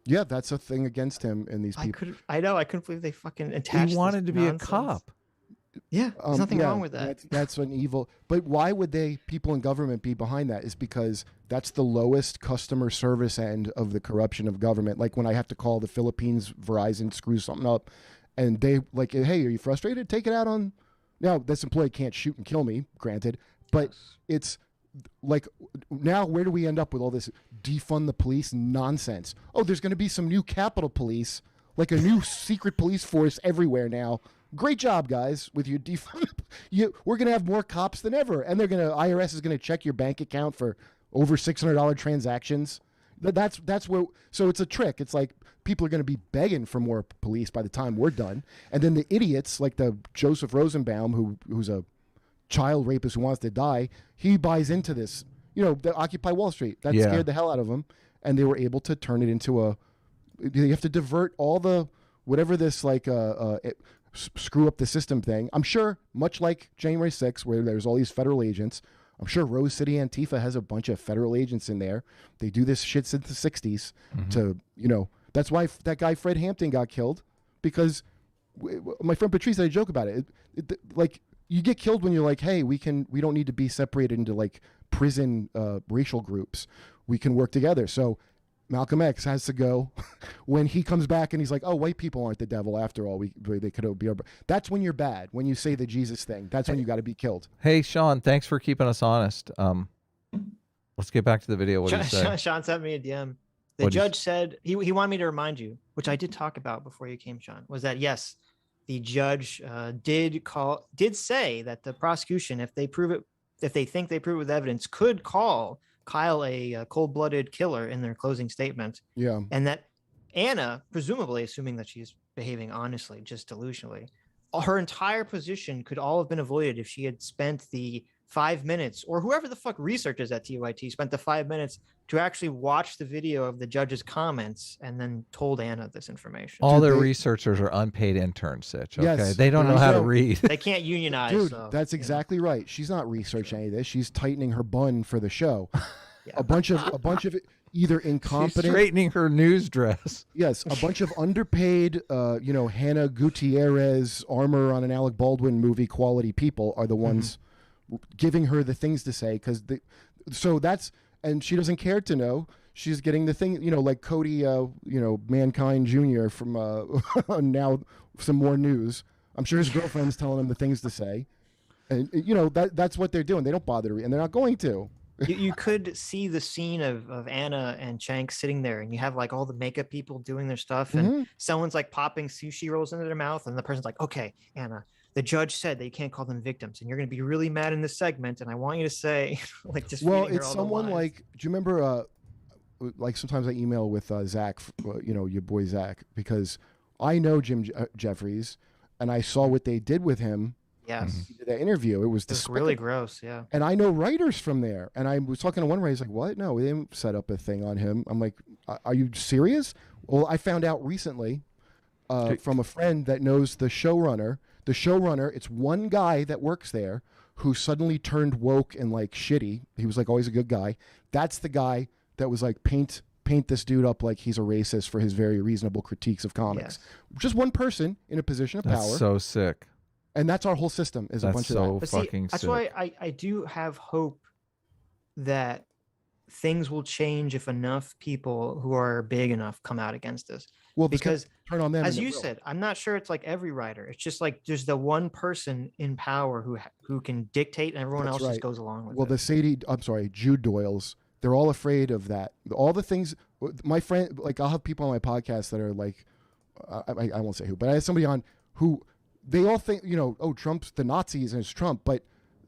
Yeah, that's a thing against him and these people. I know. I couldn't believe they fucking attached. He wanted to be nonsense. a cop. Yeah, there's nothing wrong with that. That's an evil. But why would people in government be behind that? Is because that's the lowest customer service end of the corruption of government. Like when I have to call the Philippines, Verizon screws something up, and they like, hey, are you frustrated? Take it out on. Now this employee can't shoot and kill me, granted, but it's like now where do we end up with all this defund the police nonsense? Oh, there's going to be some new Capitol Police, like a new secret police force everywhere now. Great job, guys, with your defund. We're going to have more cops than ever, and IRS is going to check your bank account for over $600 transactions. That's where. So it's a trick. It's like people are going to be begging for more police by the time we're done, and then the idiots like the Joseph Rosenbaum, who's a child rapist who wants to die, he buys into this. The Occupy Wall Street. That scared the hell out of him, and they were able to turn it into a. You have to divert all the whatever this like screw up the system thing. I'm sure, much like January 6th, where there's all these federal agents, I'm sure Rose City Antifa has a bunch of federal agents in there. They do this shit since the 60s to, that's why that guy Fred Hampton got killed, because my friend Patrice had a joke about it. Like, you get killed when you're like, hey, we don't need to be separated into like prison racial groups. We can work together. So Malcolm X has to go when he comes back and he's like, oh, white people aren't the devil after all. They could be. That's when you're bad. When you say the Jesus thing, that's when you got to be killed. Hey, Sean, thanks for keeping us honest. Let's get back to the video. What did you say? Sean sent me a DM. The judge said he wanted me to remind you, which I did talk about before you came, Sean, was that yes, the judge did say that the prosecution, if they think they prove it with evidence, could call Kyle a cold-blooded killer in their closing statement. Yeah. And that Anna, presumably assuming that she's behaving honestly, just delusionally, her entire position could all have been avoided if she had spent the 5 minutes, or whoever the fuck researchers at TYT spent the 5 minutes to actually watch the video of the judge's comments and then told Anna this information. All their researchers are unpaid interns, Sitch. Okay, yes, they don't know how to read. They can't unionize. Dude, so, that's exactly right. She's not researching any of this. She's tightening her bun for the show. Yeah. A bunch of either incompetent. She's straightening her news dress. Yes, a bunch of underpaid, Hannah Gutierrez, armor on an Alec Baldwin movie quality people are the ones giving her the things to say, and she doesn't care to know. She's getting the thing, like Cody, Mankind Jr. from now some more news. I'm sure his girlfriend's telling him the things to say, and that's what they're doing. They don't bother to read, and they're not going to. You could see the scene of Anna and Chank sitting there, and you have like all the makeup people doing their stuff, and someone's like popping sushi rolls into their mouth, and the person's like, okay, Anna, the judge said that you can't call them victims, and you're going to be really mad in this segment, and I want you to say, like, just it's someone like, do you remember, like sometimes I email with Zach, your boy Zach, because I know Jim Jeffries, and I saw what they did with him. Yes. He did that interview. It was really gross, yeah. And I know writers from there. And I was talking to one writer. He's like, what? No, we didn't set up a thing on him. I'm like, are you serious? Well, I found out recently from a friend that knows the showrunner. The showrunner, it's one guy that works there who suddenly turned woke and like shitty. He was like always a good guy. That's the guy that was like, paint this dude up like he's a racist for his very reasonable critiques of comics. Yes. Just one person in a position of power. That's so sick. And that's our whole system, is a bunch of that. That's so fucking sick. That's why I do have hope that things will change if enough people who are big enough come out against this. Well, because turn on them, as you said, I'm not sure it's like every writer. It's just like there's the one person in power who can dictate, and everyone else just goes along with it. Well, Jude Doyle's, they're all afraid of that. All the things, my friend, like I'll have people on my podcast that are like, I won't say who, but I have somebody on who, they all think, Trump's the Nazis and it's Trump, but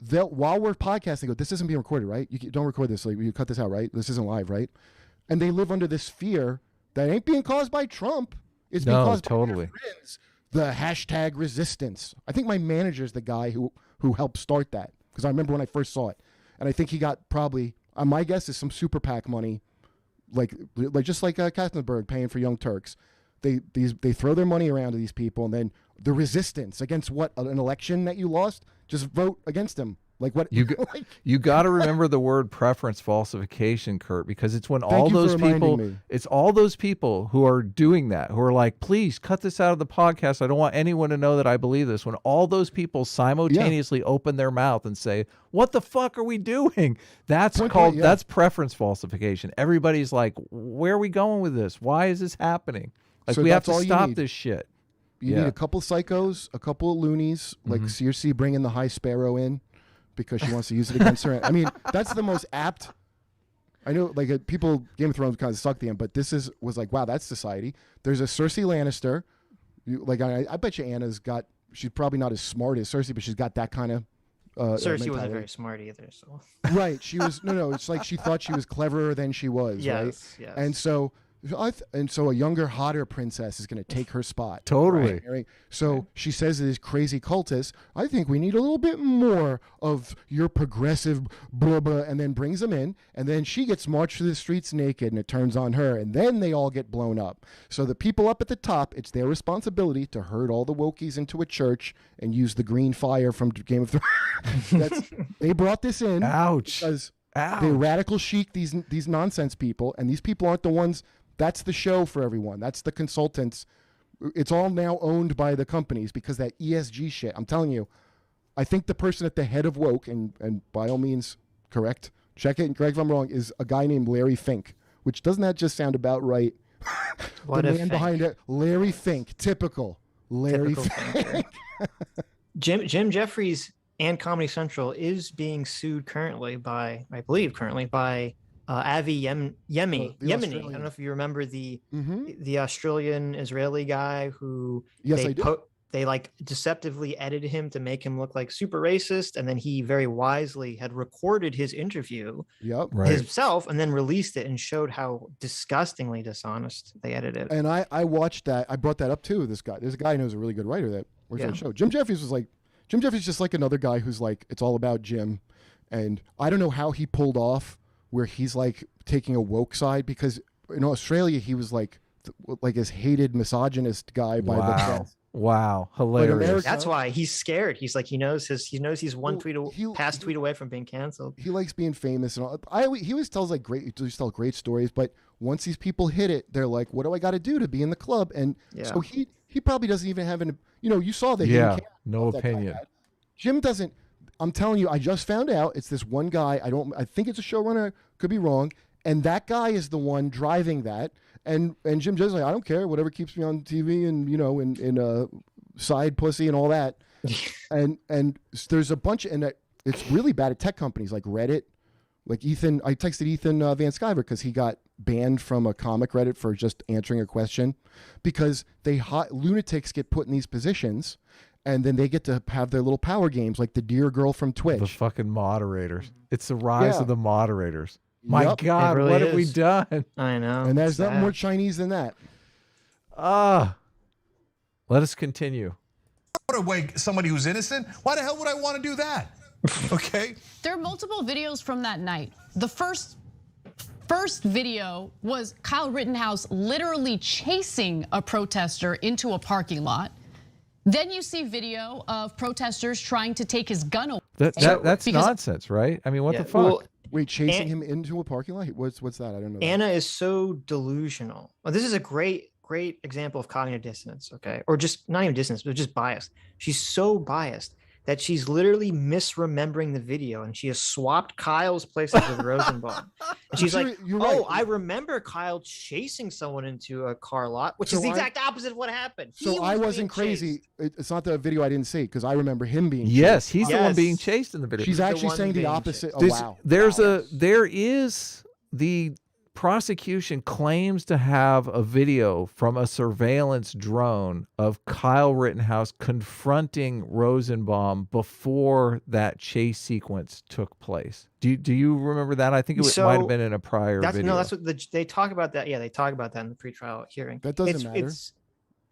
while we're podcasting, go, this isn't being recorded, right? You don't record this. Like, you cut this out, right? This isn't live, right? And they live under this fear that ain't being caused by Trump. It's being caused by their friends. The hashtag resistance. I think my manager's the guy who helped start that, because I remember when I first saw it. And I think he got probably, my guess is some super PAC money, like just like Katzenberg paying for Young Turks. They throw their money around to these people, and then the resistance against what, an election that you lost, just vote against them. Like what you got to remember the word preference falsification, Kurt, because it's when all those people, it's all those people who are doing that, who are like, please cut this out of the podcast. I don't want anyone to know that I believe this. When all those people simultaneously open their mouth and say, what the fuck are we doing? That's that's preference falsification. Everybody's like, where are we going with this? Why is this happening? Like, we have to stop this shit. You need a couple psychos, a couple of loonies, like CRC bringing the High Sparrow in because she wants to use it against her. I mean, that's the most apt. I know, like, people, Game of Thrones kind of sucked in, but this was like, wow, that's society. There's a Cersei Lannister. I bet you Anna's got, she's probably not as smart as Cersei, but she's got that kind of Cersei wasn't very smart either. So right, she was it's like she thought she was cleverer than she was. Yes, right? Yes. And so a younger, hotter princess is going to take her spot. Totally. Right? So she says to this crazy cultist, I think we need a little bit more of your progressive blah, blah, and then brings them in. And then she gets marched through the streets naked, and it turns on her. And then they all get blown up. So the people up at the top, it's their responsibility to herd all the wokies into a church and use the green fire from Game of Thrones. They brought this in. Ouch. Because they radical chic these nonsense people, and these people aren't the ones. That's the show for everyone. That's the consultants. It's all now owned by the companies because that ESG shit. I'm telling you, I think the person at the head of woke, and by all means, check it and correct if I'm wrong, is a guy named Larry Fink, which doesn't that just sound about right? What the man behind it, Larry Fink, typical Larry Fink. Jim Jeffries and Comedy Central is being sued currently by, I believe, Avi Yemeni. I don't know if you remember the Australian Israeli guy who they like deceptively edited him to make him look like super racist, and then he very wisely had recorded his interview himself and then released it and showed how disgustingly dishonest they edited it. And I watched that. I brought that up too. There's a guy who's a really good writer that works on the show. Jim Jeffries is just like another guy who's like, it's all about Jim, and I don't know how he pulled off where he's like taking a woke side, because in Australia he was like this hated misogynist guy by the press. Wow, hilarious. That's why he's scared. He's like, he knows he's one tweet away from being canceled. He likes being famous and all. He always tells great stories, but once these people hit it, they're like, what do I got to do to be in the club? And so he probably doesn't even have you saw that. No opinion. Jim doesn't. I'm telling you, I just found out it's this one guy. I think it's a showrunner, could be wrong. And that guy is the one driving that. And Jim Jeffries like, I don't care, whatever keeps me on TV and, in side pussy and all that. and there's a bunch, and it's really bad at tech companies like Reddit. Like Ethan, I texted Ethan Van Sciver because he got banned from a comic Reddit for just answering a question because lunatics get put in these positions. And then they get to have their little power games like the dear girl from Twitch. The fucking moderators. It's the rise of the moderators. My God, really what have we done? I know. And there's nothing more Chinese than that. Let us continue. What away somebody who's innocent? Why the hell would I want to do that? Okay. There are multiple videos from that night. The first video was Kyle Rittenhouse literally chasing a protester into a parking lot. Then you see video of protesters trying to take his gun away. That's nonsense, right? I mean, what the fuck? Well, wait, chasing him into a parking lot? What's that? I don't know. Anna is so delusional. Well, this is a great example of cognitive dissonance, okay? Or just not even dissonance, but just bias. She's so biased that she's literally misremembering the video, and she has swapped Kyle's places with Rosenbaum. And she's like, right. I remember Kyle chasing someone into a car lot, which is the exact opposite of what happened. So I wasn't crazy. It's not the video I didn't see, because I remember him being chased. Yes, he's the one being chased in the video. She's actually saying the opposite. There is the prosecution claims to have a video from a surveillance drone of Kyle Rittenhouse confronting Rosenbaum before that chase sequence took place. Do you remember that? I think it might have been in a prior video. No, that's what they talk about that. Yeah, they talk about that in the pretrial hearing. That doesn't matter.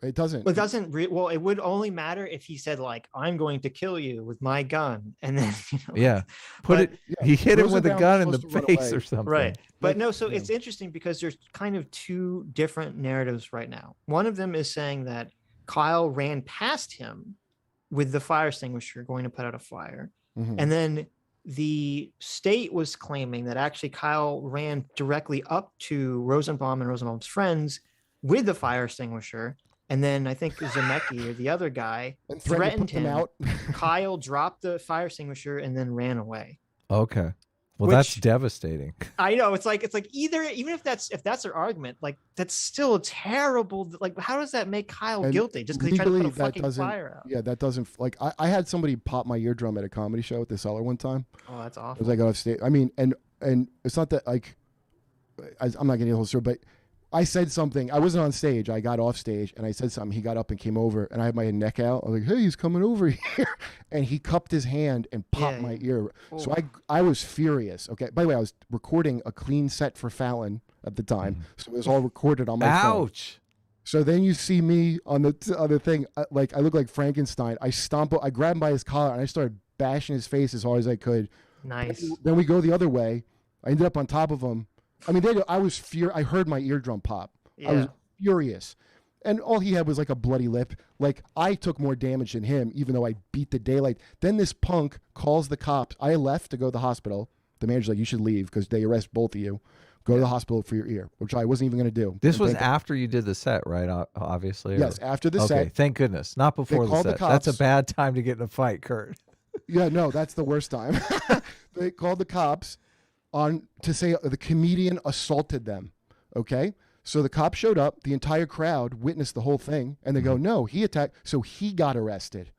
It doesn't. It doesn't. Well, it would only matter if he said like, "I'm going to kill you with my gun," and then he hit him with a gun in the face or something. Right. But no, so it's interesting because there's kind of two different narratives right now. One of them is saying that Kyle ran past him with the fire extinguisher going to put out a fire, and then the state was claiming that actually Kyle ran directly up to Rosenbaum and Rosenbaum's friends with the fire extinguisher. And then I think Zemecki or the other guy threatened him. Out. Kyle dropped the fire extinguisher and then ran away. Okay. Well, that's devastating. I know. It's like even if that's their argument, like that's still terrible. Like, how does that make Kyle guilty just because he tried to put a fucking fire out? Yeah, that doesn't like I had somebody pop my eardrum at a comedy show at the Cellar one time. Oh, that's awful. It was like off stage. I mean, and it's not that like I'm not getting the whole story, but I said something. I wasn't on stage. I got off stage and I said something. He got up and came over and I had my neck out. I was like, hey, he's coming over here. And he cupped his hand and popped my ear. Oh. So I was furious. Okay. By the way, I was recording a clean set for Fallon at the time. So it was all recorded on my phone. Ouch. So then you see me on the other thing. Like I look like Frankenstein. I grabbed him by his collar and I started bashing his face as hard as I could. Nice. Then we go the other way. I ended up on top of him. I mean, I heard my eardrum pop. Yeah. I was furious. And all he had was like a bloody lip. Like, I took more damage than him, even though I beat the daylight. Then this punk calls the cops. I left to go to the hospital. The manager's like, you should leave because they arrest both of you. Go to the hospital for your ear, which I wasn't even going to do. This was after you did the set, right? Obviously. Yes, after the set. Okay, thank goodness. Not before the set. That's a bad time to get in a fight, Kurt. Yeah, no, that's the worst time. They called the cops to say the comedian assaulted them. Okay, so the cops showed up. The entire crowd witnessed the whole thing, and they go, "No, he attacked." So he got arrested.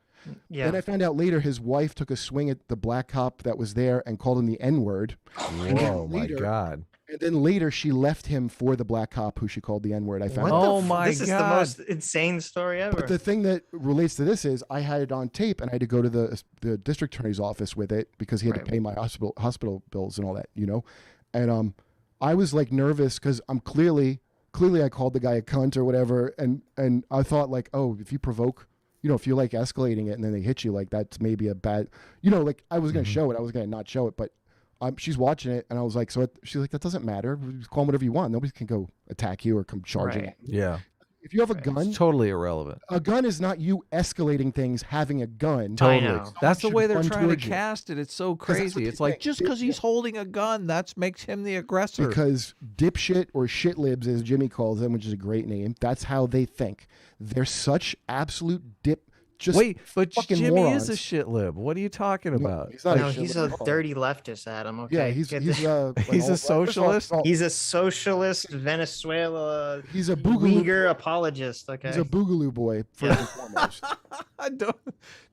Yeah. Then I found out later his wife took a swing at the black cop that was there and called him the N-word. Oh my God! And then later she left him for the black cop who she called the N-word. I found out. Oh my God! This is the most insane story ever. But the thing that relates to this is I had it on tape and I had to go to the district attorney's office with it because he had to pay my hospital bills and all that, you know. And I was like nervous because I'm clearly I called the guy a cunt or whatever, and I thought like, oh, if you provoke, you know, if you like escalating it and then they hit you, like that's maybe a bad, you know, like I was gonna show it, I was gonna not show it, but. She's watching it, and I was like, she's like, that doesn't matter. Just call him whatever you want. Nobody can go attack you or come charging at you. Yeah. If you have a gun, it's totally irrelevant. A gun is not you escalating things, having a gun. Totally. That's the way they're trying to cast it. It's so crazy. It's like, just because he's holding a gun, that makes him the aggressor. Because dipshit or shitlibs, as Jimmy calls them, which is a great name, that's how they think. They're such absolute Wait, but Jimmy morons. is a shit lib. What are you talking about? He's a dirty leftist, Adam. Okay. Yeah, he's a socialist. He's a socialist Venezuela. He's a Uyghur apologist. Okay. He's a boogaloo boy first and foremost.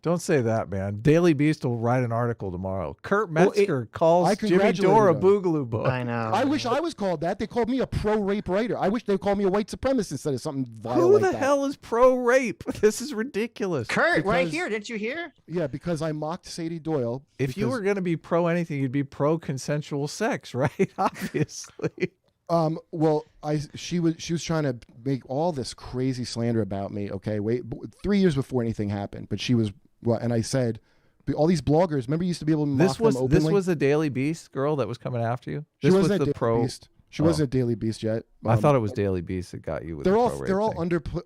Don't say that, man. Daily Beast will write an article tomorrow. Kurt Metzger calls Jimmy Dore a boogaloo boy. I know. I wish I was called that. They called me a pro-rape writer. I wish they called me a white supremacist instead of something vile Who like the that. hell is pro-rape? This is ridiculous. Kurt, right here. Didn't you hear? Yeah, because I mocked Sadie Doyle. If you were going to be pro anything, you'd be pro consensual sex, right? Obviously. Well, she was trying to make all this crazy slander about me. Okay, wait, 3 years before anything happened, but she was and I said, all these bloggers. Remember, you used to be able to mock them openly. This was the Daily Beast girl that was coming after you. This was the pro. Beast. She wasn't a Daily Beast yet. I thought it was Daily Beast that got you with they're the all they're all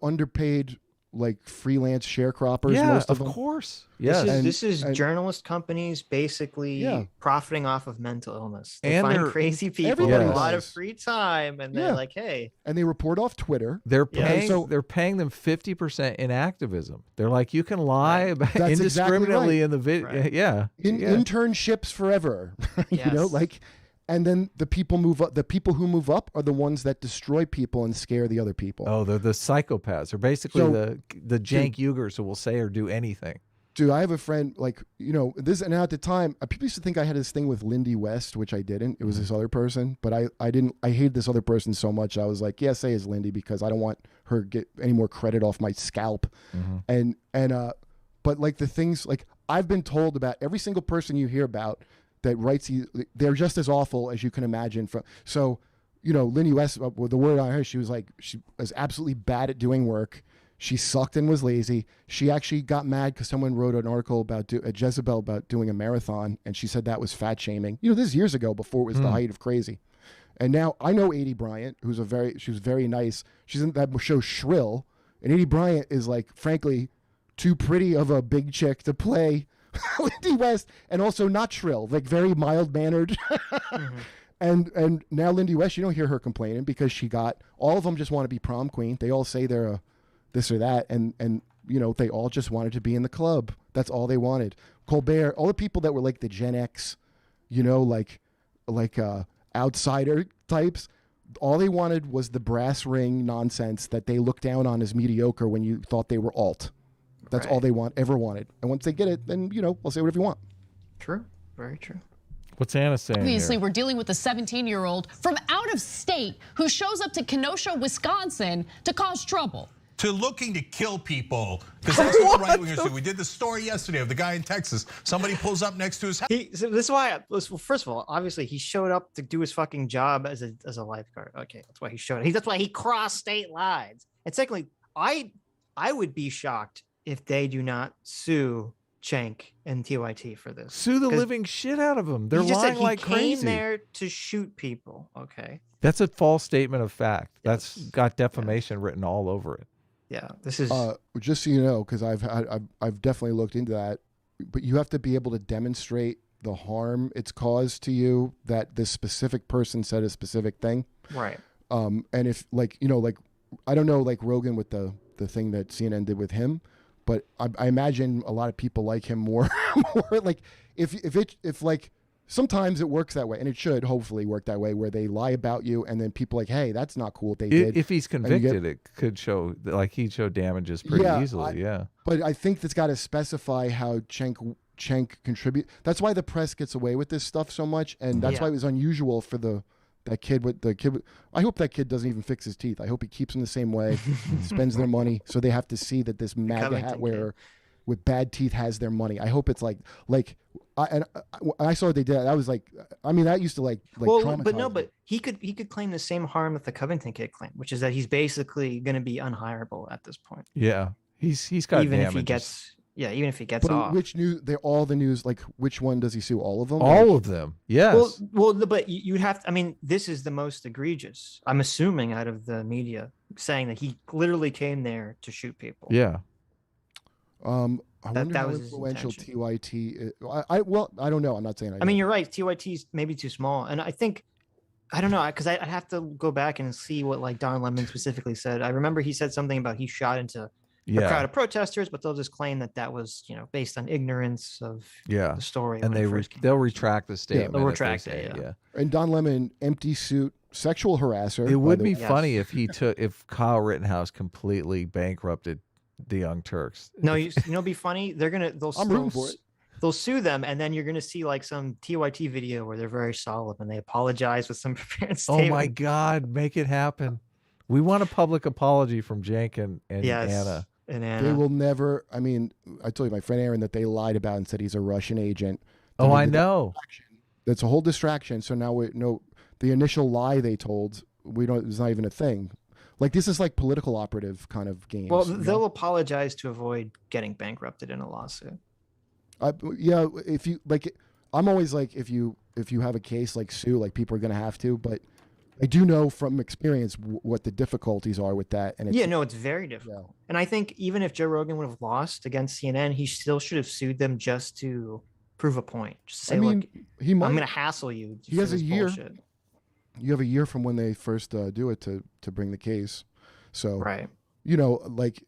underpaid, like freelance sharecroppers. Yeah, most of them. Course. Yes. This is journalist companies basically profiting off of mental illness. They find crazy people with a lot of free time, and they're like, "Hey," and they report off Twitter. They're paying. They're paying them 50% in activism. They're like, you can lie about indiscriminately in the video. Right. Yeah. Internships forever. You know, like. And then the people move up. The people who move up are the ones that destroy people and scare the other people. Oh, they're the psychopaths. They're basically the jank Uyghurs who will say or do anything. Dude, I have a friend, like, you know, this, and at the time, people used to think I had this thing with Lindy West, which I didn't. It was this other person, but I didn't. I hated this other person so much. I was like, yeah, say it's Lindy because I don't want her to get any more credit off my scalp. But like the things, like I've been told about every single person you hear about that writes, they're just as awful as you can imagine. So, you know, Lindy West, the word on her, she was absolutely bad at doing work. She sucked and was lazy. She actually got mad because someone wrote an article about Jezebel about doing a marathon, and she said that was fat shaming. You know, this is years ago before it was the height of crazy. And now I know Adie Bryant, she was very nice. She's in that show Shrill, and Adie Bryant is like, frankly, too pretty of a big chick to play Lindy West, and also not shrill, like very mild mannered. And now Lindy West, you don't hear her complaining because she got, all of them just want to be prom queen. They all say they're a this or that, and you know, they all just wanted to be in the club. That's all they wanted. Colbert, all the people that were like the Gen X, you know, like outsider types, all they wanted was the brass ring nonsense that they looked down on as mediocre when you thought they were alt. That's all they ever wanted. And once they get it, then, you know, we'll say whatever you want. True. Very true. What's Anna saying? Obviously, here? we're dealing with a 17-year-old from out of state who shows up to Kenosha, Wisconsin to cause trouble. To looking to kill people, because that's what the right wingers do. We did the story yesterday of the guy in Texas. Somebody pulls up next to his house. So this is why. Well, first of all, obviously he showed up to do his fucking job as a lifeguard. Okay, that's why he showed up. That's why he crossed state lines. And secondly, I would be shocked if they do not sue Cenk and TYT for this. Sue the living shit out of them. They're lying like crazy. He came there to shoot people. Okay. That's a false statement of fact. That's got defamation written all over it. Yeah, this is just so you know, because I've definitely looked into that, but you have to be able to demonstrate the harm it's caused to you that this specific person said a specific thing. Right. And if like, you know, like, I don't know, like Rogan with the thing that CNN did with him, but I imagine a lot of people like him more like if like sometimes it works that way, and it should hopefully work that way, where they lie about you and then people like, hey, that's not cool what they did. If he's convicted, it could show, like, he'd show damages pretty easily. But I think that's got to specify how Cenk contribute. That's why the press gets away with this stuff so much, and that's why it was unusual for that kid with I hope that kid doesn't even fix his teeth. I hope he keeps them the same way, spends their money, so they have to see that this MAGA hat wearer with bad teeth has their money. I hope it's like I saw what they did. I was like, I mean, that used to like well, but he could claim the same harm that the Covington kid claimed, which is that he's basically going to be unhireable at this point. Yeah, he's got even damages. if he gets. Yeah, even if he gets off. Which news? They're all the news. Like, which one does he sue? All of them? All of them. Yes. Well, but you have to. I mean, this is the most egregious. I'm assuming out of the media saying that he literally came there to shoot people. Yeah. I wonder how influential TYT is. I don't know. I'm not saying. I mean, you're right. TYT's maybe too small, and I think. I don't know, because I have to go back and see what like Don Lemon specifically said. I remember he said something about he shot into a crowd of protesters, but they'll just claim that was, you know, based on ignorance of the story. And they'll retract the statement. They'll retract it. Yeah. And Don Lemon, empty suit, sexual harasser. It would be funny if if Kyle Rittenhouse completely bankrupted the Young Turks. No, you know, it'd be funny. I'm rooting for it. They'll sue them, and then you're going to see like some TYT video where they're very solemn and they apologize with some prepared statement. Oh my God, make it happen. We want a public apology from Cenk and Anna. And Anna. They will never. I mean, I told you, my friend Aaron, that they lied about and said he's a Russian agent. Oh, I know. That's a whole distraction. So now we know the initial lie they told. It's not even a thing. Like, this is like political operative kind of games. Well, they'll apologize to avoid getting bankrupted in a lawsuit. If you like, I'm always like, if you have a case, like, sue, like, people are going to have to, but I do know from experience what the difficulties are with that. And it's very difficult. Yeah. And I think even if Joe Rogan would have lost against CNN, he still should have sued them just to prove a point. Just to say, look, I'm going to hassle you. He has a year. Bullshit. You have a year from when they first do it to bring the case. So, right. You know, like,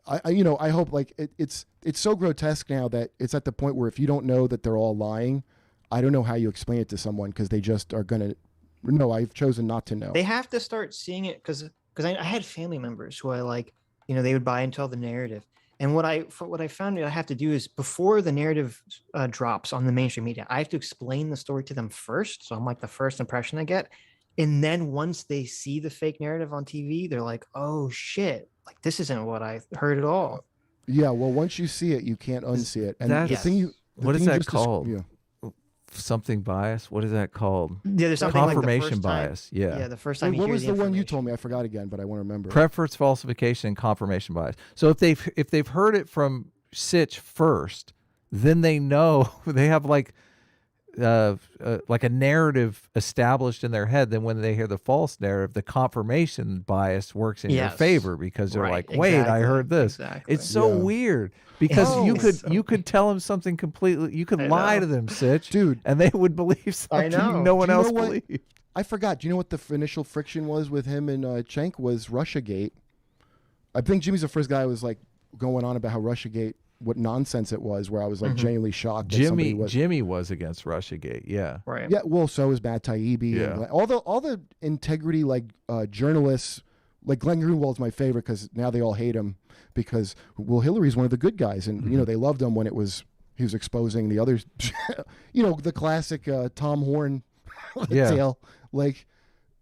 I hope, like, it's so grotesque now that it's at the point where if you don't know that they're all lying, I don't know how you explain it to someone, because they just are going to. No, I've chosen not to know. They have to start seeing it, because I had family members who I like, you know, they would buy into all the narrative. And what I found I have to do is, before the narrative drops on the mainstream media, I have to explain the story to them first. So I'm like the first impression they get. And then once they see the fake narrative on TV, they're like, oh shit, like, this isn't what I heard at all. Yeah, well, once you see it, you can't unsee it. And what is that called? Something bias? What is that called? Yeah, there's something confirmation like bias. Yeah, the first time. What was the one you told me? I forgot again, but I want to remember. Preference falsification and confirmation bias. So if they've heard it from Sitch first, then they know they have like like a narrative established in their head. Then when they hear the false narrative, the confirmation bias works in your favor because they're like, wait, I heard this. Exactly. It's so weird because you could tell them something completely. You could lie to them, Sitch, dude, and they would believe something no one else believed. I forgot. Do you know what the initial friction was with him and Cenk was Russiagate? I think Jimmy's the first guy who was like going on about how Russiagate, what nonsense it was, where I was like genuinely shocked. Jimmy was against Russiagate, right. Yeah, well, so was Matt Taibbi. Yeah. And all the integrity journalists, like Glenn Greenwald's my favorite because now they all hate him because Hillary's one of the good guys, and you know they loved him when he was exposing the others. You know, the classic Tom Horn tale. Like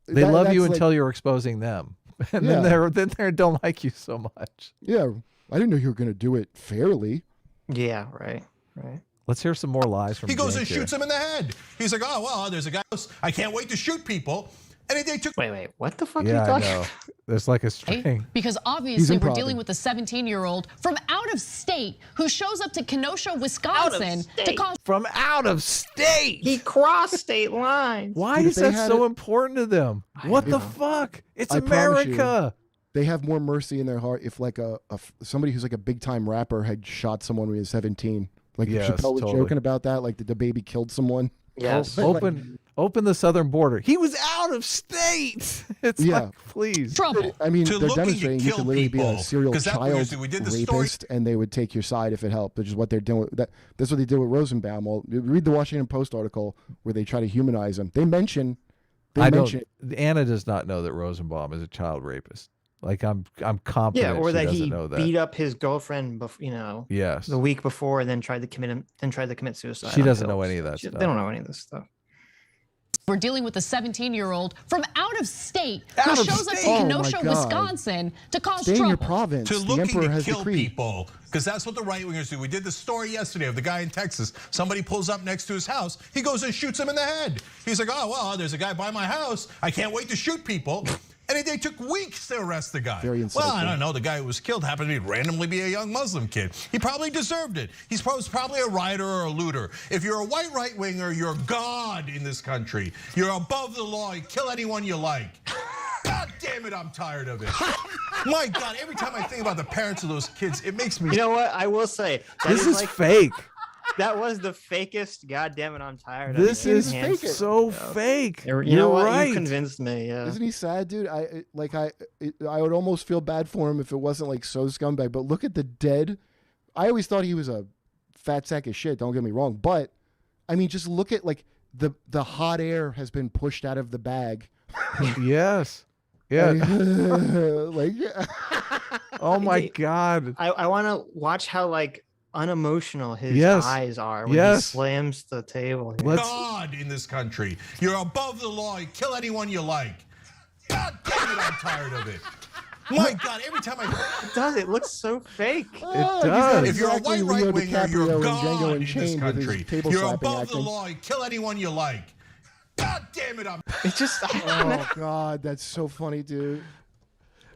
they love you until you're exposing them, and then they don't like you so much. Yeah. I didn't know you were going to do it fairly. Yeah, right. Let's hear some more lies from. He goes and shoots him in the head. He's like, oh well, there's a guy. I can't wait to shoot people. And they took. Wait, what the fuck are you talking about? There's like a string. Because obviously we're dealing with a 17-year-old from out of state who shows up to Kenosha, Wisconsin to cause. From out of state. He crossed state lines. Why is that so important to them? What the fuck? It's America. They have more mercy in their heart if like somebody who's like a big time rapper had shot someone when he was 17. Like Chappelle was joking about that, like the baby killed someone. Yes. Open the southern border. He was out of state. It's like, please. Trouble. I mean, they're demonstrating you could literally be a serial child rapist, and they would take your side if it helped, which is what they're doing. That's what they did with Rosenbaum. Well, read the Washington Post article where they try to humanize him. They mention. Anna does not know that Rosenbaum is a child rapist. Like I'm confident. Yeah, or that he beat up his girlfriend, the week before, and then tried to commit suicide. She doesn't know any of that stuff. They don't know any of this stuff. We're dealing with a 17-year-old from out of state who shows up to Kenosha, Wisconsin to cause trouble. Stay in your province. To looking to kill people, because that's what the right-wingers do. We did the story yesterday of the guy in Texas. Somebody pulls up next to his house. He goes and shoots him in the head. He's like, oh, well, there's a guy by my house. I can't wait to shoot people. And they took weeks to arrest the guy. Well, I don't know. The guy who was killed happened to randomly be a young Muslim kid. He probably deserved it. He's probably a rioter or a looter. If you're a white right-winger, you're God in this country. You're above the law. You kill anyone you like. God damn it, I'm tired of it. My God, every time I think about the parents of those kids, it makes me. You know what? I will say. This is fake. That was the fakest. God damn it, I'm tired of it. This is so fake. You know what? Right. You convinced me. Yeah. Isn't he sad, dude? I would almost feel bad for him if it wasn't like so scumbag. But look at the dead. I always thought he was a fat sack of shit. Don't get me wrong. But I mean, just look at like the hot air has been pushed out of the bag. Yes. Yeah. Like. Oh my God. I want to watch how like unemotional his eyes are when he slams the table. God in this country. You're above the law. You kill anyone you like. God damn it, I'm tired of it. My God, every time it does, it looks so fake. It does. If you're a white right-winger, you're God in this country. You're above the law. You kill anyone you like. God damn it, It's just. Oh God, that's so funny, dude.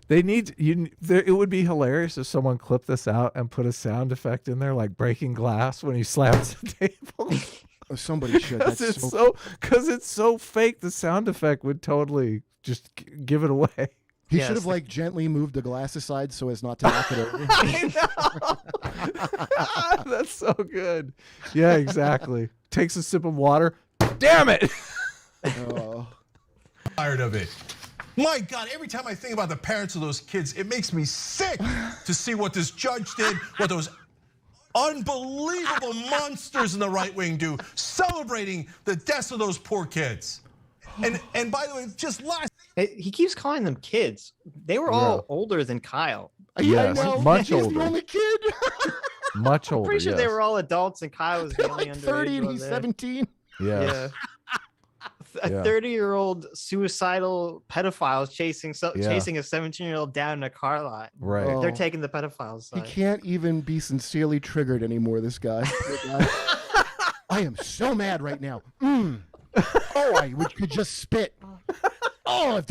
They need it would be hilarious if someone clipped this out and put a sound effect in there, like breaking glass when he slaps the table. Somebody should. Because it's so fake. The sound effect would totally just give it away. He should have like gently moved the glass aside so as not to knock it over. I know. That's so good. Yeah, exactly. Takes a sip of water. Damn it. Tired of it. My God, every time I think about the parents of those kids, it makes me sick to see what this judge did, what those unbelievable monsters in the right wing do, celebrating the deaths of those poor kids. And by the way, just last. He keeps calling them kids. They were all older than Kyle. Yes, much He's older. the only kid. Much older. I'm pretty sure they were all adults and Kyle was the only like 30 and he's 17. Yeah. A 30-year-old suicidal pedophile chasing a 17-year-old down in a car lot. Right. They're taking the pedophile's side. He can't even be sincerely triggered anymore, this guy. I am so mad right now. Oh, I could just spit. Oh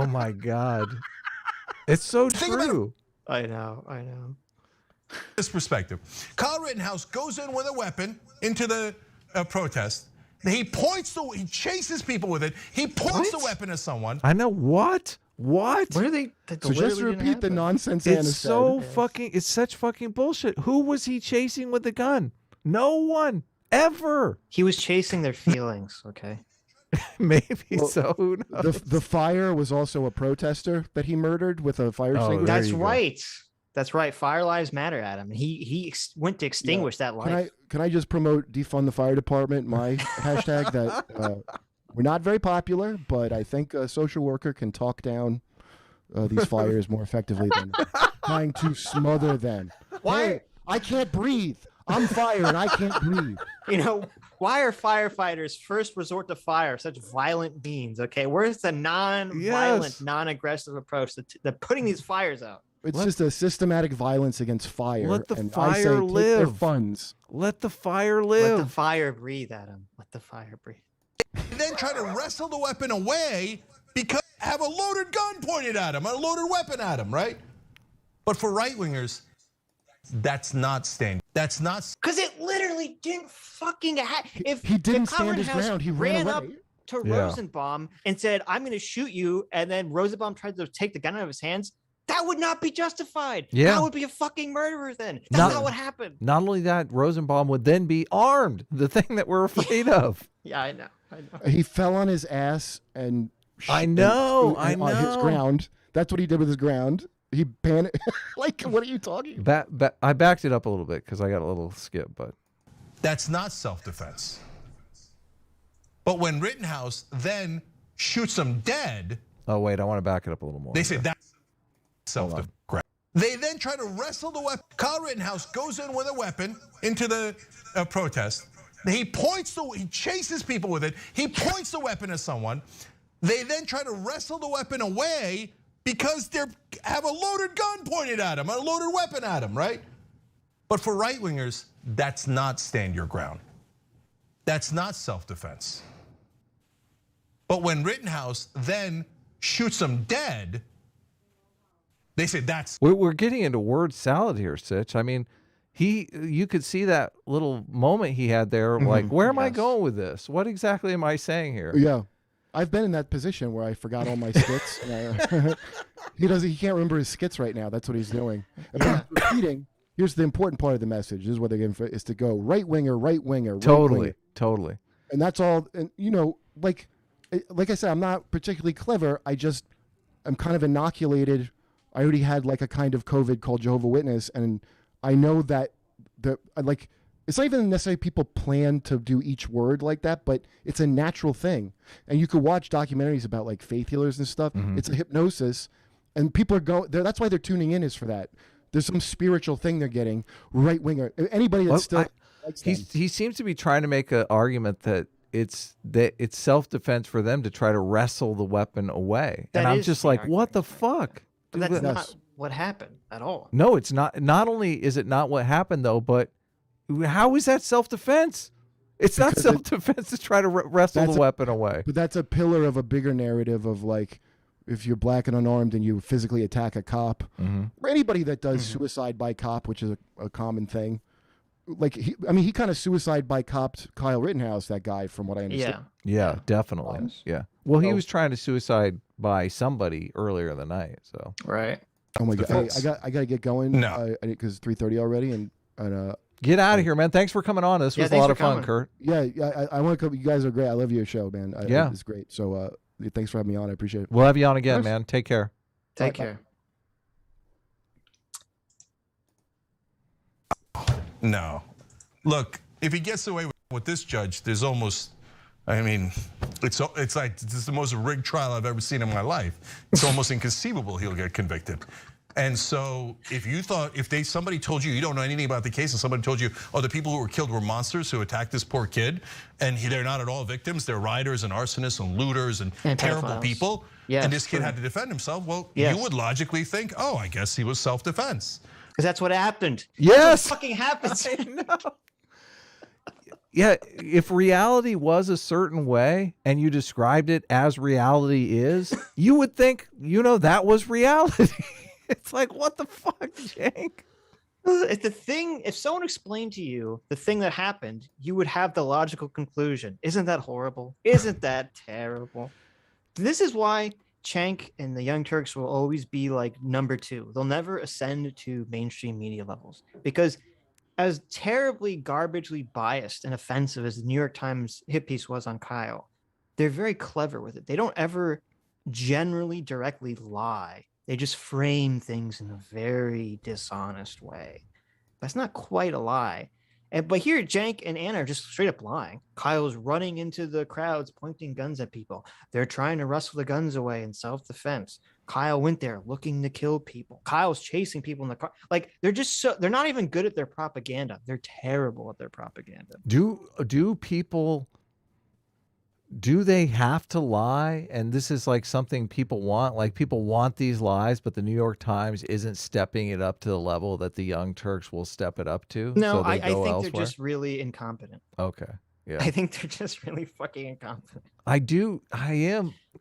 my God. It's so true. I know. This perspective. Kyle Rittenhouse goes in with a weapon into the protest. He chases people with it. He points the weapon at someone. I know what? What? What are they? So just repeat the nonsense. It's so fucking. It's such fucking bullshit. Who was he chasing with the gun? No one ever. He was chasing their feelings. Okay. Maybe so. Who knows? The fire was also a protester that he murdered with a fire extinguisher. That's right. That's right. Fire lives matter, Adam. He went to extinguish that life. Can I just promote defund the fire department? My hashtag that we're not very popular, but I think a social worker can talk down these fires more effectively than trying to smother them. Why? Hey, I can't breathe. I'm fire and I can't breathe. You know, why are firefighters first resort to fire such violent beings? Okay, where's the non-violent, non-aggressive approach to putting these fires out? It's just a systematic violence against fire. Let the and fire I say, live. Take their funds. Let the fire live. Let the fire breathe, Adam. Let the fire breathe. Then try to wrestle the weapon away because have a loaded gun pointed at him, a loaded weapon at him, right? But for right-wingers, that's not standing. That's not because it literally didn't fucking happen. If he didn't Kyle stand his Rittenhouse ground, he ran ran up away. to Rosenbaum and said, "I'm going to shoot you," and then Rosenbaum tried to take the gun out of his hands. That would not be justified. Yeah. That would be a fucking murderer then. That's not what happened. Not only that, Rosenbaum would then be armed, the thing that we're afraid of. Yeah, I know. He fell on his ass and on his ground. That's what he did with his ground. He panicked. Like, what are you talking about? I backed it up a little bit because I got a little skip, but that's not self-defense. But when Rittenhouse then shoots him dead. Oh wait, I want to back it up a little more. They say that's self-defense. They then try to wrestle the weapon. Kyle Rittenhouse goes in with a weapon into the protest. He chases people with it. He points the weapon at someone. They then try to wrestle the weapon away because they have a loaded gun pointed at him, a loaded weapon at him, right? But for right-wingers, that's not stand your ground. That's not self-defense. But when Rittenhouse then shoots him dead, they say that's... We're getting into word salad here, Sitch. I mean, you could see that little moment he had there, like, where am I going with this? What exactly am I saying here? Yeah. I've been in that position where I forgot all my skits. He can't remember his skits right now. That's what he's doing. And repeating, here's the important part of the message. This is what they're giving for, is to go right winger, right winger. Totally. And that's all. And like I said, I'm not particularly clever. I'm kind of inoculated. I already had like a kind of COVID called Jehovah's Witness, and I know that it's not even necessarily people plan to do each word like that, but it's a natural thing. And you could watch documentaries about like faith healers and stuff. It's a hypnosis, and people are that's why they're tuning in, is for that. There's some spiritual thing they're getting. Right winger, anybody that's he seems to be trying to make an argument that it's self-defense for them to try to wrestle the weapon away. And I'm just like, what the fuck? But that's not what happened at all. No, it's not. Not only is it not what happened though, but how is that self-defense? It's not self-defense to try to wrestle the weapon away. But that's a pillar of a bigger narrative of like, if you're black and unarmed and you physically attack a cop, or anybody that does suicide by cop, which is a common thing. Like, he kind of suicide by copped Kyle Rittenhouse, that guy, from what I understand. Yeah, definitely. Yeah. Well, he was trying to suicide by somebody earlier in the night. So. Right. Oh my God. Hey, I got to get going. No. Because it's 3:30 already, and get out of here, man. Thanks for coming on. This was a lot of fun, Kurt. Yeah, I want to come. You guys are great. I love your show, man. It's great. So thanks for having me on. I appreciate it. We'll have you on again, man. Take care. Take care. No. Look, if he gets away with this judge, there's almost, it's like this is the most rigged trial I've ever seen in my life. It's almost inconceivable he'll get convicted. And so if somebody told you don't know anything about the case, and somebody told you, oh, the people who were killed were monsters who attacked this poor kid, and they're not at all victims, they're rioters and arsonists and looters and terrible pedophiles. People, and this kid had to defend himself, well, you would logically think, oh, I guess he was self-defense. Because that's what happened. Yes. That's what fucking happens. I know. Yeah, if reality was a certain way and you described it as reality is, you would think, that was reality. It's like, what the fuck, Jank? If someone explained to you the thing that happened, you would have the logical conclusion. Isn't that horrible? Isn't that terrible? This is why Cenk and the Young Turks will always be like number 2. They'll never ascend to mainstream media levels because as terribly garbagely biased and offensive as the New York Times hit piece was on Kyle, they're very clever with it. They don't ever generally directly lie. They just frame things in a very dishonest way. That's not quite a lie. But here, Cenk and Anna are just straight up lying. Kyle's running into the crowds, pointing guns at people. They're trying to wrestle the guns away in self-defense. Kyle went there looking to kill people. Kyle's chasing people in the car. Like, they're not even good at their propaganda. They're terrible at their propaganda. Do they have to lie? And this is like something people want. Like, people want these lies, but the New York Times isn't stepping it up to the level that the Young Turks will step it up to. No, so I think elsewhere? they're just really incompetent. Okay. Yeah. I think they're just really fucking incompetent.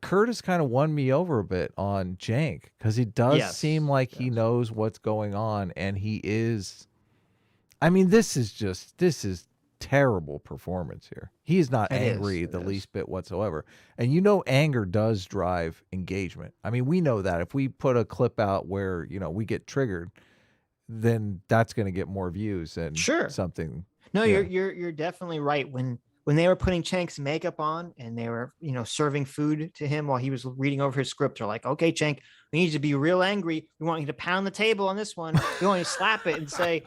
Curtis kind of won me over a bit on Cenk because he does seem like he knows what's going on, and he is. I mean, this is terrible performance here. He is not angry the least bit whatsoever. And anger does drive engagement. I mean, we know that if we put a clip out where, we get triggered, then that's going to get more views and something. No, you're definitely right. When they were putting Cenk's makeup on and they were, serving food to him while he was reading over his script, they're like, okay, Cenk, we need you to be real angry. We want you to pound the table on this one. We want you to slap it and say,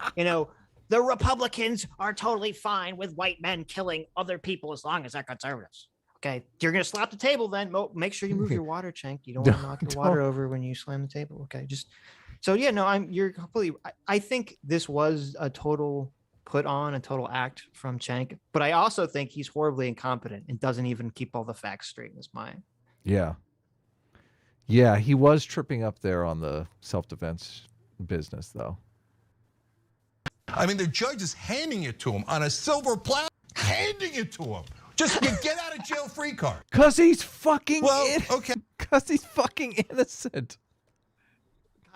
the Republicans are totally fine with white men killing other people as long as they're conservatives. Okay, you're going to slap the table then. Make sure you move your water, Cenk. You don't want to knock your water over when you slam the table. Okay, you're completely. I think this was a total put on, a total act from Cenk, but I also think he's horribly incompetent and doesn't even keep all the facts straight in his mind. Yeah. Yeah, he was tripping up there on the self-defense business, though. I mean, the judge is handing it to him on a silver platter, handing it to him. Just get out of jail free card. Cause he's fucking Cause he's fucking innocent.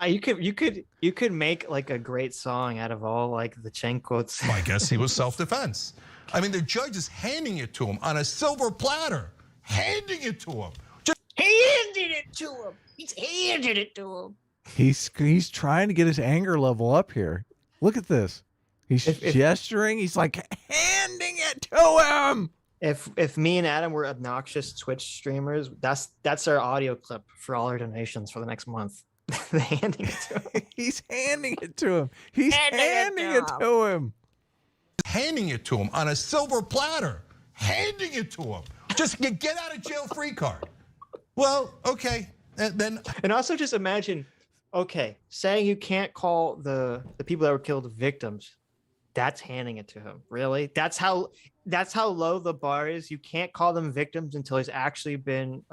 You could make like a great song out of all like the Cenk quotes. Well, I guess he was self-defense. I mean, the judge is handing it to him on a silver platter, handing it to him. Just handed it to him. He's handed it to him. He's trying to get his anger level up here. Look at this. He's gesturing. He's like handing it to him. If me and Adam were obnoxious Twitch streamers, that's our audio clip for all our donations for the next month. Handing it to him. He's handing it to him. He's handing it to him. Handing it to him on a silver platter. Handing it to him. Just get out of jail free card. Well, okay. And also just imagine, okay, saying you can't call the people that were killed victims, that's handing it to him. Really? That's how low the bar is. You can't call them victims until he's actually been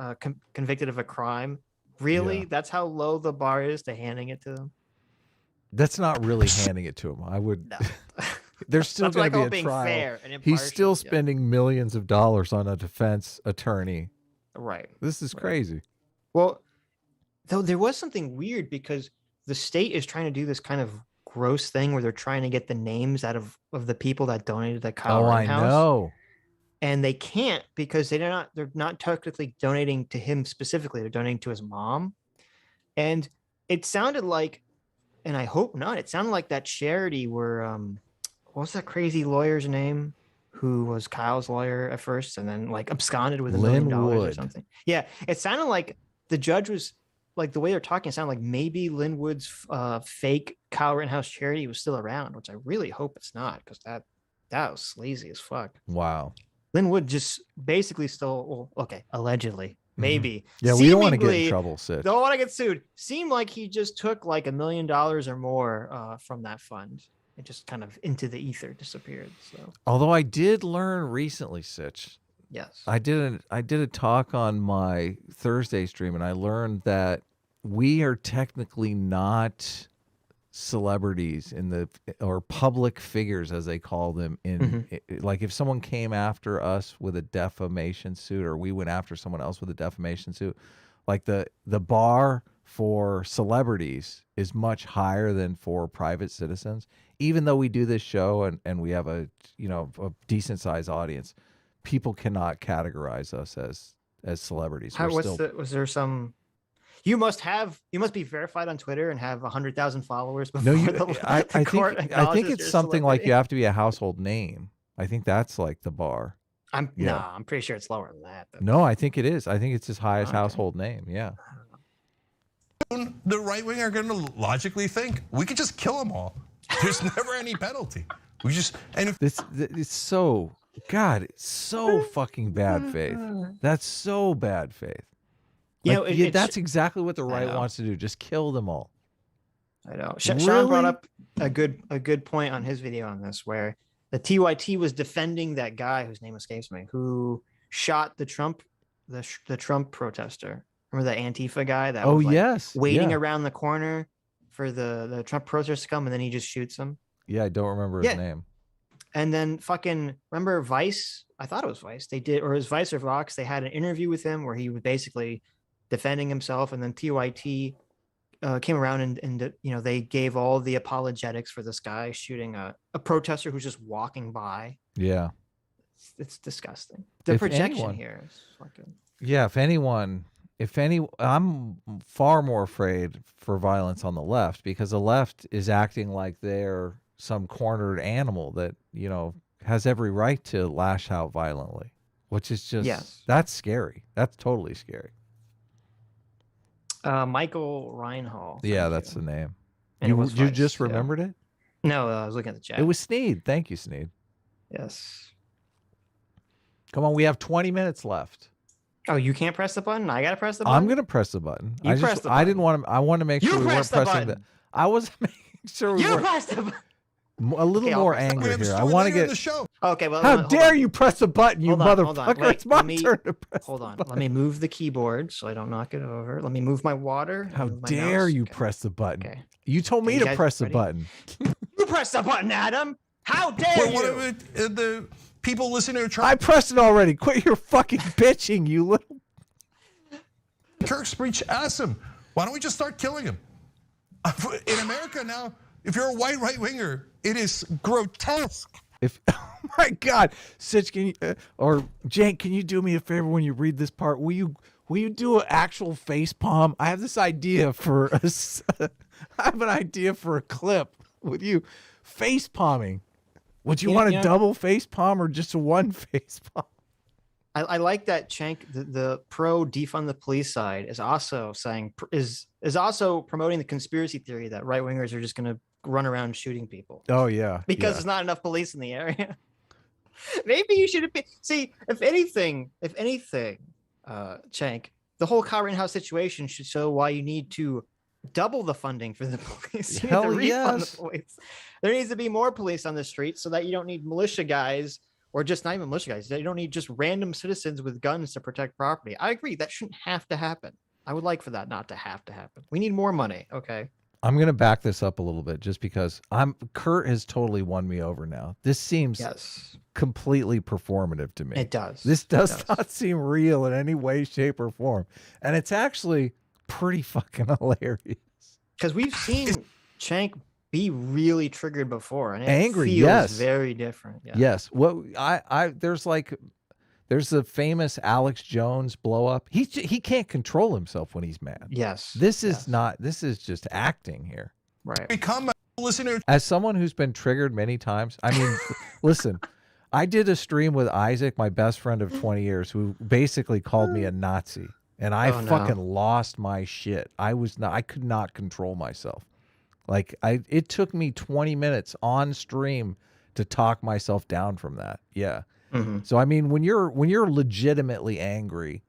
convicted of a crime. Really? Yeah. That's how low the bar is to handing it to them? That's not really handing it to him. I would. No. There's still going to be a trial. Fair and he's still spending millions of dollars on a defense attorney. Right. This is crazy. Well, though there was something weird because the state is trying to do this kind of gross thing where they're trying to get the names out of the people that donated to Kyle Rittenhouse. I know. And they can't because they're not technically donating to him specifically. They're donating to his mom. And it sounded like, and I hope not, it sounded like that charity where, what's that crazy lawyer's name who was Kyle's lawyer at first and then like absconded with $1 million or something. Yeah. It sounded like the judge was like, the way they're talking, it sounded like maybe Linwood's fake Kyle Rittenhouse charity was still around, which I really hope it's not because that was sleazy as fuck. Wow. Linwood just basically stole, allegedly, maybe. Yeah, we don't want to get in trouble, Sitch. Don't want to get sued. Seemed like he just took like $1 million or more from that fund. It just kind of into the ether disappeared. So, although I did learn recently, Sitch. Yes. I did a talk on my Thursday stream, and I learned that we are technically not celebrities or public figures, as they call them, like if someone came after us with a defamation suit or we went after someone else with a defamation suit, like the bar for celebrities is much higher than for private citizens. Even though we do this show and we have a decent sized audience, people cannot categorize us as celebrities. Was there some? You must be verified on Twitter and have 100,000 followers before I think it's something like you have to be a household name. I think that's like the bar. I'm pretty sure it's lower than that. No, I think it is. I think it's as high as household name. Yeah. The right wing are going to logically think we could just kill them all. There's never any penalty. We just it's so fucking bad faith. That's so bad faith. Like, that's exactly what the right wants to do. Just kill them all. I know. Sean brought up a good point on his video on this, where the TYT was defending that guy whose name escapes me, who shot the Trump protester. Remember the Antifa guy that was waiting around the corner for the Trump protesters to come, and then he just shoots him. Yeah, I don't remember his name. And then remember Vice? I thought it was Vice. They did, or it was Vice or Vox. They had an interview with him where he was basically defending himself, and then TYT came around and they gave all the apologetics for this guy shooting a protester who's just walking by. Yeah, it's disgusting. The projection here is fucking. Yeah, I'm far more afraid for violence on the left, because the left is acting like they're some cornered animal that, has every right to lash out violently, which is just, that's scary. That's totally scary. Michael Reinhall. Yeah, that's the name. And you just remembered it? No, I was looking at the chat. It was Sneed. Thank you, Sneed. Yes. Come on, we have 20 minutes left. Oh, you can't press the button? I gotta press the button? I'm gonna press the button. I didn't want to. I want to make sure we weren't pressing that. I was making sure we were. Pressed the button. A little more anger here. I want to get. The show. Okay, well. How dare you press the button, you motherfucker? Wait, it's my turn to press. Hold on. Let me move the keyboard so I don't knock it over. Let me move my water. How dare you press the button? Okay. You told me to press the button. You press the button, Adam. How dare you? What the people listening to Trump? I pressed it already. Quit your fucking bitching, you little. Kirk Spreech asked him, why don't we just start killing him? In America now, if you're a white right-winger, it is grotesque. Oh my God, Sitch, can you, or Jake, can you do me a favor when you read this part? Will you do an actual face palm? I have this idea for I have an idea for a clip with you face palming. Would you want a double face palm or just a one face palm? I like that Cenk, the pro defund the police side, is also saying is also promoting the conspiracy theory that right wingers are just going to run around shooting people. Oh yeah, because there's not enough police in the area. Maybe you should see if anything, Cenk, the whole Kyle Rittenhouse situation should show why you need to double the funding for the police. You need to refund the police. There needs to be more police on the streets so that you don't need militia guys. Or just not even militia guys. You don't need just random citizens with guns to protect property. I agree. That shouldn't have to happen. I would like for that not to have to happen. We need more money. Okay. I'm going to back this up a little bit just because Kurt has totally won me over now. This seems completely performative to me. It does. This does not seem real in any way, shape, or form. And it's actually pretty fucking hilarious. Because we've seen Cenk be really triggered before, and it angry, feels very different. Yeah. Yes. Well, there's the famous Alex Jones blow up. He can't control himself when he's mad. Yes. This is just acting here. Right. Become a listener. As someone who's been triggered many times, I mean, listen, I did a stream with Isaac, my best friend of 20 years, who basically called me a Nazi, and I fucking lost my shit. I could not control myself. Like it took me 20 minutes on stream to talk myself down from that. Yeah. Mm-hmm. So I mean, when you're legitimately angry,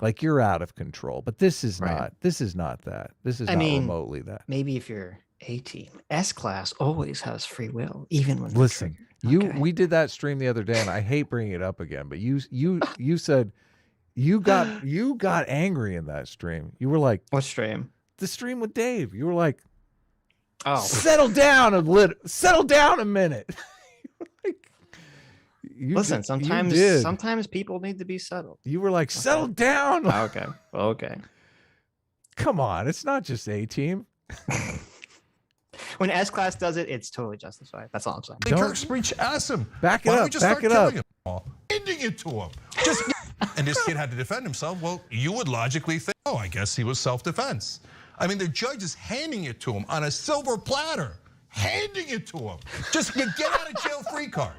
like you're out of control. But this is not. This is not that. This is not remotely that. Maybe if you're A team, S class always has free will, even when. Listen, we did that stream the other day, and I hate bringing it up again. But you said you got angry in that stream. You were like, what stream? The stream with Dave. You were like. Oh, settle down a minute. Listen, sometimes people need to be settled. You were like, settle down. Okay. Come on, it's not just A-Team. When S-Class does it, it's totally justified. That's all I'm saying. Kirk Spreech asked him. Back it up. Back it up. Handing it to him. And this kid had to defend himself. Well, you would logically think, oh, I guess he was self-defense. I mean, the judge is handing it to him on a silver platter. Handing it to him. Just get out of jail free card.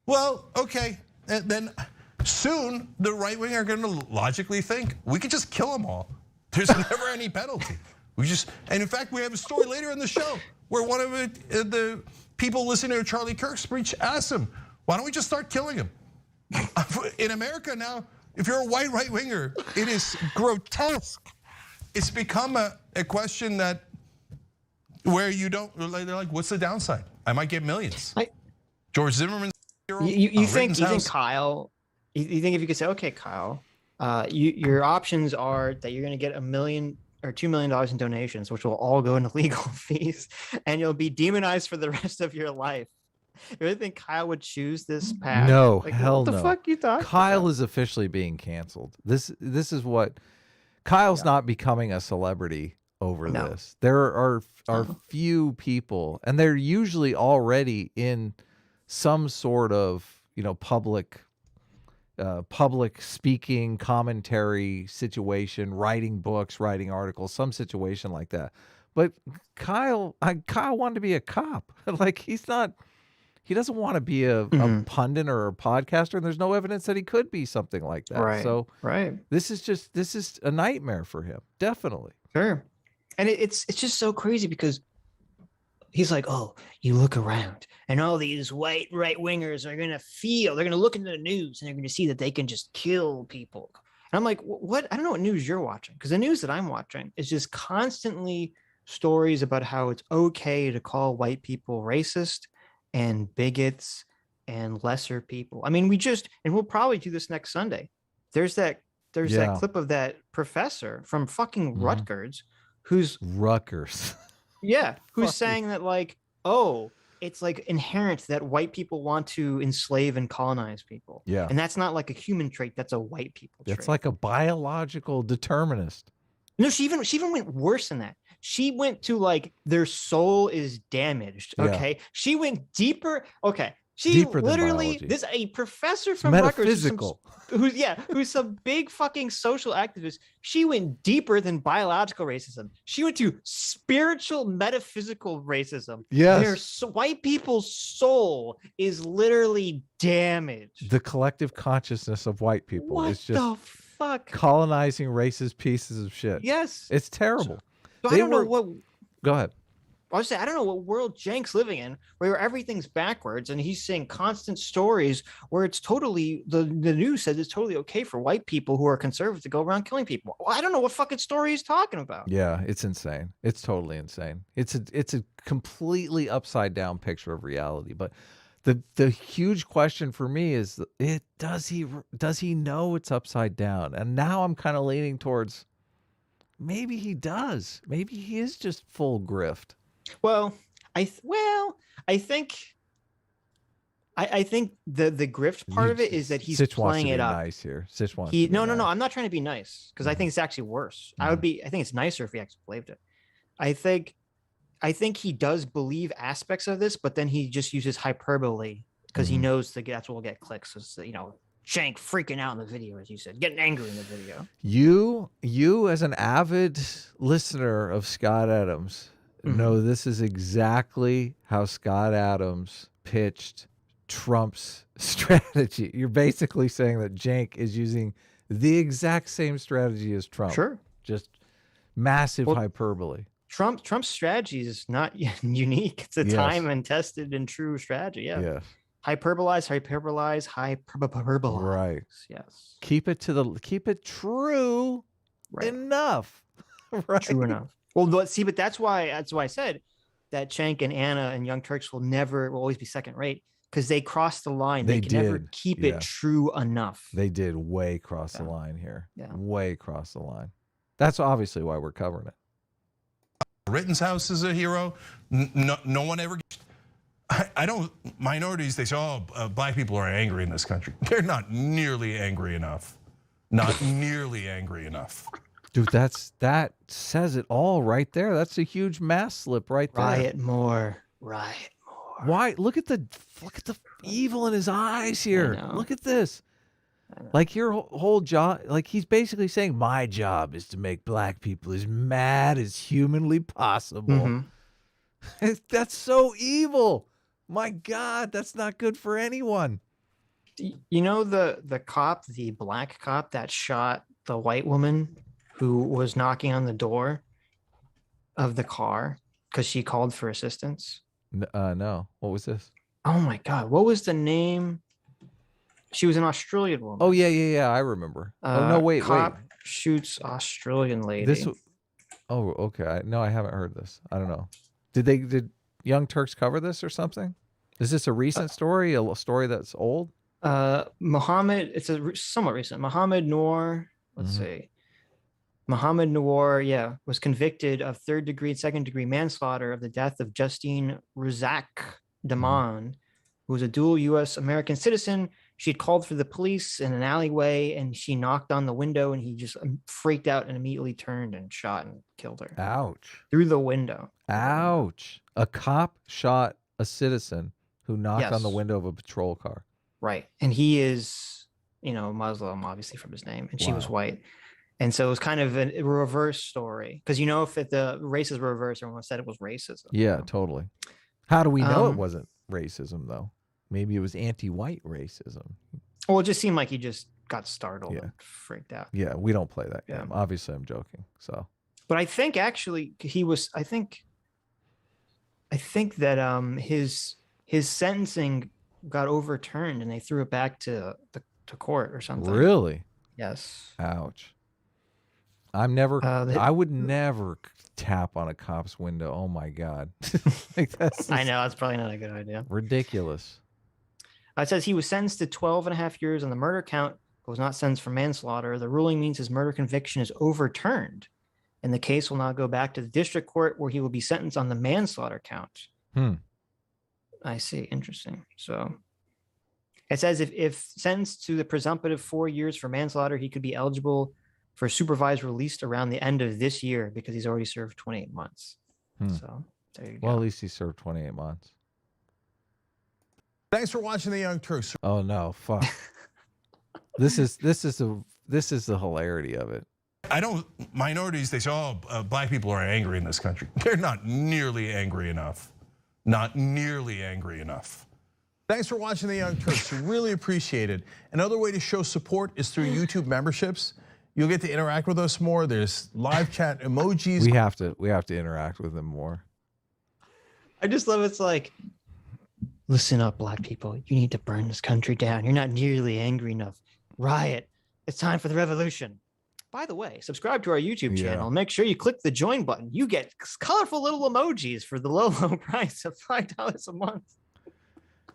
Well, okay. And then soon the right wing are going to logically think we could just kill them all. There's never any penalty. And in fact, we have a story later in the show where one of the people listening to Charlie Kirk Spreech asked him, why don't we just start killing him? In America now, if you're a white right winger, it is grotesque. It's become a question that where you don't, they're like, what's the downside? I might get millions. George Zimmerman. You think Kyle, you think if you could say, okay, Kyle, your options are that you're going to get $1 million or $2 million in donations, which will all go into legal fees, and you'll be demonized for the rest of your life. You really think Kyle would choose this path? No, hell no. What the fuck you thought? Kyle is officially being canceled. This is what Kyle's not becoming a celebrity over this. There are few people, and they're usually already in some sort of public speaking, commentary situation, writing books, writing articles, some situation like that. But Kyle wanted to be a cop. Like he doesn't want to be a pundit or a podcaster, and there's no evidence that he could be something like that. Right. So right. This is a nightmare for him. Definitely. Sure. And it's just so crazy because he's like, oh, you look around and all these white right wingers are they're going to look into the news and they're going to see that they can just kill people. And I'm like, what? I don't know what news you're watching, because the news that I'm watching is just constantly stories about how it's okay to call white people racist and bigots and lesser people. I mean, we'll probably do this next Sunday. There's that clip of that professor from fucking Rutgers who's saying that like, oh, it's like inherent that white people want to enslave and colonize people. Yeah. And that's not like a human trait, that's a white people trait. It's like a biological determinist. No, she even went worse than that. She went to like their soul is damaged. Okay. Yeah. She went deeper. Okay. She literally, a professor from Rutgers who's some big fucking social activist. She went deeper than biological racism. She went to spiritual, metaphysical racism. Yes. White people's soul is literally damaged. The collective consciousness of white people is just the fuck colonizing racist pieces of shit. Yes. It's terrible. So I don't know what. Go ahead. I was saying, I don't know what world Cenk's living in where everything's backwards, and he's saying constant stories where it's totally the news says it's totally okay for white people who are conservative to go around killing people. Well, I don't know what fucking story he's talking about. Yeah, it's insane. It's totally insane. It's a completely upside down picture of reality. But the huge question for me is, does he know it's upside down? And now I'm kind of leaning towards maybe he does. Maybe he is just full grift. Well, I think the grift part of it is that he's Sitch playing it up. Nice here. Sitch wants. No. I'm not trying to be nice because I think it's actually worse. I think it's nicer if he actually believed it. I think he does believe aspects of this, but then he just uses hyperbole because he knows that's what will get clicks. So, Cenk freaking out in the video, as you said, getting angry in the video. You as an avid listener of Scott Adams. No, this is exactly how Scott Adams pitched Trump's strategy. You're basically saying that Cenk is using the exact same strategy as Trump. Sure. Just massive hyperbole. Trump's strategy is not unique. It's a time and tested and true strategy. Yeah. Yes. Hyperbolize. Right. Yes. Keep it true enough. Right. True enough. Well, but that's why I said that Cenk and Anna and Young Turks will always be second rate because they crossed the line. They can never keep it true enough. They did way cross the line here. Yeah. Way cross the line. That's obviously why we're covering it. Rittenhouse is a hero. No one ever. I don't. Minorities, they say, black people are angry in this country. They're not nearly angry enough. Not nearly angry enough. Dude, that says it all right there. That's a huge mask slip right there. Riot more. Why? Look at the evil in his eyes here. Look at this. Like your whole job, like he's basically saying, my job is to make black people as mad as humanly possible. That's so evil. My God, that's not good for anyone. You know the cop, the black cop that shot the white woman who was knocking on the door of the car because she called for assistance? No. What was this? Oh my God. What was the name? She was an Australian woman. Oh, yeah. I remember. Oh, no, wait. Shoots Australian lady. Oh, okay. No, I haven't heard this. I don't know. Did Young Turks cover this or something? Is this a recent story? A story that's old? Mohammed, it's somewhat recent. Mohammed Noor, let's see. Mohammed Noor, was convicted of 3rd degree and 2nd degree manslaughter of the death of Justine Razak Daman, who was a dual U.S. American citizen. She'd called for the police in an alleyway, and she knocked on the window, and he just freaked out and immediately turned and shot and killed her. Ouch. Through the window. Ouch. A cop shot a citizen who knocked on the window of a patrol car. Right. And he is, Muslim, obviously, from his name, and she was white. And so it was kind of a reverse story. Because, if the races were reversed, everyone said it was racism. Yeah, totally. How do we know it wasn't racism, though? Maybe it was anti-white racism. Well, it just seemed like he just got startled and freaked out. Yeah, we don't play that game. Obviously, I'm joking. So, but I think actually he was. I think that his sentencing got overturned and they threw it back to court or something. Really? Yes. Ouch. I would never tap on a cop's window. Oh my God. I know, that's probably not a good idea. Ridiculous. It says he was sentenced to 12.5 years on the murder count, but was not sentenced for manslaughter. The ruling means his murder conviction is overturned, and the case will now go back to the district court where he will be sentenced on the manslaughter count. I see. Interesting. So it says if sentenced to the presumptive 4 years for manslaughter, he could be eligible for supervised release around the end of this year because he's already served 28 months. So there you go. Well, at least he served 28 months. Thanks for watching the Young Turks. Oh no, fuck. This is the hilarity of it. Minorities, they say, black people are angry in this country. They're not nearly angry enough. Not nearly angry enough. Thanks for watching the Young Turks. Really appreciate it. Another way to show support is through YouTube memberships. You'll get to interact with us more. There's live chat emojis. We have to interact with them more. I just love it's like, listen up, black people. You need to burn this country down. You're not nearly angry enough. Riot. It's time for the revolution. By the way, subscribe to our YouTube channel. Make sure you click the join button. You get colorful little emojis for the low price of $5 a month.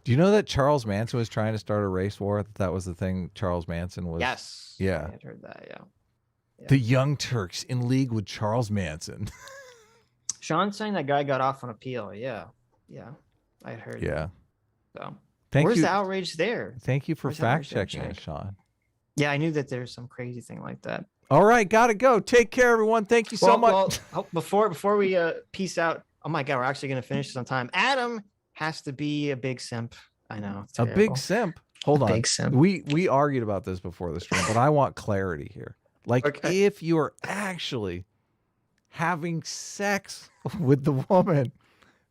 Do you know that Charles Manson was trying to start a race war? That was the thing Charles Manson was. Yes. Yeah. I had heard that, yeah. The Young Turks in league with Charles Manson. Sean's saying that guy got off on appeal. Yeah. I had heard that. So where's the outrage there? Thank you for fact checking it, Sean. Yeah, I knew that there's some crazy thing like that. All right, gotta go. Take care, everyone. Thank you so much. Before we peace out. Oh my God, we're actually gonna finish this on time. Adam has to be a big simp. I know. A big simp. Hold on. Big simp. We argued about this before the stream, but I want clarity here. Like, if you're actually having sex with the woman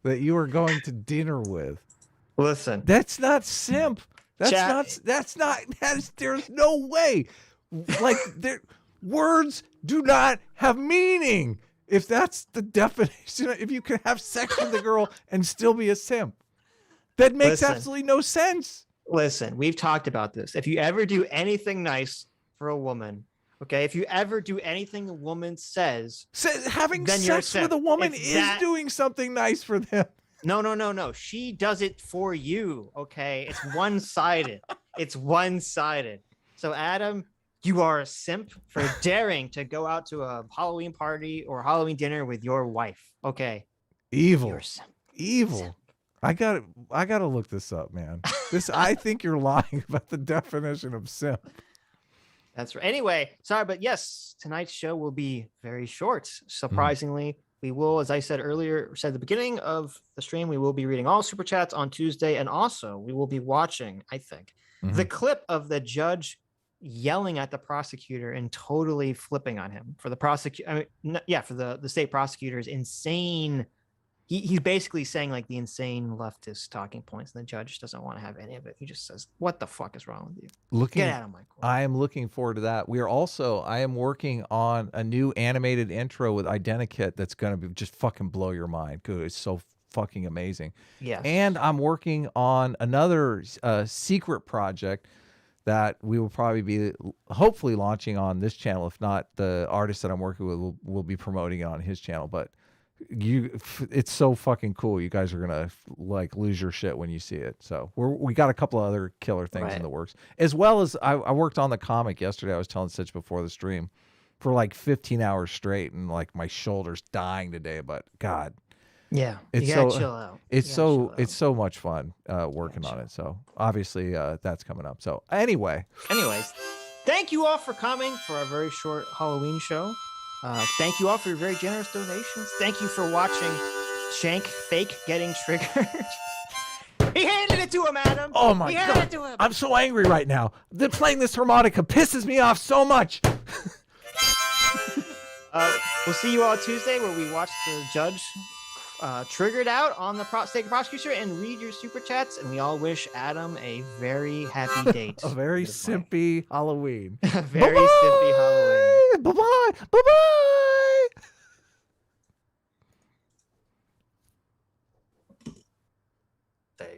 that you are going to dinner with, listen, that's not simp. There's no way. Like, words do not have meaning. If that's the definition, if you can have sex with a girl and still be a simp, that makes absolutely no sense. Listen, we've talked about this. If you ever do anything nice for a woman, okay, if you ever do anything a woman says having sex with a woman is doing something nice for them. No. She does it for you, okay? It's one-sided. It's one-sided. So, Adam, you are a simp for daring to go out to a Halloween party or Halloween dinner with your wife. Okay. Evil. You're a simp. Evil. Simp. I gotta look this up, man. I think you're lying about the definition of simp. That's right. Anyway, sorry, but yes, tonight's show will be very short. Surprisingly, we will, as I said earlier, said at the beginning of the stream, we will be reading all super chats on Tuesday, and also we will be watching, I think, the clip of the judge yelling at the prosecutor and totally flipping on him for the prosecutor. For the state prosecutor's insane. He's basically saying like the insane leftist talking points, and the judge doesn't want to have any of it. He just says, "What the fuck is wrong with you? Get out of my court." I am looking forward to that. I am working on a new animated intro with Identikit that's going to be just fucking blow your mind. Good, it's so fucking amazing. Yeah. And I'm working on another secret project that we will probably be hopefully launching on this channel. If not, the artist that I'm working with will be promoting it on his channel. But it's so fucking cool. You guys are gonna like lose your shit when you see it. So we got a couple of other killer things in the works, as well as I worked on the comic yesterday. I was telling Sitch before the stream for like 15 hours straight, and like my shoulder's dying today. But God, yeah, it's you gotta chill out. It's so much fun working on it. So obviously that's coming up. So anyways, thank you all for coming for a very short Halloween show. Thank you all for your very generous donations. Thank you for watching Shank fake getting triggered. He handed it to him, Adam. Oh my God. I'm so angry right now. Playing this harmonica pisses me off so much. We'll see you all Tuesday where we watch the judge triggered out on the state prosecutor and read your super chats. And we all wish Adam a very happy date. A very simpy Halloween. A very simpy Halloween. Bye-bye. Bye-bye.